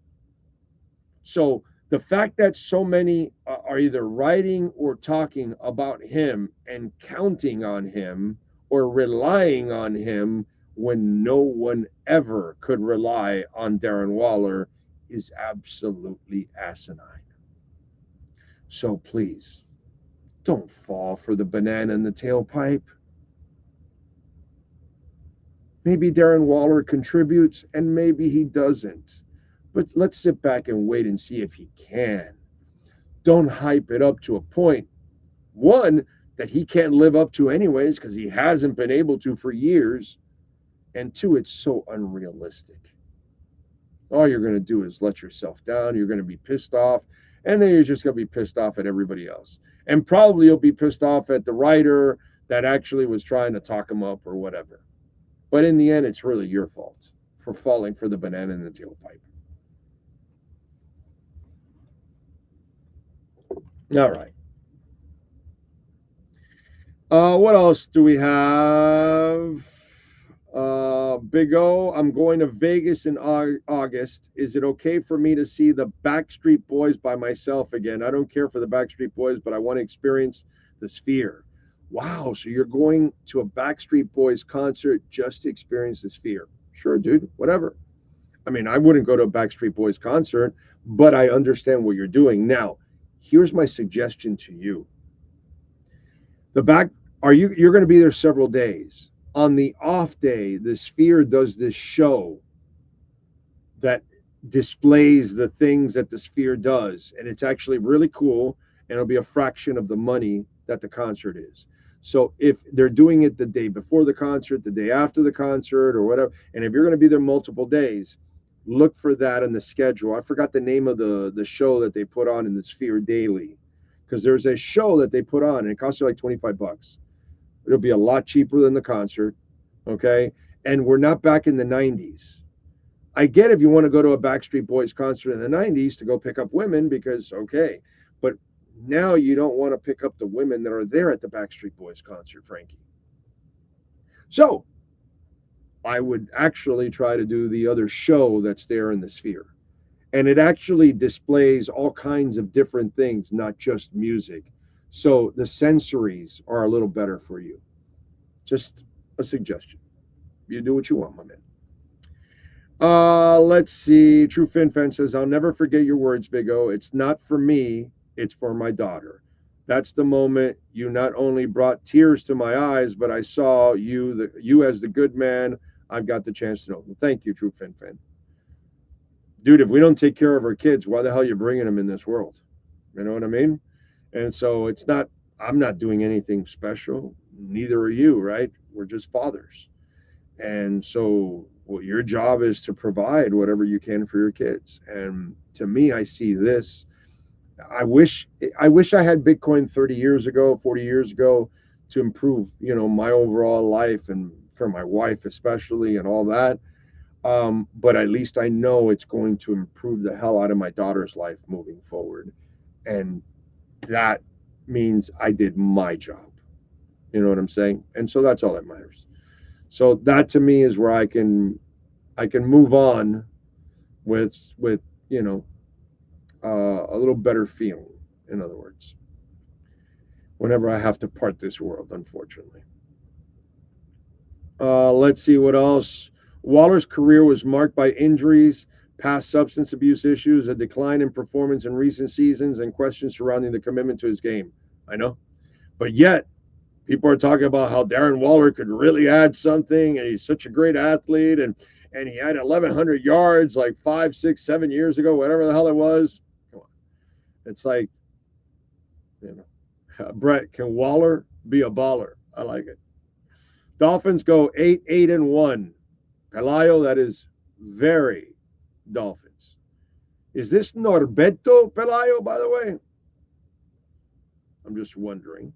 So the fact that so many are either writing or talking about him and counting on him or relying on him when no one ever could rely on Darren Waller is absolutely asinine. So please, don't fall for the banana in the tailpipe. Maybe Darren Waller contributes and maybe he doesn't. But let's sit back and wait and see if he can. Don't hype it up to a point, one, that he can't live up to anyways because he hasn't been able to for years. And two, it's so unrealistic. All you're going to do is let yourself down. You're going to be pissed off. And then you're just going to be pissed off at everybody else. And probably you'll be pissed off at the writer that actually was trying to talk him up or whatever. But in the end, it's really your fault for falling for the banana in the tailpipe. All right. What else do we have? Big O, I'm going to Vegas in August. Is it okay for me to see the Backstreet Boys by myself again? I don't care for the Backstreet Boys, but I want to experience the Sphere. Wow, so you're going to a Backstreet Boys concert just to experience the Sphere? Sure, dude, whatever. I mean, I wouldn't go to a Backstreet Boys concert, but I understand what you're doing. Now, here's my suggestion to you. You're going to be there several days. On the off day, the Sphere does this show that displays the things that the Sphere does. And it's actually really cool. And it'll be a fraction of the money that the concert is. So if they're doing it the day before the concert, the day after the concert, or whatever, and if you're going to be there multiple days, look for that in the schedule. I forgot the name of the show that they put on in the Sphere daily. Because there's a show that they put on, and it costs you like $25. It'll be a lot cheaper than the concert, okay? And we're not back in the 90s. I get if you want to go to a Backstreet Boys concert in the 90s to go pick up women because, okay. But now you don't want to pick up the women that are there at the Backstreet Boys concert, Frankie. So I would actually try to do the other show that's there in the Sphere. And it actually displays all kinds of different things, not just music. So the sensories are a little better for you. Just a suggestion. You do what you want, my man. Let's see. True Fin says, I'll never forget your words, Big O. It's not for me, it's for my daughter. That's the moment you not only brought tears to my eyes, but I saw you as the good man I've got the chance to know. Well, thank you, True Fin. Dude, if we don't take care of our kids, why the hell are you bringing them in this world? You know what I mean? And so I'm not doing anything special. Neither are you, right? We're just fathers. And so your job is to provide whatever you can for your kids. And to me, I see this. I wish I had Bitcoin 30 years ago, 40 years ago to improve, my overall life and for my wife especially and all that. But at least I know it's going to improve the hell out of my daughter's life moving forward. And that means I did my job. You know what I'm saying? And so that's all that matters. So that to me is where I can move on with you know, a little better feeling, in other words, whenever I have to part this world, unfortunately. Let's see what else. Waller's career was marked by injuries, past substance abuse issues, a decline in performance in recent seasons, and questions surrounding the commitment to his game. I know. But yet, people are talking about how Darren Waller could really add something, and he's such a great athlete, and he had 1,100 yards like 5, 6, 7 years ago, whatever the hell it was. Come on. It's like, you know, Brett, can Waller be a baller? I like it. Dolphins go 8-1. Pelayo, that is very Dolphins. Is this Norberto Pelayo, by the way? I'm just wondering.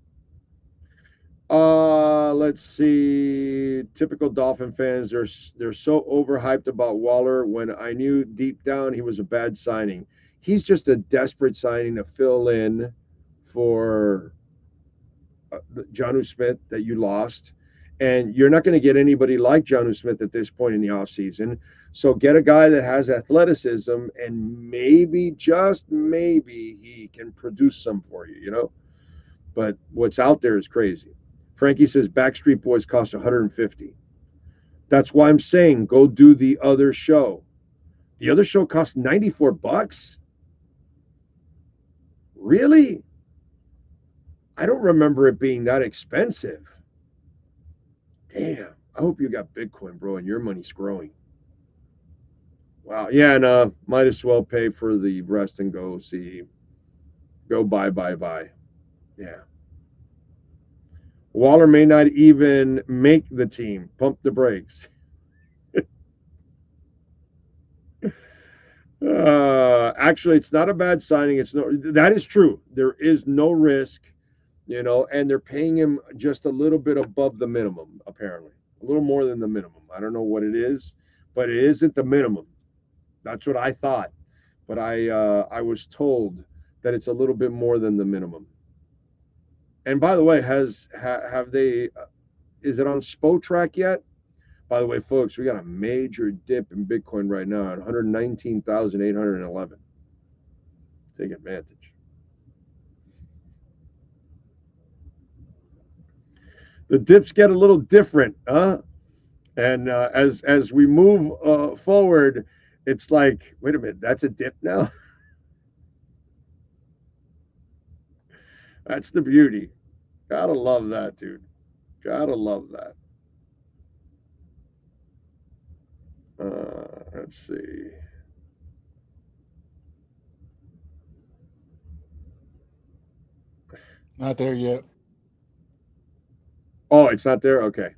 Let's see. Typical Dolphin fans, they're so overhyped about Waller when I knew deep down he was a bad signing. He's just a desperate signing to fill in for Jonnu Smith that you lost. And you're not going to get anybody like Jonnu Smith at this point in the offseason. So get a guy that has athleticism, and maybe, just maybe, he can produce some for you, you know? But what's out there is crazy. Frankie says Backstreet Boys cost $150. That's why I'm saying go do the other show. The other show cost $94. Really? I don't remember it being that expensive. Damn. I hope you got Bitcoin, bro, and your money's growing. Wow. Yeah, and might as well pay for the rest and go buy. Yeah. Waller may not even make the team. Pump the brakes. Actually, it's not a bad signing. That is true. There is no risk, you know, and they're paying him just a little bit above the minimum, apparently. A little more than the minimum. I don't know what it is, but it isn't the minimum. That's what I thought. But I was told that it's a little bit more than the minimum. And by the way, is it on SPOTrack yet? By the way, folks, we got a major dip in Bitcoin right now at 119,811. Take advantage. The dips get a little different, huh? And as we move forward, it's like, wait a minute, that's a dip now? That's the beauty. Gotta love that, dude. Gotta love that. Let's see. Not there yet. Oh, it's not there? Okay.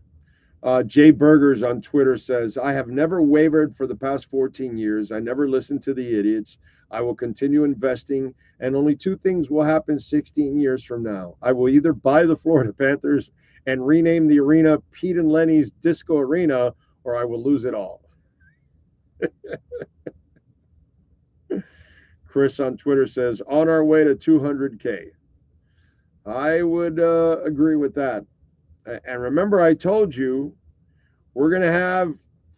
Jay Burgers on Twitter says, I have never wavered for the past 14 years. I never listened to the idiots. I will continue investing, and only two things will happen 16 years from now. I will either buy the Florida Panthers and rename the arena Pete and Lenny's Disco Arena, or I will lose it all. Chris on Twitter says, on our way to 200K. I would agree with that. And remember, I told you we're going to have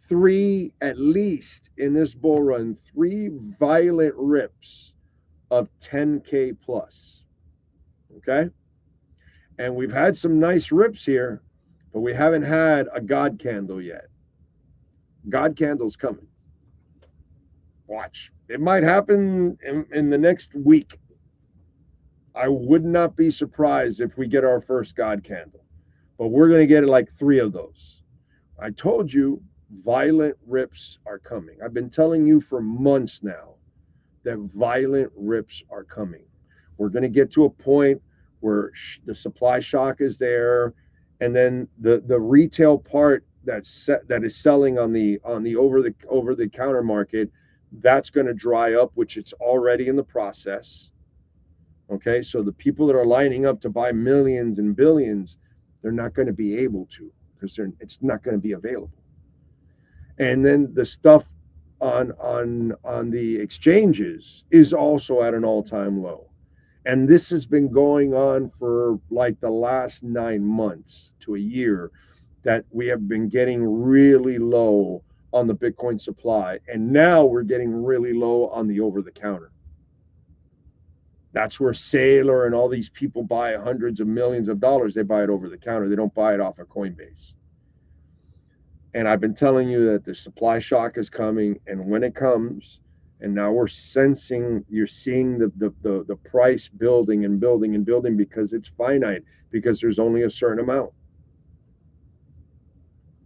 three, at least in this bull run, 3 violent rips of 10K plus. Okay? And we've had some nice rips here, but we haven't had a God candle yet. God candle's coming. Watch. It might happen in the next week. I would not be surprised if we get our first God candle. But we're going to get like 3 of those. I told you violent rips are coming. I've been telling you for months now that violent rips are coming. We're going to get to a point where the supply shock is there, and then the retail part that is selling on the over the counter market, that's going to dry up, which it's already in the process. Okay, so the people that are lining up to buy millions and billions, they're not going to be able to, because it's not going to be available. And then the stuff on the exchanges is also at an all-time low. And this has been going on for like the last 9 months to a year, that we have been getting really low on the Bitcoin supply. And now we're getting really low on the over-the-counter. That's where Saylor and all these people buy hundreds of millions of dollars. They buy it over the counter. They don't buy it off of Coinbase. And I've been telling you that the supply shock is coming. And when it comes, and now we're sensing, you're seeing the price building and building and building, because it's finite, because there's only a certain amount.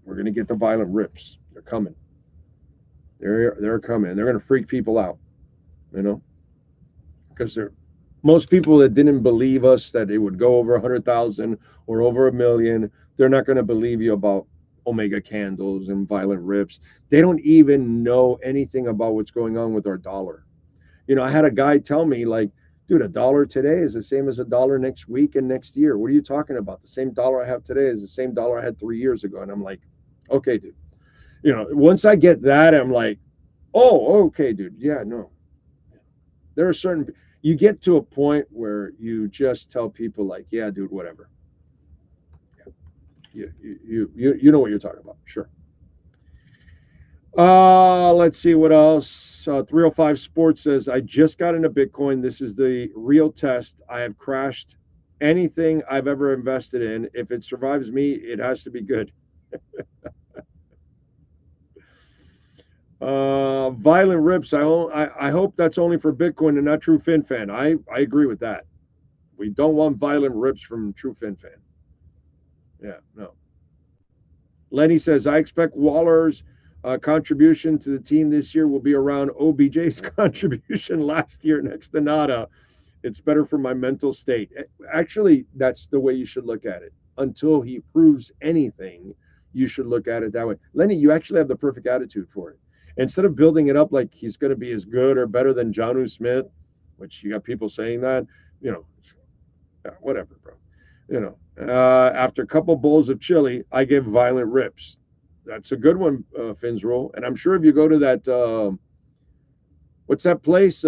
We're going to get the violent rips. They're coming. They're coming. They're going to freak people out, you know, because most people that didn't believe us that it would go over 100,000 or over 1 million, they're not going to believe you about Omega candles and violent rips. They don't even know anything about what's going on with our dollar. You know, I had a guy tell me, like, dude, $1 today is the same as $1 next week and next year. What are you talking about? The same dollar I have today is the same dollar I had 3 years ago. And I'm like, okay, dude. You know, once I get that, I'm like, oh, okay, dude. Yeah, no. There are certain, you get to a point where you just tell people like, yeah, dude, whatever. You know what you're talking about. Sure. Let's see what else. 305 Sports says, I just got into Bitcoin. This is the real test. I have crashed anything I've ever invested in. If it survives me, it has to be good. Violent rips. I hope that's only for Bitcoin and not True FinFan. I agree with that. We don't want violent rips from True FinFan. Yeah, no. Lenny says, I expect Waller's contribution to the team this year will be around OBJ's contribution last year, next to nada. It's better for my mental state. Actually, that's the way you should look at it. Until he proves anything, you should look at it that way. Lenny, you actually have the perfect attitude for it. Instead of building it up like he's going to be as good or better than Jonnu Smith, which you got people saying that, you know, whatever, bro. You know, after a couple bowls of chili, I give violent rips. That's a good one, Finsroll. And I'm sure if you go to that, what's that place?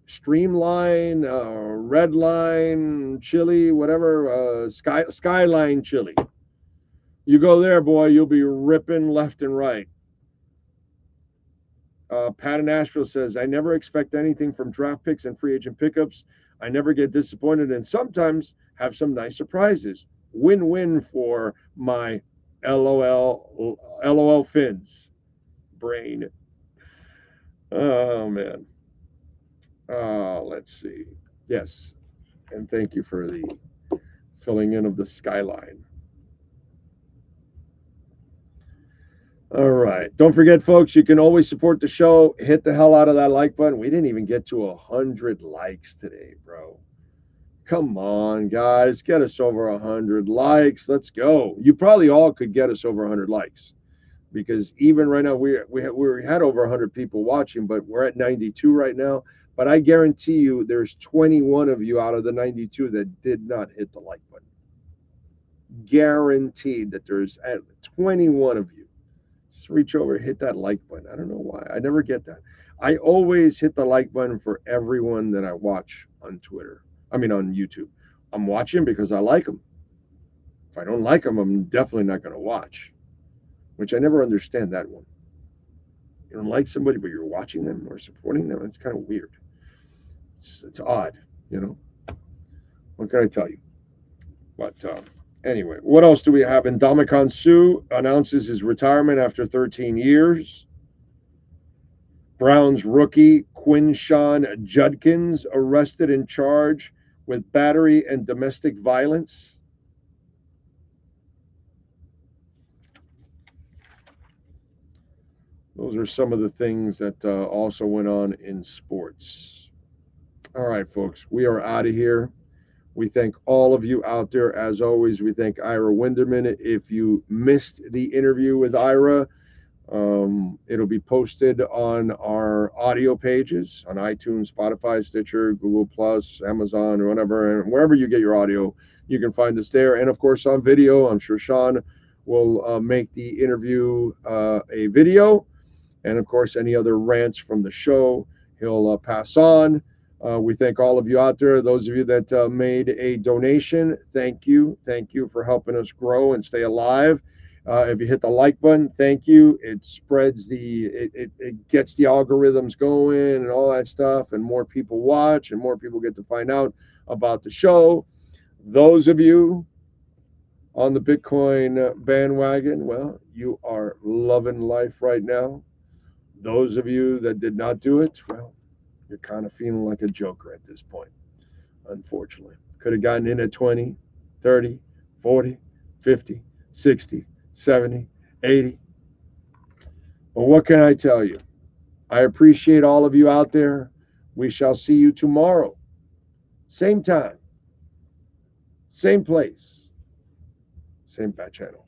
Streamline, Redline Chili, whatever, Skyline Chili. You go there, boy, you'll be ripping left and right. Pat in Nashville says, I never expect anything from draft picks and free agent pickups. I never get disappointed and sometimes have some nice surprises. Win-win for my LOL Fins brain. Oh, man. Let's see. Yes. And thank you for the filling in of the skyline. All right. Don't forget, folks, you can always support the show. Hit the hell out of that like button. We didn't even get to 100 likes today, bro. Come on, guys. Get us over 100 likes. Let's go. You probably all could get us over 100 likes, because even right now we had over 100 people watching, but we're at 92 right now. But I guarantee you there's 21 of you out of the 92 that did not hit the like button. Guaranteed that there's 21 of you. Just reach over, hit that like button. I don't know why. I never get that. I always hit the like button for everyone that I watch on Twitter. I mean, on YouTube. I'm watching because I like them. If I don't like them, I'm definitely not going to watch, which I never understand that one. You don't like somebody, but you're watching them or supporting them. It's kind of weird. It's odd, you know. What can I tell you? But anyway, what else do we have? Ndamukong Suh announces his retirement after 13 years. Browns rookie Quinshon Judkins arrested and charged with battery and domestic violence. Those are some of the things that also went on in sports. All right, folks, we are out of here. We thank all of you out there. As always, we thank Ira Winderman. If you missed the interview with Ira, it'll be posted on our audio pages on iTunes, Spotify, Stitcher, Google Plus, Amazon, or whatever, and wherever you get your audio, you can find us there. And of course, on video, I'm sure Sean will make the interview a video. And of course, any other rants from the show, he'll pass on. We thank all of you out there. Those of you that made a donation, thank you. Thank you for helping us grow and stay alive. If you hit the like button, thank you. It spreads it gets the algorithms going and all that stuff, and more people watch and more people get to find out about the show. Those of you on the Bitcoin bandwagon, well, you are loving life right now. Those of you that did not do it, well, you're kind of feeling like a joker at this point, unfortunately. Could have gotten in at 20, 30, 40, 50, 60, 70, 80. But what can I tell you? I appreciate all of you out there. We shall see you tomorrow. Same time, same place, same bat channel.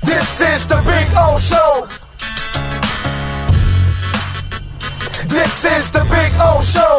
This is the Big O Show. This is the Big O Show.